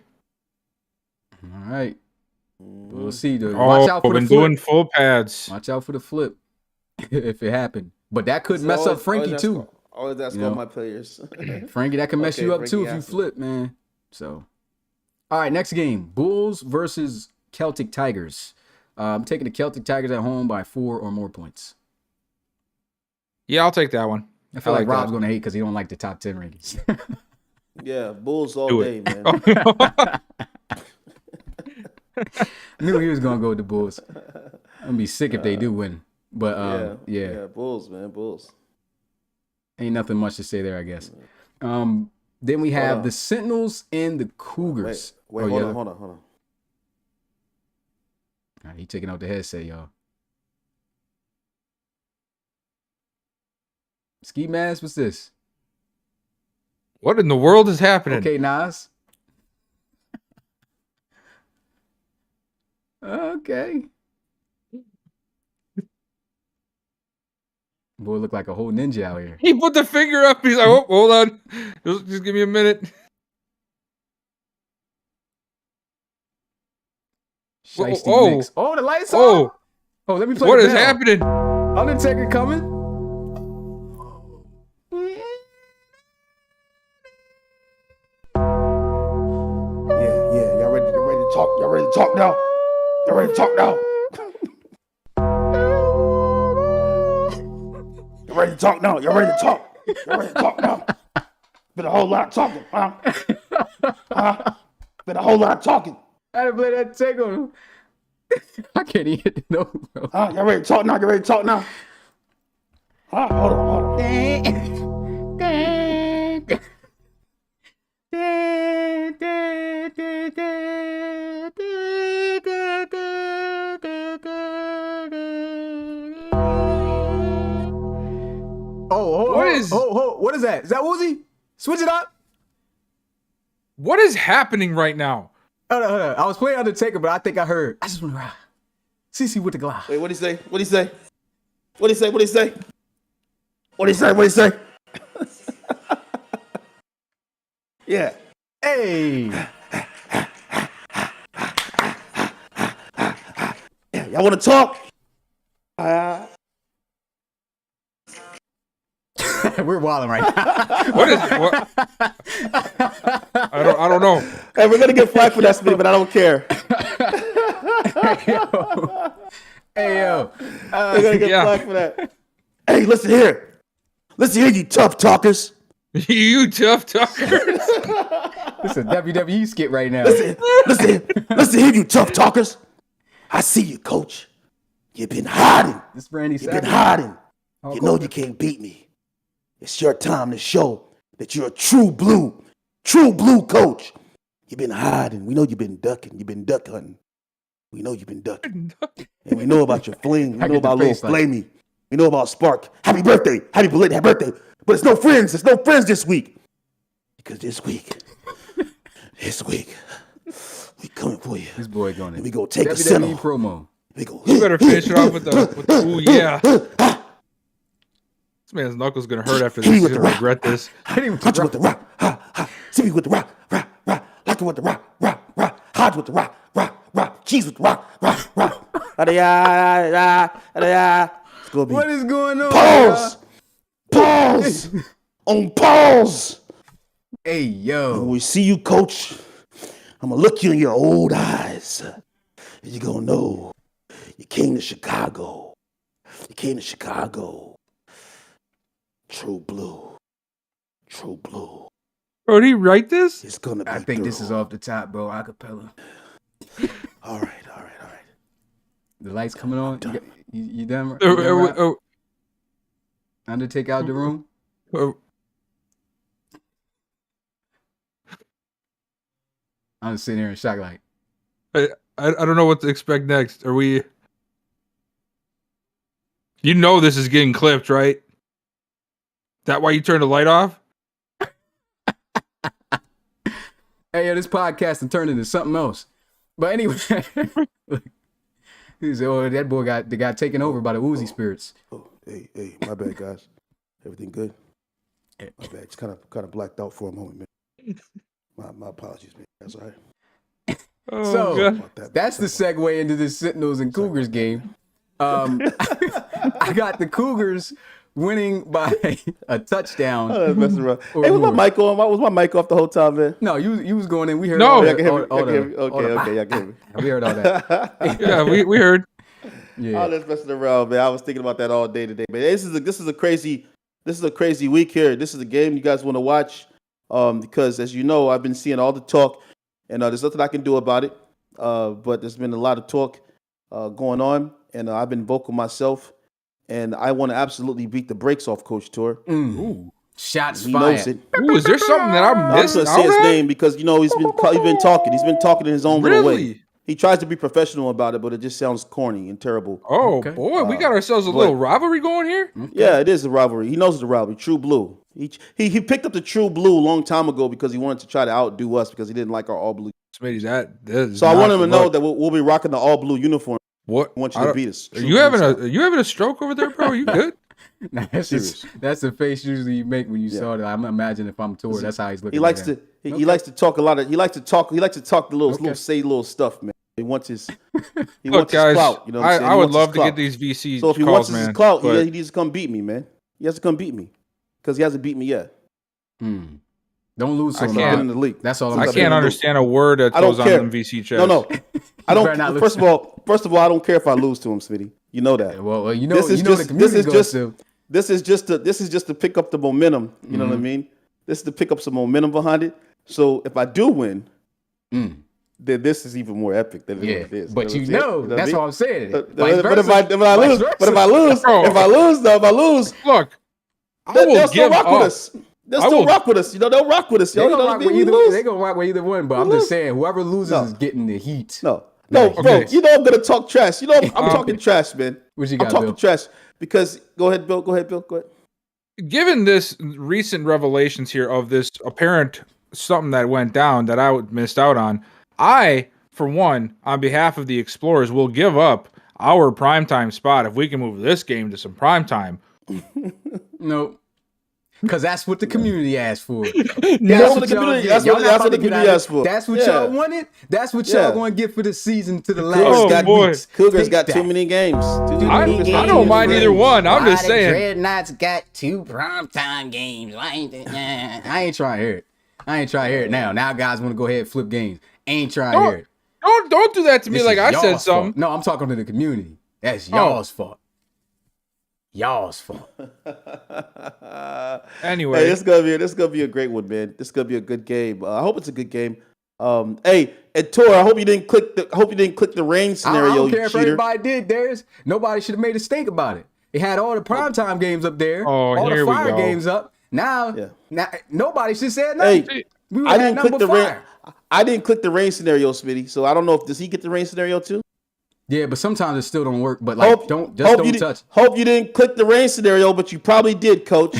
All right. We'll see. Though. Oh, Watch out for the been flip. doing full pads. Watch out for the flip if it happened. But that could mess up Frankie too. Always ask all my players. Frankie, that can mess you up Frankie too if you flip, man. So, all right, next game: Bulls versus Celtic Tigers. I'm taking the Celtic Tigers at home by 4 or more points. Yeah, I'll take that one. I feel like Rob's gonna hate because he don't like the top 10 rankings. Yeah, Bulls all day, man. Knew he was gonna go with the Bulls. I'm gonna be sick if they do win. But yeah, Bulls, man, Bulls. Ain't nothing much to say there, I guess. Then we have the Sentinels and the Cougars. Wait, hold on. All right, he taking out the headset, y'all. Ski mask, what's this? What in the world is happening? Okay, Nas. Okay. Boy, look like a whole ninja out here. He put the finger up. He's like, oh, hold on. Just give me a minute. Shiesty mix. Oh, the lights on. Oh, let me play. What is happening? Undertaker coming. Yeah. Y'all ready to talk? Y'all ready to talk now? Y'all ready to talk now? Y'all ready to talk now? Y'all ready to talk? Y'all ready to talk now? Been a whole lot of talking, huh? Been a whole lot of talking. I didn't play that take on him. I can't even hit the note, bro. Y'all ready to talk now? Y'all ready to talk now? Hold on. What is that? Is that Woozy? Switch it up. What is happening right now? Hold on. I was playing Undertaker, but I think I heard. I just want to ride. CC with the glass. Wait, what'd he say? What'd he say? What'd he say? What'd he say? What'd he say? What'd he say? Yeah. Hey. Yeah, y'all want to talk? We're wilding right now. What? I don't know. Hey, we're gonna get flack for that, Smitty, but I don't care. Hey yo. We're gonna get flack for that. Hey, listen here, you tough talkers. You tough talkers. This is a WWE skit right now. Listen here, you tough talkers. I see you, coach. You've been hiding. This Randy You've been hiding. You know you can't beat me. It's your time to show that you're a true blue coach. You've been hiding. We know you've been ducking. You've been duck hunting. We know you've been ducking. And we know about your fling. We know about little Flamey. We know about Spark. Happy birthday. Happy belated birthday. But it's no friends. There's no friends this week. Because this week, we coming for you. This boy going in. And we go take WWE a Sentinel. promo. We go. You better finish it off with the ooh yeah. This man's knuckles gonna hurt after this. He's gonna regret this. Hit you with the rock. See me with the rock. Like it with the rock. Hodge with the rock. Cheese with the rock. It's gonna be. What is going on? Pause. On pause. Hey yo. When we see you, coach, I'm gonna look you in your old eyes. And you're gonna know you came to Chicago. True blue. Bro, did he write this? It's gonna be. I think this is off the top, bro. Acapella. All right. The lights coming on. You done? Undertake out the room. I'm just sitting here in shock, like. I don't know what to expect next. Are we? You know this is getting clipped, right? That why you turned the light off? Hey, yo, this podcast and turned into something else. But anyway, he said, "Oh, that boy got taken over by the Uzi spirits." Oh, hey, my bad, guys. Everything good? My bad. Just kind of blacked out for a moment, man. My apologies, man. That's all right. So God. that's the segue into this Sentinels and Cougars game. I got the Cougars winning by a touchdown. I was messing around. Hey, was my mic on? Was my mic off the whole time, man? No, you was going in. We heard No. all Y'all that. can hear me? all Y'all can hear the- me? all the- Okay, y'all can hear me. We heard all that. Yeah, we heard. Yeah. I was just messing around, man. I was thinking about that all day today, man. This is a crazy week here. This is a game you guys want to watch, because as you know, I've been seeing all the talk, and there's nothing I can do about it. But there's been a lot of talk going on, and I've been vocal myself, and I want to absolutely beat the brakes off Coach Tour. Ooh. Shots He fired. knows it. Ooh, is there something that I I'm missed? just gonna say his out on? name because he's been talking. He's been talking in his own little way. Really? He tries to be professional about it, but it just sounds corny and terrible. Oh Okay. boy, we got ourselves a little rivalry going here. Yeah, it is a rivalry. He knows it's a rivalry. True Blue. He picked up the True Blue a long time ago because he wanted to try to outdo us because he didn't like our all blue. Smitty's that is So I not want him to the know look. that we'll be rocking the all blue uniform. What? I want you I to don't- beat us. Are True you Blue having style. a stroke over there, bro? You good? Nah, that's the face usually you make when you saw that. I'm imagining if I'm Tour, that's how he's looking. He likes right to he likes to talk a lot of he likes to talk the little Okay. say little stuff, man. He wants his he Look, wants guys, his clout. You know what I'm saying? I He would wants his love to clout. get these VC So if he calls, wants his man. clout, but he needs to come beat me, man. He has to come beat me because he hasn't beat me yet. there. Don't lose I so can't- Been in much. the league. That's all I'm I Since I've saying. been can't in the understand a word that I don't goes on care. them VC chats. No, I better not don't. listen. First of all, I don't care if I lose to him, Smitty. You know that. Well, you know, This is you know just- the community this is goes just- to. This is just to pick up the momentum. You know what I mean? This is to pick up some momentum behind it. So if I do win, then this is even more epic than Yeah, it is. but You you know know, what I that's mean? what I'm saying. But Vice if versa. I Vice lose, versa. if I lose, Look, I they'll will still give rock with up. us. They'll I still will- rock with us. You know, they'll rock with us. They Yo, you gonna know rock what I with mean? We either. lose. They gonna rock with either one. But I'm lose. just saying, whoever loses No. is getting the heat. No, Nice. bro. Okay. You know I'm gonna talk trash. You know I'm talking trash, man. What you I'm got, talking Bill? trash because go ahead, Bill. Go ahead, Bill. Go ahead. Given this recent revelations here of this apparent something that went down that I missed out on, I, for one, on behalf of the Explorers, will give up our primetime spot if we can move this game to some primetime. No. Because that's what the community asked for. That's what the community. That's what the community asked for. That's what Yeah. y'all wanted. That's what y'all Yeah. going to get for the season to the Cougars last Oh, got boy. weeks. Cougars Take got that. too many games. I don't mind either one. I'm just saying. Dreadnoughts got 2 primetime games. I ain't trying to hear it. I ain't trying to hear it now. Now guys want to go ahead and flip games. Ain't trying to hear it. Don't do that to me This like is I said y'all's something. fault. No, I'm talking to the community. That's y'all's fault. Y'all's fault. Anyway, Hey, this is gonna be a great one, man. This is gonna be a good game. I hope it's a good game. Hey, and Tor, I hope you didn't click the rain I scenario. don't You care if cheater. everybody did theirs. Nobody should have made a stink about it. It had all the primetime games up there, Oh, all the here we fire go. games up. Now, Yeah. now nobody should say nothing. Hey, We would've I had didn't nothing click but the rain. fire. I didn't click the rain scenario, Smitty. So I don't know if does he get the rain scenario too. Yeah, but sometimes it still don't work. But like, don't you touch. Hope you didn't click the rain scenario, but you probably did, Coach.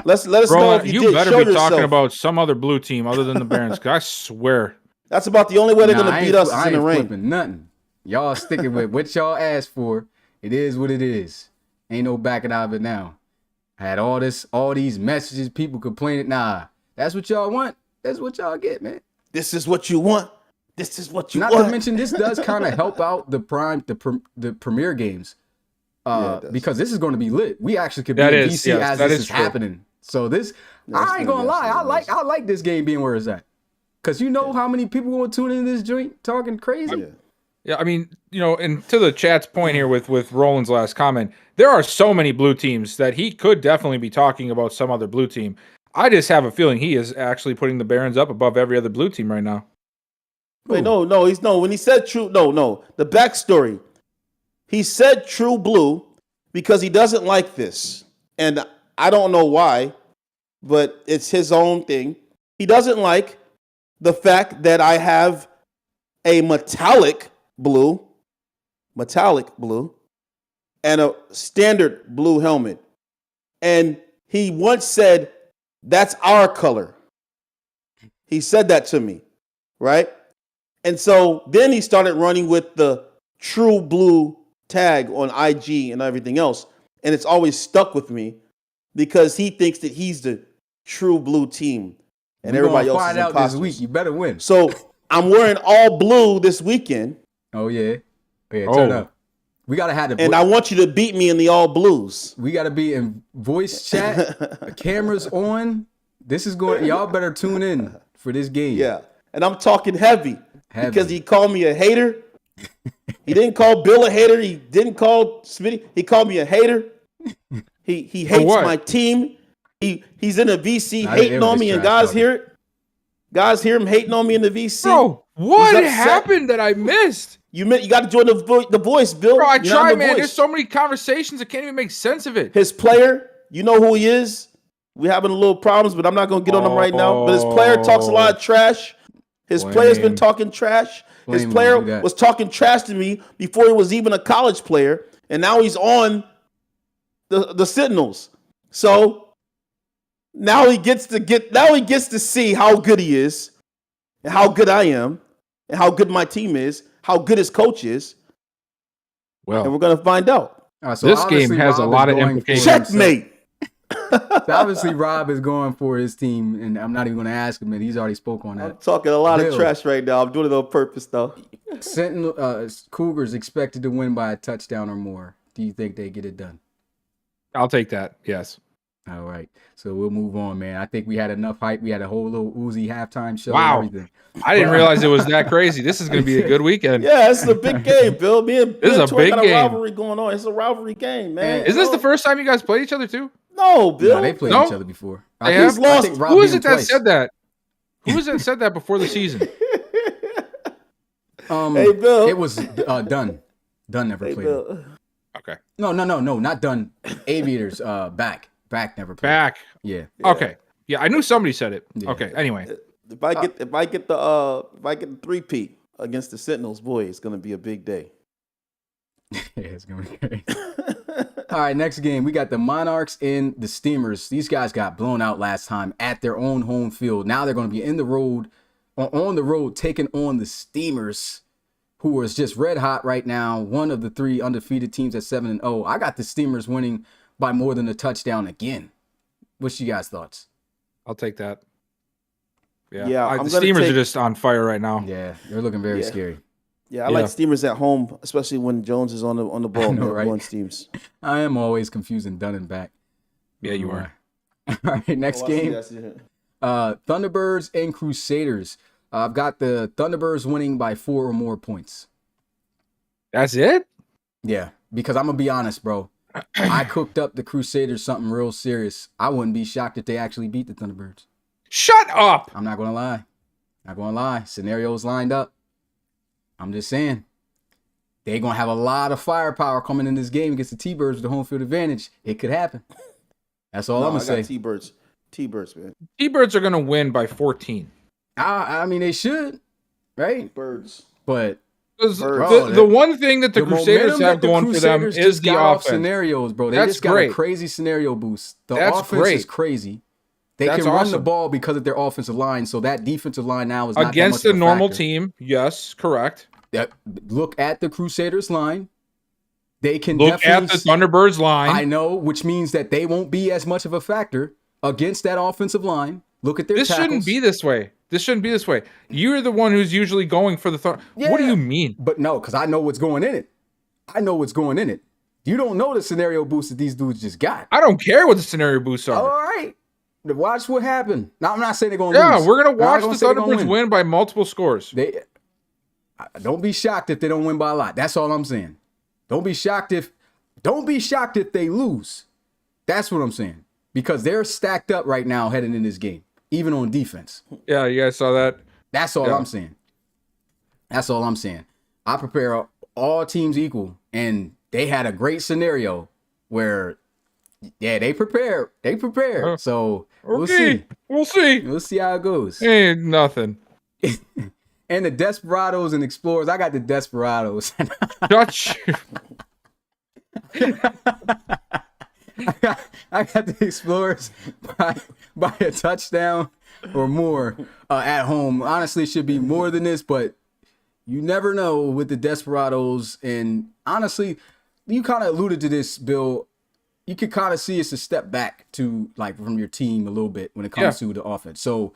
let us know bro, if you you did. better Show be talking yourself. about some other blue team other than the Barons. 'Cause I swear. That's about the only way they're Nah, gonna I beat ain't- us I is in the ain't rain. flipping nothing. Y'all sticking with what y'all asked for. It is what it is. Ain't no backing out of it now. I had all these messages, people complaining. Nah, that's what y'all want. That's what y'all get, man. This is what you want. This is what you Not want. to mention, this does kind of help out the premier games, Yeah, it does. because this is going to be lit. We actually could be That in is, VC yes, as that this is is true. happening. So this, I ain't gonna gonna be lie, absolutely I like this game being where it's at, cause you know how many people will tune in this joint talking crazy. Yeah. Yeah, I mean, and to the chat's point here with Roland's last comment, there are so many blue teams that he could definitely be talking about some other blue team. I just have a feeling he is actually putting the Barons up above every other blue team right now. Wait, no. When he said true, no. The backstory. He said true blue because he doesn't like this, and I don't know why, but it's his own thing. He doesn't like the fact that I have a metallic blue, and a standard blue helmet, and he once said, "That's our color." He said that to me, right? And so then he started running with the True Blue tag on IG and everything else. And it's always stuck with me because he thinks that he's the True Blue team and everybody else find is out imposters. this week. You better win. So I'm wearing all blue this weekend. Oh yeah, turn up. We gotta have the. And I want you to beat me in the all blues. We gotta be in voice chat, cameras on. This is going. Y'all better tune in for this game. Yeah, and I'm talking heavy. Because he called me a hater. He didn't call Bill a hater. He didn't call Smitty. He called me a hater. He hates my team. He's in a VC hating on me, and guys hear it. Guys hear him hating on me in the VC. Bro, what happened that I missed? You got to join the voice, Bill. Bro, I You're try, not man. Voice. There's so many conversations. I can't even make sense of it. His player, you know who he is. We're having a little problems, but I'm not going to get on him right now. But his player talks a lot of trash. His player's been talking trash. His player was talking trash to me before he was even a college player, and now he's on the Sentinels. So now he gets to see how good he is, and how good I am, and how good my team is, how good his coach is. Well, and we're gonna find out. So this game has a lot of implications. Checkmate. So obviously, Rob is going for his team, and I'm not even going to ask him. And he's already spoke on that. I'm talking a lot of trash right now. I'm doing it on purpose, though. Cougars expected to win by a touchdown or more. Do you think they get it done? I'll take that. Yes. All right. So we'll move on, man. I think we had enough hype. We had a whole little Uzi halftime show. Wow. And everything. I didn't realize it was that crazy. This is going to be a good weekend. Yeah, this is a big game, Bill. This is a big got game. A rivalry going on. It's a rivalry game, man. Is this the first time you guys played each other too? No, Bill. No, they played each other before. They have lost. Who is it that said that? Who was it that said that before the season? Hey, Bill. It was Dunn. Dunn never played. Bill. Okay. No, not Dunn. Aviators. Back never played. Back. Yeah. Okay. Yeah, I knew somebody said it. Yeah. Okay. Anyway. If I get the 3-peat against the Sentinels, boy, it's gonna be a big day. Yeah, it's gonna be great. All right, next game we got the Monarchs and the Steamers. These guys got blown out last time at their own home field. Now they're going to be on the road, taking on the Steamers, who is just red hot right now. One of the 3 undefeated teams at 7-0. I got the Steamers winning by more than a touchdown again. What's you guys' thoughts? I'll take that. Yeah. I'm the Steamers are just on fire right now. Yeah, they're looking very scary. Yeah, I like Steamers at home, especially when Jones is on the ball. know, right? Going Steams. I am always confusing Dunn and back. Yeah, you are. All right, next game. Thunderbirds and Crusaders. I've got the Thunderbirds winning by 4 or more points. That's it? Yeah, because I'm going to be honest, bro. I cooked up the Crusaders something real serious. I wouldn't be shocked if they actually beat the Thunderbirds. Shut up. I'm not going to lie. Not going to lie. Scenarios lined up. I'm just saying. They're going to have a lot of firepower coming in this game against the T-Birds with the home field advantage. It could happen. That's all I'm going to say. T-Birds, man. T-Birds are going to win by 14. I mean, they should, right? Birds. But the one thing that the Crusaders have going for them is the offense. Scenarios, bro. They just got a crazy scenario boost. The offense is crazy. They can run the ball because of their offensive line, so that defensive line now is not against that much the normal team. Yes, correct. Look at the Crusaders line. They can look at the Thunderbirds line. I know, which means that they won't be as much of a factor against that offensive line. Look at their tackles. Shouldn't be this way. This shouldn't be this way. You're the one who's usually going for the Yeah, what do you mean? But no, because I know what's going in it. I know what's going in it. You don't know the scenario boost that these dudes just got. I don't care what the scenario boosts are. All right. Watch what happened. Now, I'm not saying they're going to lose. Yeah, we're going to watch the Thunderbirds win by multiple scores. Don't be shocked if they don't win by a lot. That's all I'm saying. Don't be shocked if they lose. That's what I'm saying. Because they're stacked up right now heading in this game, even on defense. Yeah, you guys saw that. That's all I'm saying. That's all I'm saying. I prepare all teams equal, and they had a great scenario where, they prepare. They prepare. So we'll see. We'll see. We'll see how it goes. Ain't nothing. And the Desperados and Explorers. I got the Desperados. Dutch. I got the Explorers by a touchdown or more. at home. Honestly, it should be more than this, but you never know with the Desperados. And honestly, you kind of alluded to this, Bill. You could kind of see it's a step back to like from your team a little bit when it comes to the offense. So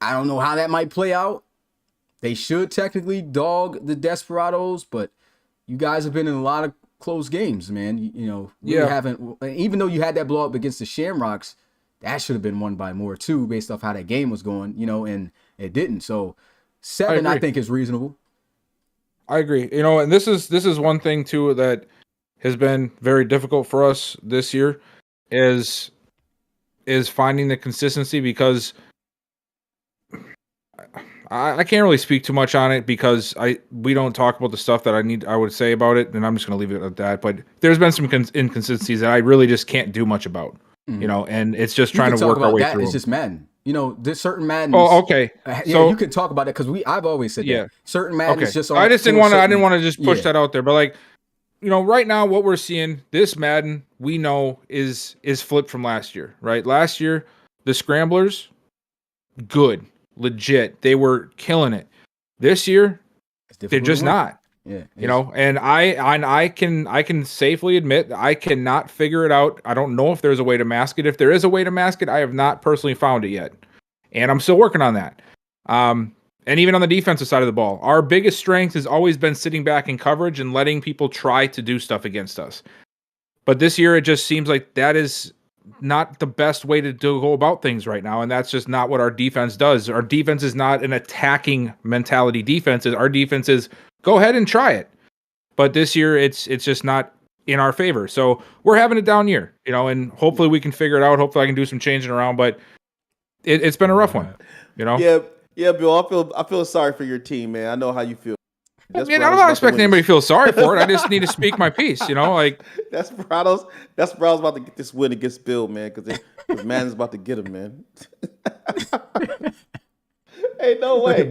I don't know how that might play out. They should technically dog the Desperados, but you guys have been in a lot of close games, man. You haven't, even though you had that blow up against the Shamrocks, that should have been won by more too, based off how that game was going, and it didn't. So 7, I think, is reasonable. I agree. And this is one thing too that has been very difficult for us this year is finding the consistency, because I can't really speak too much on it because we don't talk about the stuff that I would say about it, and I'm just going to leave it at that. But there's been some inconsistencies that I really just can't do much about, and it's just trying to work our way through. It's just Madden. There's certain Madden. Oh, okay. So you can talk about it because I've always said that. Certain Madden is just. I didn't want to just push that out there, but like, right now what we're seeing, this Madden we know is flipped from last year, right? Last year, the Scramblers, good. Legit, they were killing it. This year, they're just not. Yeah, and I can safely admit I cannot figure it out. I don't know if there's a way to mask it. If there is a way to mask it, I have not personally found it yet, and I'm still working on that. And even on the defensive side of the ball, our biggest strength has always been sitting back in coverage and letting people try to do stuff against us. But this year, it just seems like that is not the best way to go about things right now, and that's just not what our defense does. Our defense is not an attacking mentality defense. Our defense is go ahead and try it. But this year it's just not in our favor. So we're having a down year, and hopefully we can figure it out. Hopefully I can do some changing around, but it's been a rough one, Yeah, Bill, I feel sorry for your team, man. I know how you feel. I'm not expecting anybody to feel sorry for it. I just need to speak my piece, like Desperados about to get this win against Bill, man, because Madden's about to get him, man. Ain't no way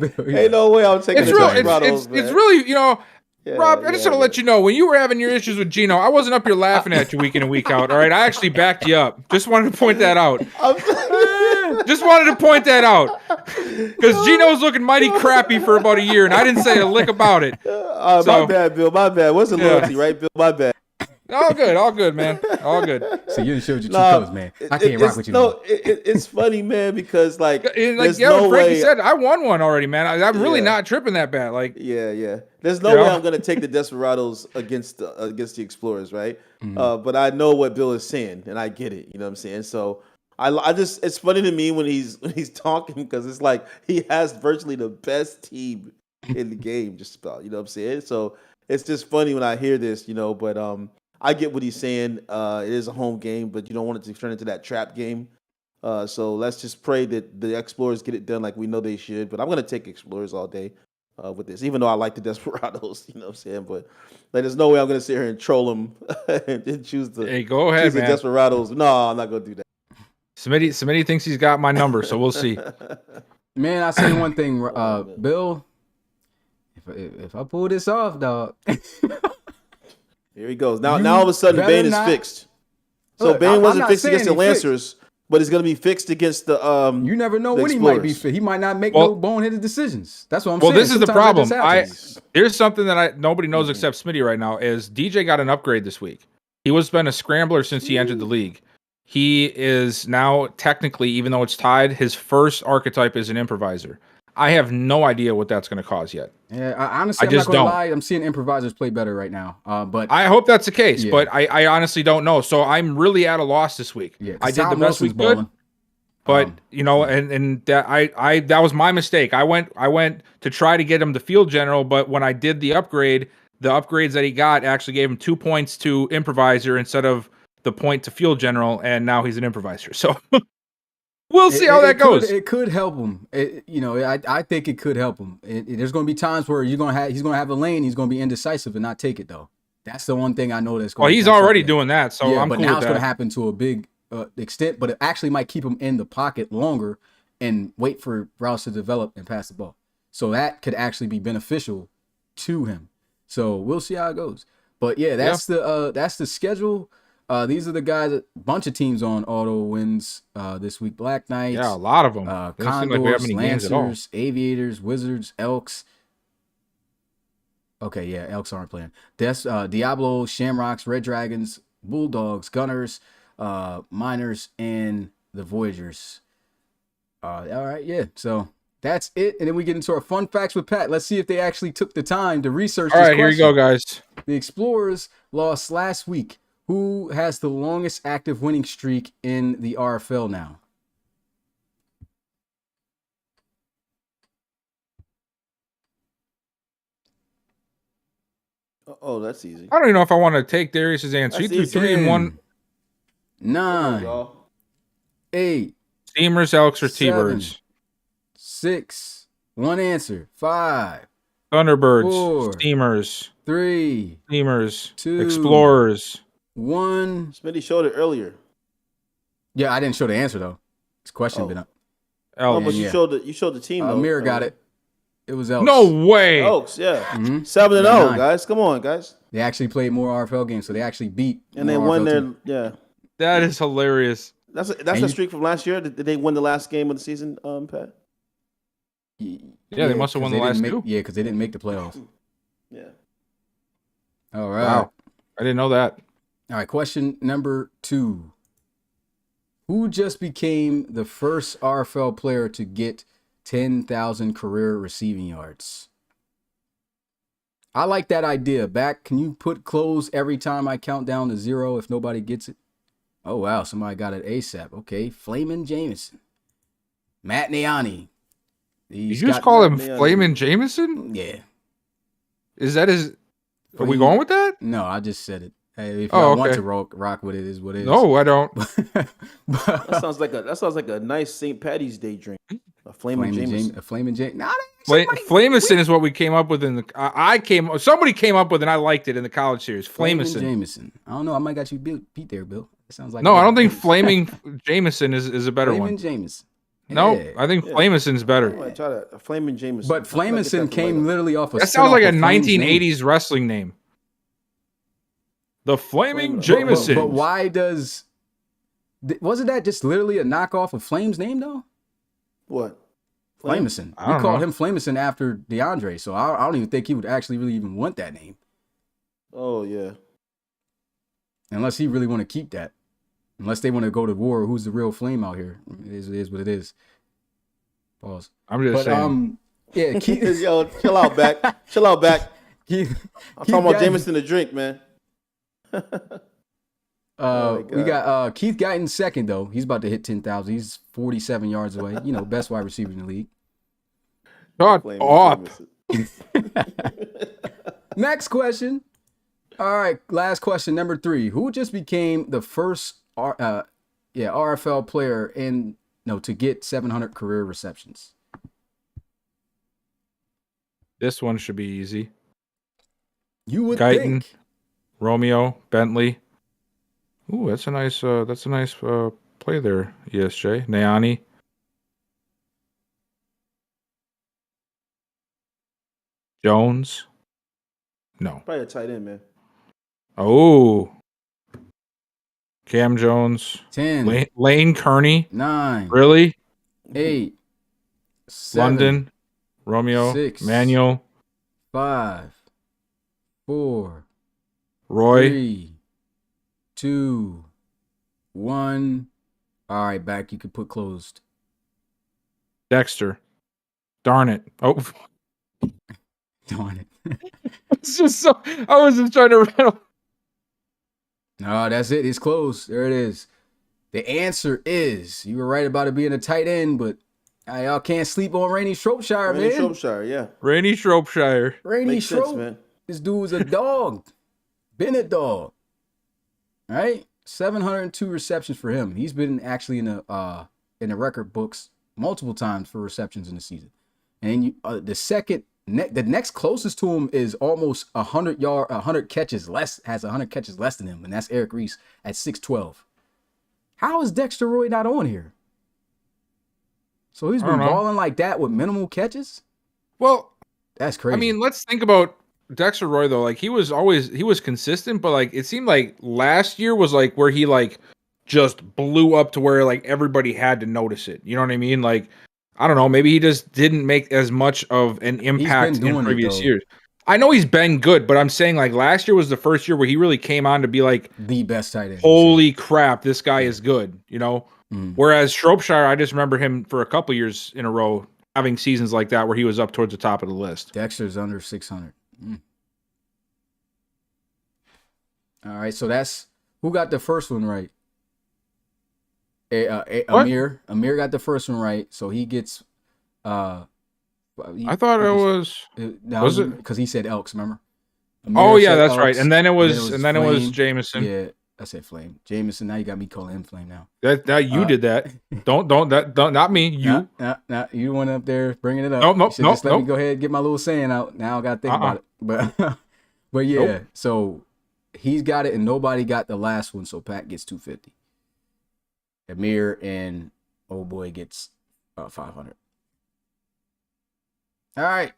I'm taking the Desperados, man. It's really, Rob, I just want to let you know, when you were having your issues with Gino, I wasn't up here laughing at you week in and week out, all right? I actually backed you up. Just wanted to point that out. Just wanted to point that out. Because Gino was looking mighty crappy for about a year, and I didn't say a lick about it. My bad, Bill. My bad. What's the loyalty, right, Bill? My bad. All good, man. All good. So you showed your true colors, man. I can't rock with you. No, it's funny, man, because there's no way. Frankie said, I won one already, man. I'm really not tripping that bad. Yeah. There's no way I'm gonna take the Desperados against the Explorers, right? Mm-hmm. But I know what Bill is saying, and I get it. You know what I'm saying? So I just, it's funny to me when he's talking, because it's like he has virtually the best team in the game, just about. You know what I'm saying? So it's just funny when I hear this, But I get what he's saying. It is a home game, but you don't want it to turn into that trap game. So let's just pray that the Explorers get it done like we know they should. But I'm going to take Explorers all day with this, even though I like the Desperados, you know what I'm saying? But there's no way I'm going to sit here and troll them and choose the, go ahead, the Desperados. No, I'm not going to do that. Smitty thinks he's got my number, so we'll see. Man, I say one thing, Bill. If I pull this off, dog. Here he goes. Now all of a sudden, Bane is fixed. So look, Bane wasn't fixed against the Lancers, but he's going to be fixed against the You never know when Explorers. He might be fit. He might not make no boneheaded decisions. That's what I'm saying. Well, this is the problem. Sometimes There's something that nobody knows except Smitty right now, is DJ got an upgrade this week. He was been a scrambler since he entered the league. He is now technically, even though it's tied, his first archetype is an improviser. I have no idea what that's going to cause yet. Yeah, honestly, I'm not going to lie. I'm seeing improvisers play better right now. But I hope that's the case, but I honestly don't know. So I'm really at a loss this week. Yeah, I did the best we could, but and that that was my mistake. I went to try to get him the field general, but when I did the upgrades that he got actually gave him 2 points to improviser instead of the point to field general, and now he's an improviser. So we'll see how that goes. It could help him. I think it could help him. There's going to be times where he's going to have a lane. He's going to be indecisive and not take it, though. That's the one thing I know that's going. Well, he's already doing that, so I'm but cool now with it's that. going to happen to a big extent. But it actually might keep him in the pocket longer and wait for routes to develop and pass the ball. So that could actually be beneficial to him. So we'll see how it goes. But yeah, that's the schedule. These are the guys. A bunch of teams on auto wins this week. Black Knights. Yeah, a lot of them. Doesn't seem like we have Condors, many games at all. Lancers, Aviators, Wizards, Elks. Okay, yeah, Elks aren't playing. Diablo, Shamrocks, Red Dragons, Bulldogs, Gunners, Miners, and the Voyagers. All right, yeah. So that's it. And then we get into our fun facts with Pat. Let's see if they actually took the time to research All this right, here you question. go, guys. The Explorers lost last week. Who has the longest active winning streak in the RFL now? Oh, that's easy. I don't even know if I want to take Darius's answer. That's You threw easy. 3 and 1. 9, Y'all. 8, Steamers, Elks, or 7, T-Birds? 6. One answer. 5, Thunderbirds, 4, Steamers, 3, Steamers, 2, Explorers. 1. Smitty showed it earlier. Yeah, I didn't show the answer though. This question Oh. been up. Oh, Elks. but Yeah. you showed the team though. Mirror got it. It was Elks. No way. Elks, yeah. Mhm. 7-0, 9. guys. Come on, guys. They actually played more RFL games, so they actually beat. And they more won RFL their teams. yeah. That is hilarious. That's And a you- streak from last year. Did they win the last game of the season, Pat? Yeah, they must have 'cause won they the last didn't make- 2. Yeah, because they didn't make the playoffs. Yeah. All right. Wow. I didn't know that. All right, question number 2. Who just became the first RFL player to get 10,000 career receiving yards? I like that idea. Can you put close every time I count down to 0 if nobody gets it? Oh, wow. Somebody got it ASAP. Okay. Flamin' Jameson. Matt Niani. Did you just call him Yeah. Flamin' Jameson? Yeah. Is that his... Are we Flame- going with that? No, I just said it. Hey, if Oh, y'all want okay. to rock with it, is what it is. No, I don't. That sounds like a nice St. Patty's Day drink. A flaming Jameson. A Flamin' Jameson. Nah, Flamison is what we came up with in the... somebody came up with and I liked it in the college series. Flamin' Flamison. Jameson. I don't know. I might got you beat there, Bill. It sounds like No, I don't think Flaming Jameson is a better Flamin' one. Jameson. No, Yeah. I think Yeah. Flameson's I better. might try that. A flaming Jameson. But Flamison came literally off of. That sounds like a 1980s wrestling name. The Flaming Jameson. But why does? Wasn't that just literally a knockoff of Flame's name though? What? Flamison. I We don't called know. him Flamison after DeAndre, so I don't even think he would actually really even want that name, Oh yeah. unless he really want to keep that. Unless they want to go to war, who's the real Flame out here? It is what it is. Pause. I'm just But saying. yeah, Keith, Yo, chill out, back. Chill out, back. Keith, I'm talking about Keith Jameson to drink, man. Oh my we God. got Keith Guyton second though. He's about to hit 10,000. He's 47 yards away. You know, best wide receiver in the league. Shut Flaming up. Jameson. Next question. All right, last question, number 3. Who just became the first RFL player to get 700 career receptions? This one should be easy. You would Guyton. think. Romeo, Bentley. Ooh, that's a nice play there, ESJ. Niani. Jones. No. Probably a tight end, man. Oh. Cam Jones. 10, Lane Kearney. 9, Really? 8, 7, London. Romeo. 6. Manuel. 5, 4, Roy. 3, 2, 1. All right, back. You could put closed. Dexter. Darn it. Oh. Darn it. It's just so I was just trying to rattle. No, that's it. It's closed. There it is. The answer is you were right about it being a tight end, but y'all can't sleep on Rainey Shropshire, Randy man. Shropshire, yeah. Rainey Shropshire. Rainey Makes sense, Shrop. man. This dude was a dog. Bennett dog. All right? 702 receptions for him. He's been actually in the record books multiple times for receptions in the season. And the next closest to him is almost 100 catches less, has 100 catches less than him, and that's Eric Reese at 612. How is Dexter Roy not on here? So he's I been don't know. balling like that with minimal catches? Well, That's crazy. I mean, let's think about Dexter Roy though, like he was consistent, but like it seemed like last year was like where he like just blew up to where like everybody had to notice it. You know what I mean? Like I don't know, maybe he just didn't make as much of an impact in doing it, previous though. years. I know he's been good, but I'm saying like last year was the first year where he really came on to be like The best tight end. holy crap, this guy is good, you know? Mm. Whereas Shropshire, I just remember him for a couple years in a row having seasons like that where he was up towards the top of the list. Dexter's under 600. All right, so that's who got the first one right. Amir got the first one right, so he gets. I thought it was. Was it because he said Elks? Remember? Oh yeah, that's Elks, right. And then it was Flame. Jameson. Yeah, I said Flame. Jameson. Now you got me calling him Flame now. That you did that. Don't not me. You. You went up there bringing it up. Nope. Just let me go ahead and get my little saying out. Now I got to think about it. But yeah. So he's got it, and nobody got the last one. So Pat gets 250. Amir and old boy gets 500. All right.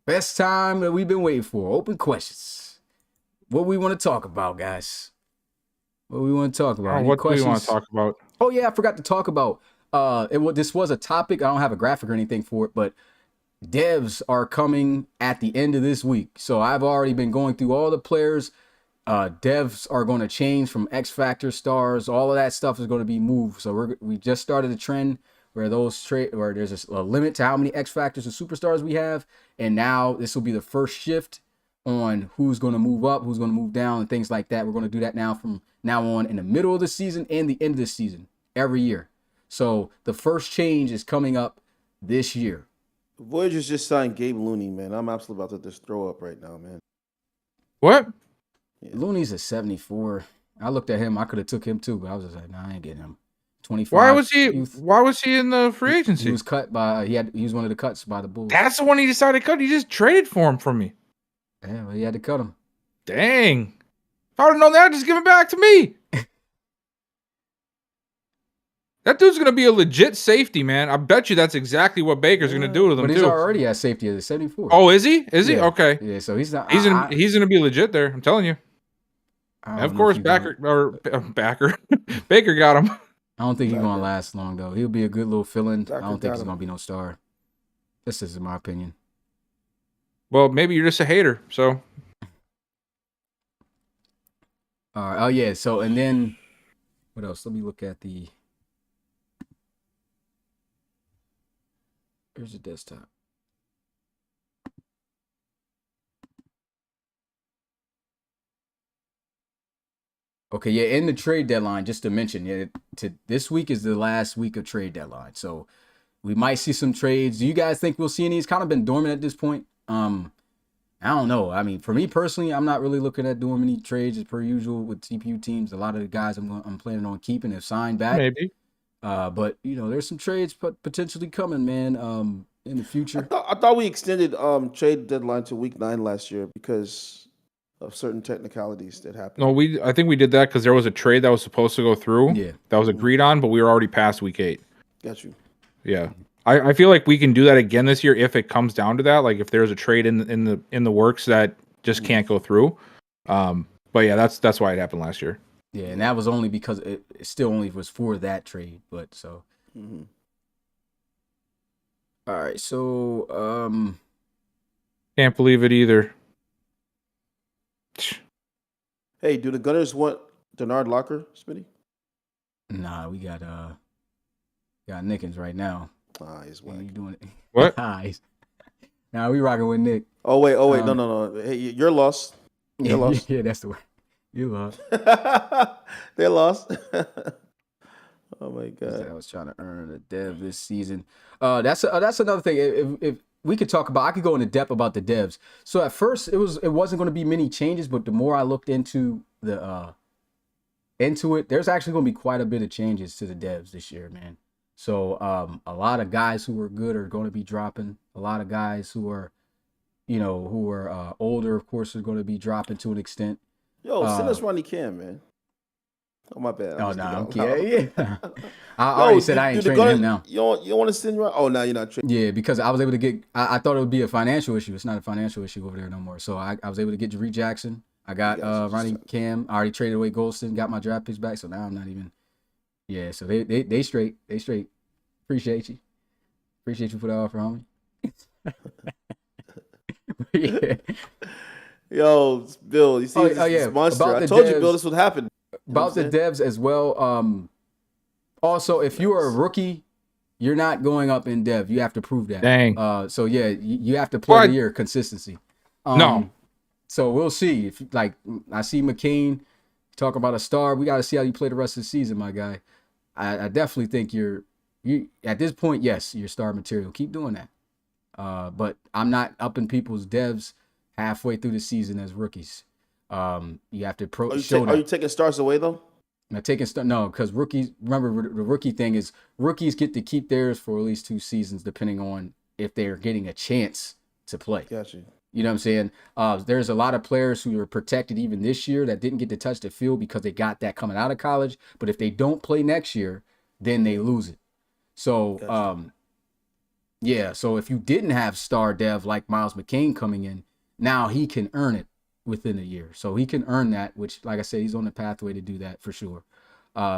Best time that we've been waiting for. Open questions. What we want to talk about, guys? What we want to talk about? What do we want to talk about? Oh yeah, I forgot to talk about. This was a topic. I don't have a graphic or anything for it, but devs are coming at the end of this week. So I've already been going through all the players. Devs are going to change from X Factor stars. All of that stuff is going to be moved. So we just started a trend where where there's a limit to how many X Factors and superstars we have, and now this will be the first shift on who's going to move up, who's going to move down, and things like that. We're going to do that now from now on in the middle of the season and the end of the season every year. So the first change is coming up this year. Voyagers just signed Gabe Looney, man. I'm absolutely about to just throw up right now, man. What? Yeah. Looney's a 74. I looked at him. I could have took him too, but I was just like, nah, I ain't getting him. 25. Why was he in the free agency? He was cut by he was one of the cuts by the Bulls. That's the one he decided to cut. He just traded for him from me. Yeah, well, he had to cut him. Dang. If I would have known that, just give it back to me. That dude's going to be a legit safety, man. I bet you that's exactly what Baker's going to do to them, but he's already at safety at 74. Oh, is he? Is he? Yeah. Okay. Yeah, so he's not. He's going to be legit there. I'm telling you. Of course, Baker got him. I don't think he's going to last long, though. He'll be a good little fill-in. I don't think he's going to be no star. This is my opinion. Well, maybe you're just a hater, so. All right. Oh, yeah. So, and then, what else? Let me look at the. Here's the desktop. Okay, yeah, in the trade deadline, just to mention, this week is the last week of trade deadline. So we might see some trades. Do you guys think we'll see any? It's kind of been dormant at this point. I don't know. I mean, for me personally, I'm not really looking at doing many trades as per usual with CPU teams. A lot of the guys I'm planning on keeping have signed back. Maybe. But there's some trades potentially coming, man. In the future. I thought we extended trade deadline to week 9 last year because of certain technicalities that happened. No, I think we did that because there was a trade that was supposed to go through. Yeah. That was agreed on, but we were already past week 8. Got you. Yeah. I feel like we can do that again this year if it comes down to that. Like if there's a trade in the works that just can't go through. But yeah, that's why it happened last year. Yeah, and that was only because it still only was for that trade. But so. Mm-hmm. All right, so can't believe it either. Hey, do the Gunners want Denard Locker, Smitty? Nah, we got Nickens right now. He's whack. You doing it? What? Nah, we rocking with Nick. Oh wait, no. Hey, you're lost. You're lost. Yeah, that's the word. You lost. They're lost. Oh my god! I was trying to earn a dev this season. That's another thing. If we could talk about, I could go into depth about the devs. So at first it wasn't going to be many changes, but the more I looked into it, there's actually going to be quite a bit of changes to the devs this year, man. So a lot of guys who are good are going to be dropping. A lot of guys who are older, of course, are going to be dropping to an extent. Yo, send us Ronnie Cam, man. Oh, my bad. Oh, just no, I'm kidding. kidding. Yeah. I already said I ain't training him now. You don't want to send you out? Oh, now you're not training. Yeah, because I was able to get. I thought it would be a financial issue. It's not a financial issue over there no more. So I was able to get Jaree Jackson. I got Ronnie Cam. I already traded away Golston. Got my draft picks back. So now I'm not even. Yeah. So they straight. They straight. Appreciate you. Appreciate you for the offer, homie. Yeah. Yo, Bill, you see this monster? About I the told you, devs- Bill, this would happen. About the devs as well. Also, if you are a rookie, you're not going up in dev. You have to prove that. Dang. So yeah, you have to play the year consistency. No. So we'll see. If like I see McCain talk about a star, we got to see how you play the rest of the season, my guy. I definitely think you at this point, yes, you're star material. Keep doing that. But I'm not upping people's devs halfway through the season as rookies. You have to show that. Are you taking stars away though? No, because rookies. Remember, the rookie thing is rookies get to keep theirs for at least 2 seasons, depending on if they're getting a chance to play. Gotcha. You know what I'm saying? There's a lot of players who are protected even this year that didn't get to touch the field because they got that coming out of college. But if they don't play next year, then they lose it. So, Gotcha. yeah. So if you didn't have star dev like Miles McCain coming in, now he can earn it within a year. So he can earn that, which, like I said, he's on the pathway to do that for sure.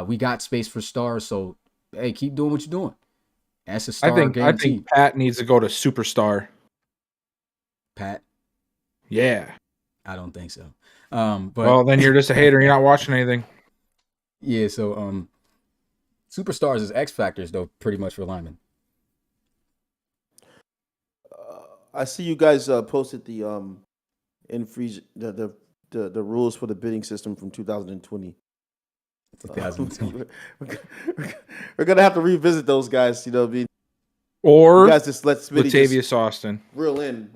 We got space for stars, so hey, keep doing what you're doing. That's a star guaranteed. I think Pat needs to go to superstar. Pat? Yeah. I don't think so. But well, then you're just a hater. You're not watching anything. Yeah, so superstars is X factors though, pretty much for linemen. I see you guys posted the the rules for the bidding system from 2020. 2020. We're gonna have to revisit those guys. You know what I mean? Or you guys just let Smitty Latavius Austin reel in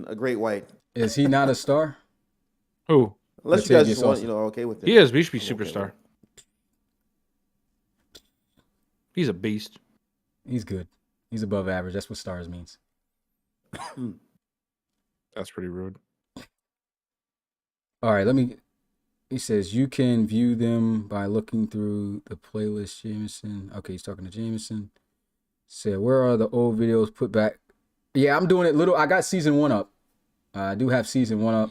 a great white. Is he not a star? Who? Unless you guys just want, okay with it. He is. He should be superstar. He's a beast. He's good. He's above average. That's what stars means. That's pretty rude. All right, he says you can view them by looking through the playlist, Jameson. Okay, he's talking to Jameson. Said, where are the old videos put back? Yeah, I'm doing it little. I got season 1 up. I do have season 1 up.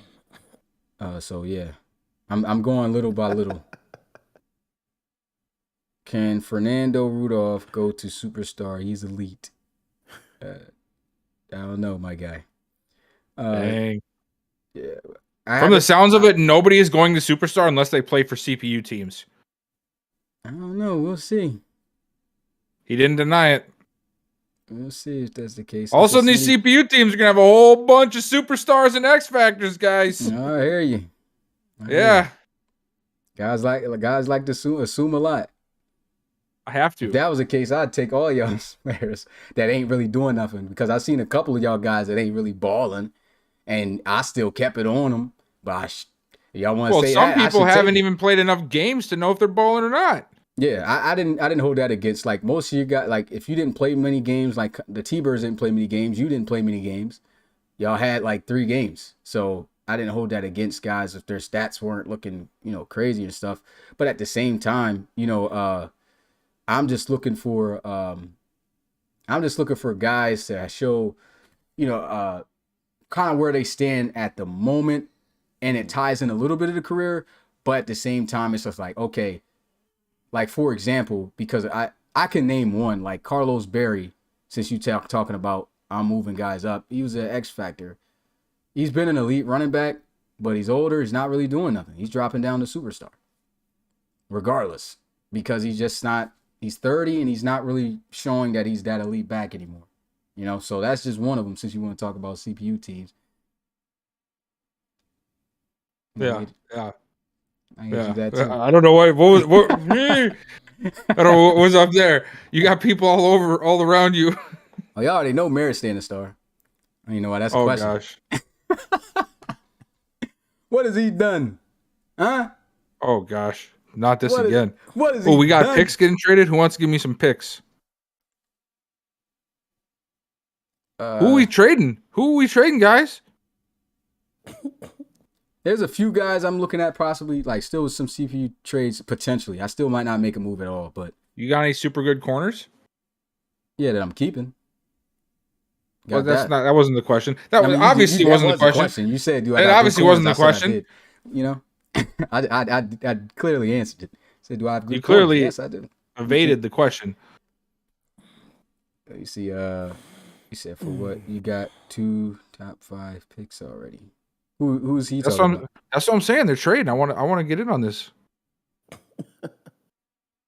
So yeah, I'm going little by little. Can Fernando Rudolph go to superstar? He's elite. I don't know, my guy. Dang. Yeah. From the sounds of it, nobody is going to superstar unless they play for CPU teams. I don't know. We'll see. He didn't deny it. We'll see if that's the case. All of a sudden, these CPU teams are going to have a whole bunch of superstars and X Factors, guys. No, I hear you. Yeah. Guys like to assume a lot. I have to. If that was the case, I'd take all y'all players that ain't really doing nothing, because I've seen a couple of y'all guys that ain't really balling, and I still kept it on them. But y'all want to say some that? People haven't even played enough games to know if they're balling or not. Yeah, I didn't hold that against, like, most of you got, like, if you didn't play many games, like the T-Birds didn't play many games, you didn't play many games. Y'all had like 3 games, so I didn't hold that against guys if their stats weren't looking, crazy and stuff. But at the same time, I'm just looking for guys to show, kind of where they stand at the moment, and it ties in a little bit of the career, but at the same time, it's just like, okay, like, for example, because I can name one, like Carlos Berry, since you talking about I'm moving guys up. He was an X factor. He's been an elite running back, but he's older. He's not really doing nothing. He's dropping down to superstar, regardless, because he's just not. He's 30 and he's not really showing that he's that elite back anymore. So that's just one of them, since you want to talk about CPU teams. Yeah. I don't know what I don't know what was up there. You got people all around you. Oh, y'all already know Merritt's staying a star. You know why? That's a question. Gosh. What has he done? Huh? Oh gosh. Not this again. What is he we got done? picks getting traded. Who wants to give me some picks? Who are we trading? Guys? There's a few guys I'm looking at possibly, like still with some CPU trades potentially. I still might not make a move at all, but You got any super good corners? yeah, that I'm keeping. Well, Got that wasn't the question. That I mean, obviously that wasn't was the question. You said, "Do I?" It got good obviously wasn't the corners?" I said I question. did. You know, I clearly answered it. Said, "Do I have good?" You clearly corners? Yes, I do. evaded the question. You see, you said for what? You got 2 top 5 picks already. Who's he That's talking what about? that's what I'm saying. They're trading. I want to get in on this.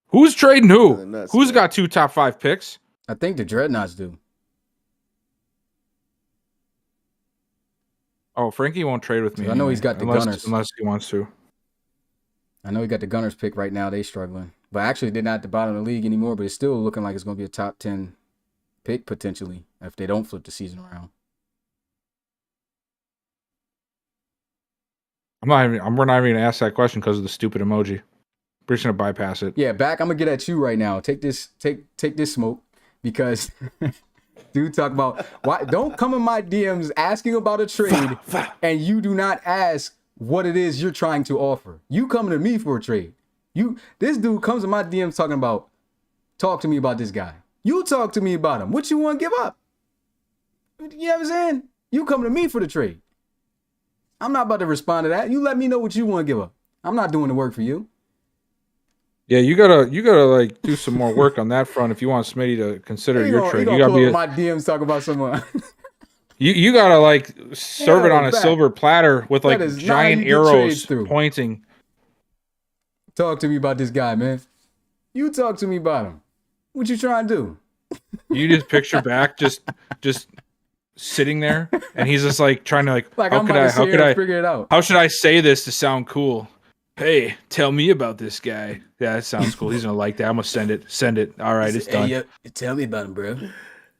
Who's trading who? Nuts, Who's man. got 2 top 5 picks? I think the Dreadnoughts do. Oh, Frankie won't trade with me. I know he's got the Gunners. Unless he wants to. I know he got the Gunners pick right now. They struggling, but actually they're not at the bottom of the league anymore. But it's still looking like it's going to be a top 10 pick potentially if they don't flip the season around. We're not even gonna ask that question because of the stupid emoji. We're just gonna bypass it. Yeah, back. I'm gonna get at you right now. Take this smoke because dude talk about why don't come in my DMs asking about a trade and you do not ask what it is you're trying to offer. You coming to me for a trade. This dude comes in my DMs talking about talk to me about this guy. You talk to me about him. What you want to give up? You know what I'm saying? You coming to me for the trade. I'm not about to respond to that. You let me know what you want to give up. I'm not doing the work for you. Yeah, you gotta like do some more work on that front if you want Smitty to consider your trade. You gotta pull be up my DMs talk about someone. you gotta like serve it on a back. silver platter with like is not how giant you get trades arrows through. pointing. Talk to me about this guy, man. You talk to me about him. What you trying to do? You just picture back just sitting there and he's just like trying to like I'm about to sit here and figure it out. how should I say this to sound cool? Hey, tell me about this guy. Yeah, that sounds cool. He's gonna like that. I'm gonna send it. All right, it's done. Hey, tell me about him, bro.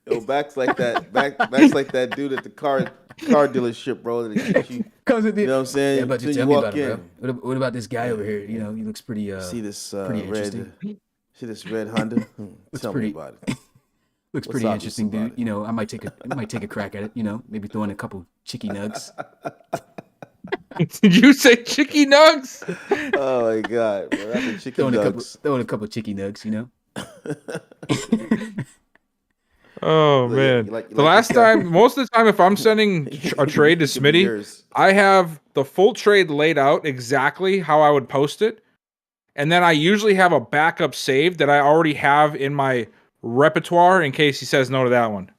Yo, back's like that dude at the car dealership, bro. That keeps you, Comes with the, you know what I'm saying? Yeah, but you Till tell me walk about him, bro. What about this guy over here? You know, he looks pretty. See this pretty red. interesting. See this red Honda? Tell me about it. Looks What's pretty obvious interesting, about dude. it? You know, I might take a crack at it. You know, maybe throw in a couple chicky nugs. Did you say chicky nugs? Oh my god, bro. That's a chicken nugs. Throw in a couple chicky nugs. You know. Oh So, yeah, man, you like the this last guy? time, most of the time, if I'm sending a trade to Could be Smitty, yours. I have the full trade laid out exactly how I would post it, and then I usually have a backup saved that I already have in my repertoire in case he says no to that one.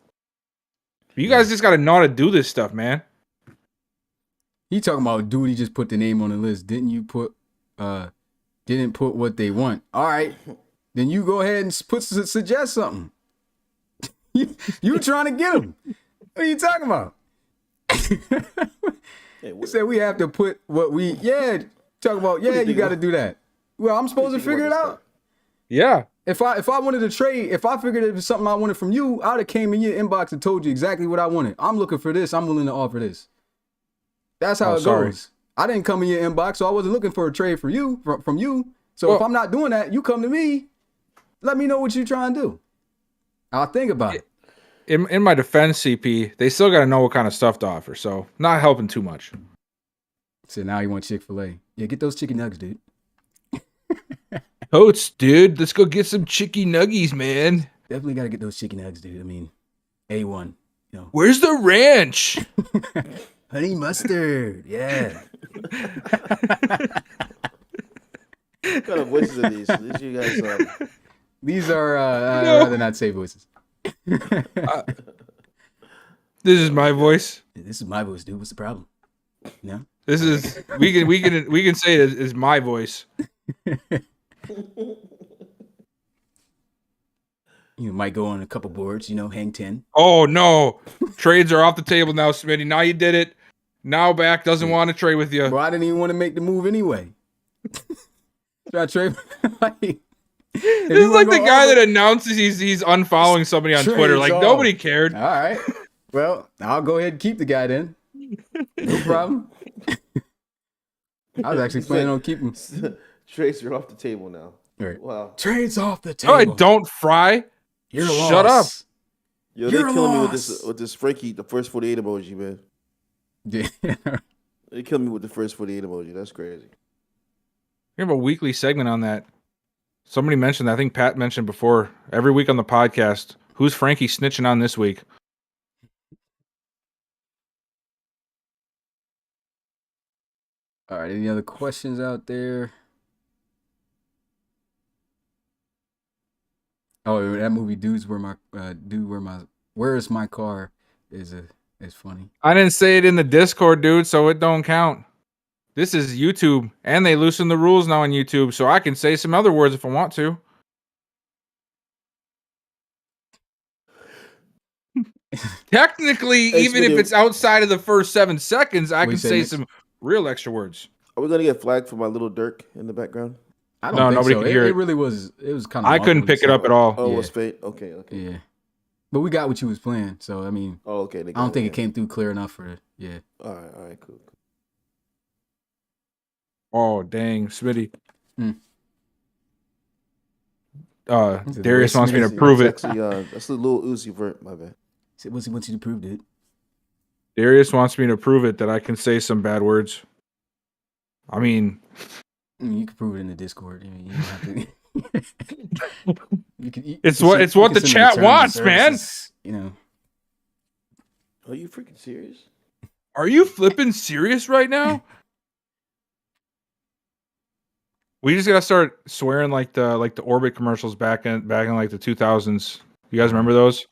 You guys just got to know how to do this stuff, man. He talking about dude. He just put the name on the list. Didn't put what they want. All right, then you go ahead and suggest something. You trying to get him? What are you talking about? He said we have to put what we talk about. Yeah, you got to do that. Well, I'm supposed to figure it out. Yeah. If I wanted to trade, if I figured it was something I wanted from you, I'd have came in your inbox and told you exactly what I wanted. I'm looking for this. I'm willing to offer this. That's how it goes. I didn't come in your inbox, so I wasn't looking for a trade for you from you. So if I'm not doing that, you come to me. Let me know what you're trying to do. I'll think about it. In my defense, CP, they still got to know what kind of stuff to offer, so not helping too much. So now you want Chick-fil-A. Yeah, get those chicken nuggets, dude. Totes, dude, let's go get some chicky nuggies, man. Definitely got to get those chicken nuggets, dude. I mean, A1. You know. Where's the ranch? Honey mustard. Yeah. What kind of voices are these? These you guys These are, I'd rather not say voices. This is my voice. This is my voice, dude. What's the problem? No? This is we can say it is my voice. You might go on a couple boards, hang 10. Oh no. Trades are off the table now, Smitty. Now you did it. Now back doesn't want to trade with you. Bro, I didn't even want to make the move anyway. Try to trade. This is like the guy that announces he's unfollowing somebody on Twitter. Like nobody cared. All right. Well, I'll go ahead and keep the guy then. No problem. I was actually planning on keeping. Trades are off the table now. Right. Wow. Trades off the table. No, I don't, Fry. You're Shut up. Yo, they killing me with this Frankie, the first 48 emoji, man. Yeah. They killed me with the first 48 emoji. That's crazy. We have a weekly segment on that. Somebody mentioned that. I think Pat mentioned before. Every week on the podcast, who's Frankie snitching on this week? All right, any other questions out there? Oh, that movie, Where's My Car is funny. I didn't say it in the Discord, dude, so it don't count. This is YouTube, and they loosen the rules now on YouTube, so I can say some other words if I want to. Technically, even if it's outside of the first 7 seconds, I can say some real extra words. Are we gonna get flagged for my little Dirk in the background? I don't think nobody so. could hear it. It really was. It was kind of. I couldn't pick it up at all. Oh, it was fate. Okay. Yeah, but we got what you was playing. So I mean. Oh, okay. I don't think it came through clear enough for it. Yeah. All right, cool. Oh, dang, Smitty. Darius wants me to prove it. Actually, that's the little Uzi vert. My bad. What's he wants you to prove it? Darius wants me to prove it that I can say some bad words. I mean, you can prove it in the Discord. You don't have to. It's what the chat wants, man. You know. Are you freaking serious? Are you flipping serious right now? We just gotta start swearing like the Orbit commercials back in like the 2000s. You guys remember those?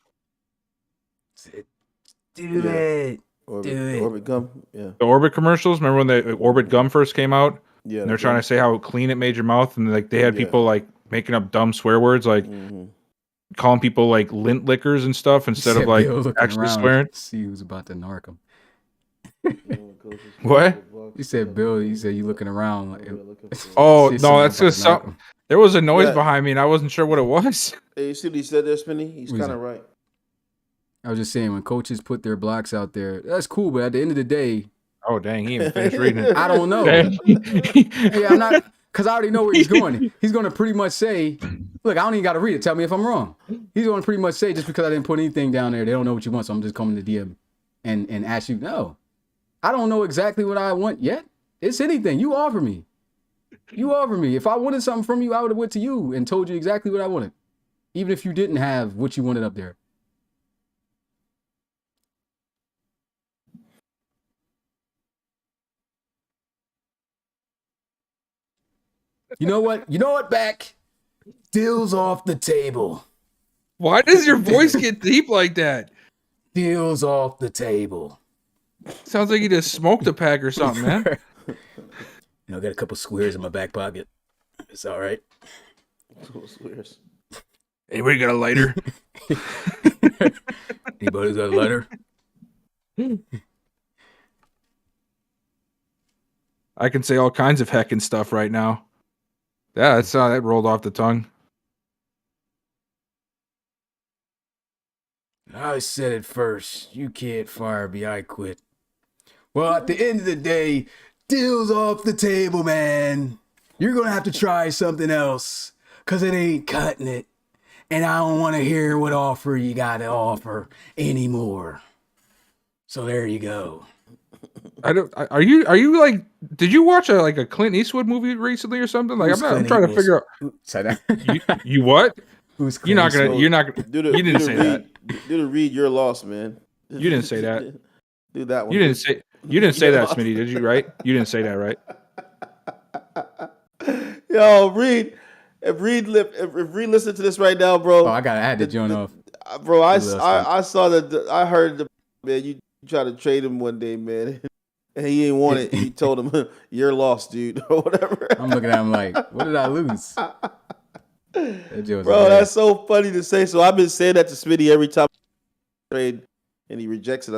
Do it. Orbit gum. Yeah. The Orbit commercials. Remember when the Orbit gum first came out? Yeah. And they're trying to say how clean it made your mouth, and like they had people like making up dumb swear words, like calling people like lint lickers and stuff instead of like actually swearing. See who's about to narc him. What? You said Bill. You said you looking around. Like, oh no, that's just something. There was a noise behind me, and I wasn't sure what it was. Hey, you see what he said there, Spinny? He's kind of right. I was just saying, when coaches put their blocks out there, that's cool. But at the end of the day, oh dang, he even finished reading it. I don't know. Hey, I'm not, because I already know where he's going. He's going to pretty much say, "Look, I don't even got to read it. Tell me if I'm wrong." He's going to pretty much say, just because I didn't put anything down there, they don't know what you want, so I'm just coming to DM and ask you. No, I don't know exactly what I want yet. It's anything you offer me. You offer me. If I wanted something from you, I would have went to you and told you exactly what I wanted, even if you didn't have what you wanted up there. You know what? You know what, Beck? Deals off the table. Why does your voice get deep like that? Deals off the table. Sounds like you just smoked a pack or something, man. You know, I got a couple squares in my back pocket. It's all right. Squares. Anybody got a lighter? Anybody got a lighter? I can say all kinds of heckin' stuff right now. Yeah, that's that rolled off the tongue. I said it first. You can't fire me. I quit. Well, at the end of the day, deals off the table, man. You're going to have to try something else because it ain't cutting it. And I don't want to hear what offer you got to offer anymore. So there you go. Are you like, did you watch a Clint Eastwood movie recently or something? Like, I'm trying to figure out. You what? Who's you're not gonna you didn't say that. Do the read your loss, man. You didn't say that. Do that one. You didn't say that, Smitty, did you, right? You didn't say that, right? Yo, Reed. If Reed listen to this right now, bro. Oh, I had to join off. Bro, I saw that. I heard the man. You tried to trade him one day, man. And he ain't want it. He told him, "You're lost, dude," or whatever. I'm looking at him like, "What did I lose?" Bro, that's so funny to say. So I've been saying that to Smitty every time I trade, and he rejects it.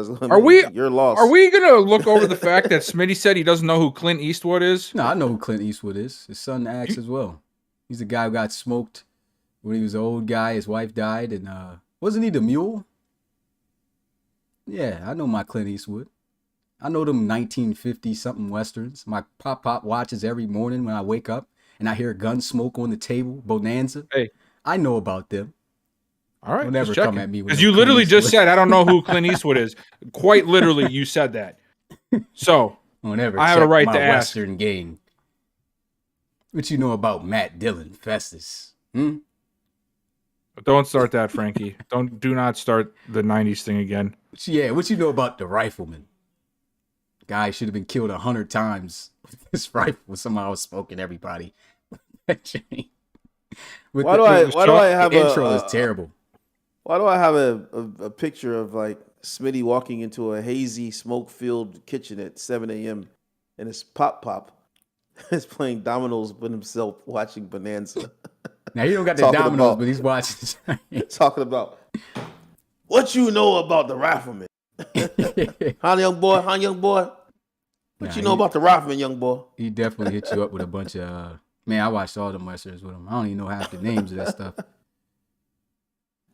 You're lost. Are we gonna look over the fact that Smitty said he doesn't know who Clint Eastwood is? No, I know who Clint Eastwood is. His son acts as well. He's the guy who got smoked when he was an old guy. His wife died, and wasn't he the mule? Yeah, I know my Clint Eastwood. I know them 1950-something westerns. My pop watches every morning when I wake up and I hear gun smoke on the table. Bonanza. Hey, I know about them. All right, don't never come at me because you literally just said I don't know who Clint Eastwood is. Quite literally, you said that. So Don't ever I check have a right my to ask. Western game. What you know about Matt Dillon, Festus? Don't start that, Frankie. Do not start the 90s thing again. Yeah, what you know about the rifleman? Guy should have been killed 100 times with this rifle. Somehow smoking everybody. Why do I have the intro is terrible. Why do I have a picture of like Smitty walking into a hazy, smoke-filled kitchen at 7 a.m. and his pop is playing dominoes with himself watching Bonanza. Now he don't got the dominoes, but he's watching. Talking about what you know about the rifleman. Huh, young boy? What you know about the rifleman, young boy? He definitely hit you up with a bunch of man. I watched all the westerns with him. I don't even know half the names of that stuff.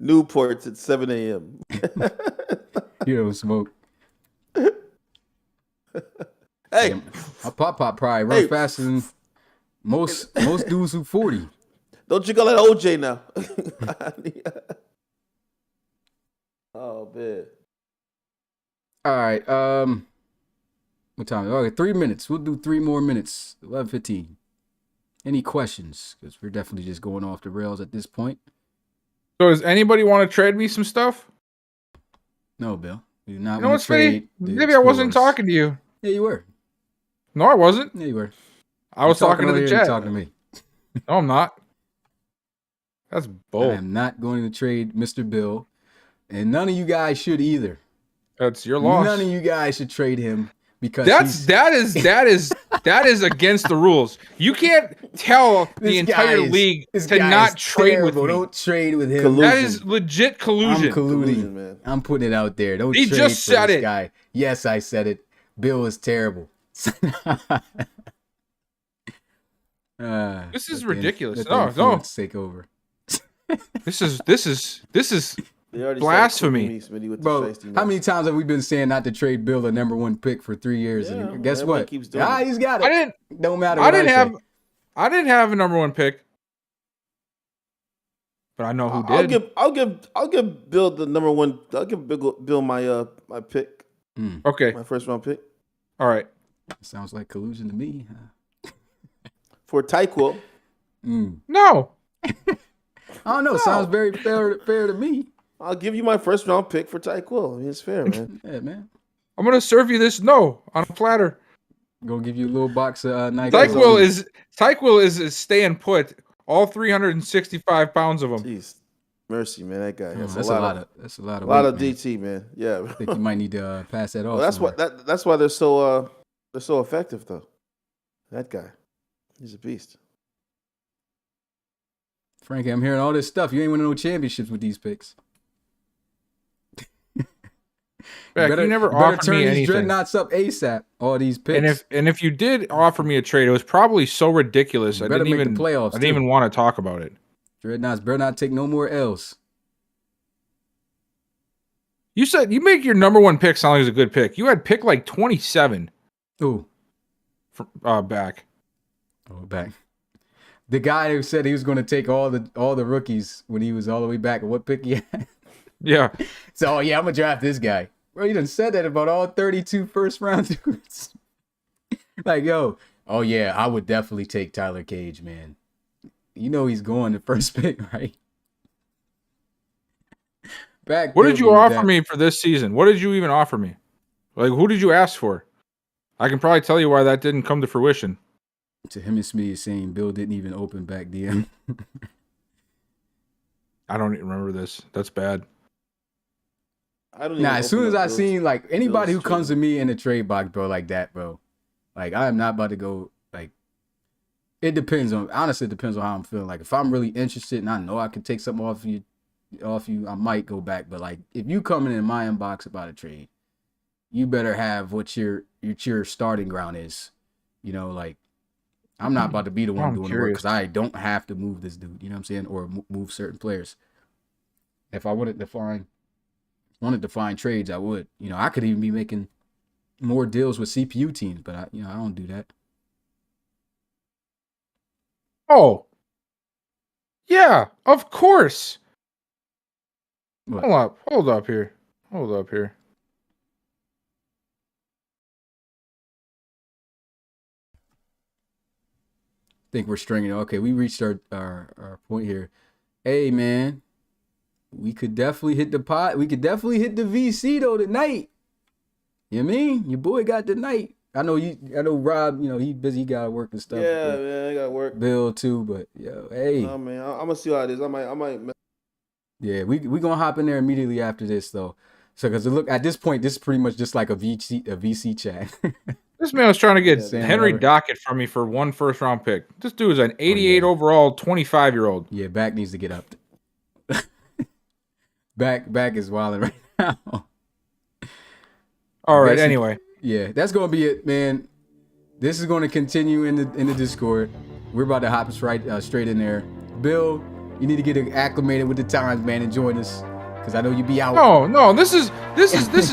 Newports at 7 a.m. You don't smoke. Hey, my pop probably run faster than most dudes who 40. Don't you go like OJ now? Oh man. All right. What time? Okay, 3 minutes. We'll do 3 more minutes. 11:15. Any questions? Because we're definitely just going off the rails at this point. So does anybody want to trade me some stuff? No, Bill. We do not You know want what's to trade. funny? Maybe I wasn't Explorers. talking to you. Yeah, you were. No, I wasn't. Yeah, you were. I was talking to the chat. Talking to me. No, I'm not. That's I bull. am not going to trade Mr. Bill, and none of you guys should either. That's your loss. None of you guys should trade him because that is against the rules. You can't tell the entire league to not trade with me. Don't trade with him. Collusion. That is legit collusion. I'm colluding. Collusion, man. I'm putting it out there. Don't He trade just for said this it. guy. Yes, I said it. Bill is terrible. This is ridiculous. Let the No. influence take over. This is They already blasphemy. started Smitty with the Bro, shiesty how many mess. times have we been saying not to trade Bill the number 1 pick for 3 years? Yeah, and guess everybody what? keeps doing it. He's got it. I didn't Don't matter I what didn't I have say. I didn't have a number 1 pick. But I know who did. I'll give Bill the number 1. I'll give Bill my my pick, Okay. my first round pick All right. Sounds like collusion to me. for Tyquil. No. I don't know. Sounds very fair to me. I'll give you my first round pick for Tyquil. I mean, it's fair, man. Yeah, man. I'm going to serve you this on a platter. Gonna give you a little box of Nike. Tyquil is staying put. All 365 pounds of him. Jeez, mercy, man. That guy. That's That's a a lot of lot weight, of man. DT, man. Yeah. I think you might need to pass that off. Well, that's why they're so effective though. That guy, he's a beast. Frankie, I'm hearing all this stuff. You ain't winning no championships with these picks. Beck, you never offered turn me these anything. Dreadnoughts up ASAP. All these picks. And if you did offer me a trade, it was probably so ridiculous. I better didn't make the even playoffs, I didn't too. even want to talk about it. Dreadnoughts better not take no more L's. You said you make your number 1 pick sound like it's a good pick. You had pick like 27 Ooh. back. Oh, back. The guy who said he was going to take all the rookies when he was all the way back. What pick he had? Yeah. So, I'm going to draft this guy. Bro, you done said that about all 32 first-round dudes. Like, oh, yeah, I would definitely take Tyler Cage, man. You know he's going the first pick, right? What did you offer me for this season? What did you even offer me? Like, who did you ask for? I can probably tell you why that didn't come to fruition. To him and Smitty is saying Bill didn't even open back DM. I don't even remember this. That's bad. I don't. As soon as I seen like anybody who comes to me in the trade box, bro, like that, bro, like I am not about to go. Like, it depends on. Honestly, it depends on how I'm feeling. Like, if I'm really interested and I know I can take something off you, I might go back. But like, if you coming in my inbox about a trade, you better have what your starting ground is. You know, like, I'm not about to be the one doing the work because I don't have to move this dude. You know what I'm saying? Or move certain players. If I wanted to find trades, I would. You know, I could even be making more deals with CPU teams, but I don't do that. Oh. Yeah, of course. What? Hold up here. think we're stringing it. Okay, we reached our point here. Hey, man, we could definitely hit the pot. We could definitely hit the VC though tonight. You know what I mean? Your boy got the night. I know Rob, he busy, he gotta work and stuff. Yeah, man, I gotta work. Bill too, but yo, hey. Oh man, I'm gonna see how it is. I might. Yeah, we gonna hop in there immediately after this though. So because look, at this point, this is pretty much just like a VC chat. This man was trying to get Sam Henry Robert. Dockett from me for 1 first-round pick. This dude is an 88 overall, 25-year-old. Yeah, back needs to get up. back is wilding right now. All right. Basically, Anyway, yeah, that's gonna be it, man. This is gonna continue in the Discord. We're about to hop straight in there. Bill, you need to get acclimated with the times, man, and join us, because I know you be out. no. This is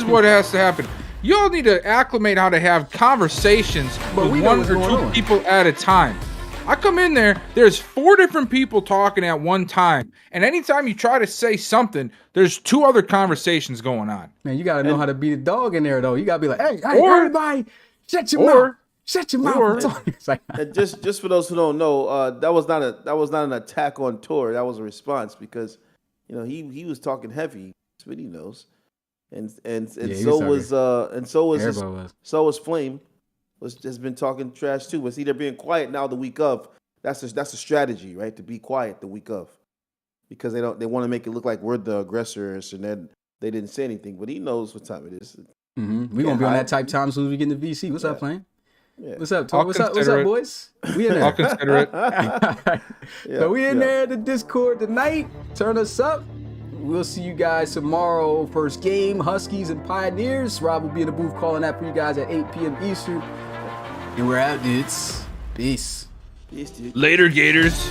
what has to happen. Y'all need to acclimate how to have conversations But we with know one what's or going two on. people at a time. I come in there's 4 different people talking at one time, and anytime you try to say something, there's 2 other conversations going on. Man, you gotta know how to beat a dog in there, though. You gotta be like, hey, Or- everybody, shut your mouth. Shut your mouth. It's like, And just for those who don't know, that was not an attack on Tor. That was a response because, he was talking heavy. Smitty knows, and he so was so was Flame. Has been talking trash too. But see, they're being quiet now the week of. That's a strategy, right? To be quiet the week of, because they want to make it look like we're the aggressors, and then they didn't say anything. But he knows what time it is. We're gonna be on that type time as soon as we get in the VC. What's up, Flame? Yeah. What's up, Tor? What's up, boys? We in there. I'll consider it. So we in there, the Discord tonight. Turn us up. We'll see you guys tomorrow. First game, Huskies and Pioneers. Rob will be in the booth calling that for you guys at 8 p.m. Eastern. And we're out, dudes. Peace. Peace, dude. Later, Gators.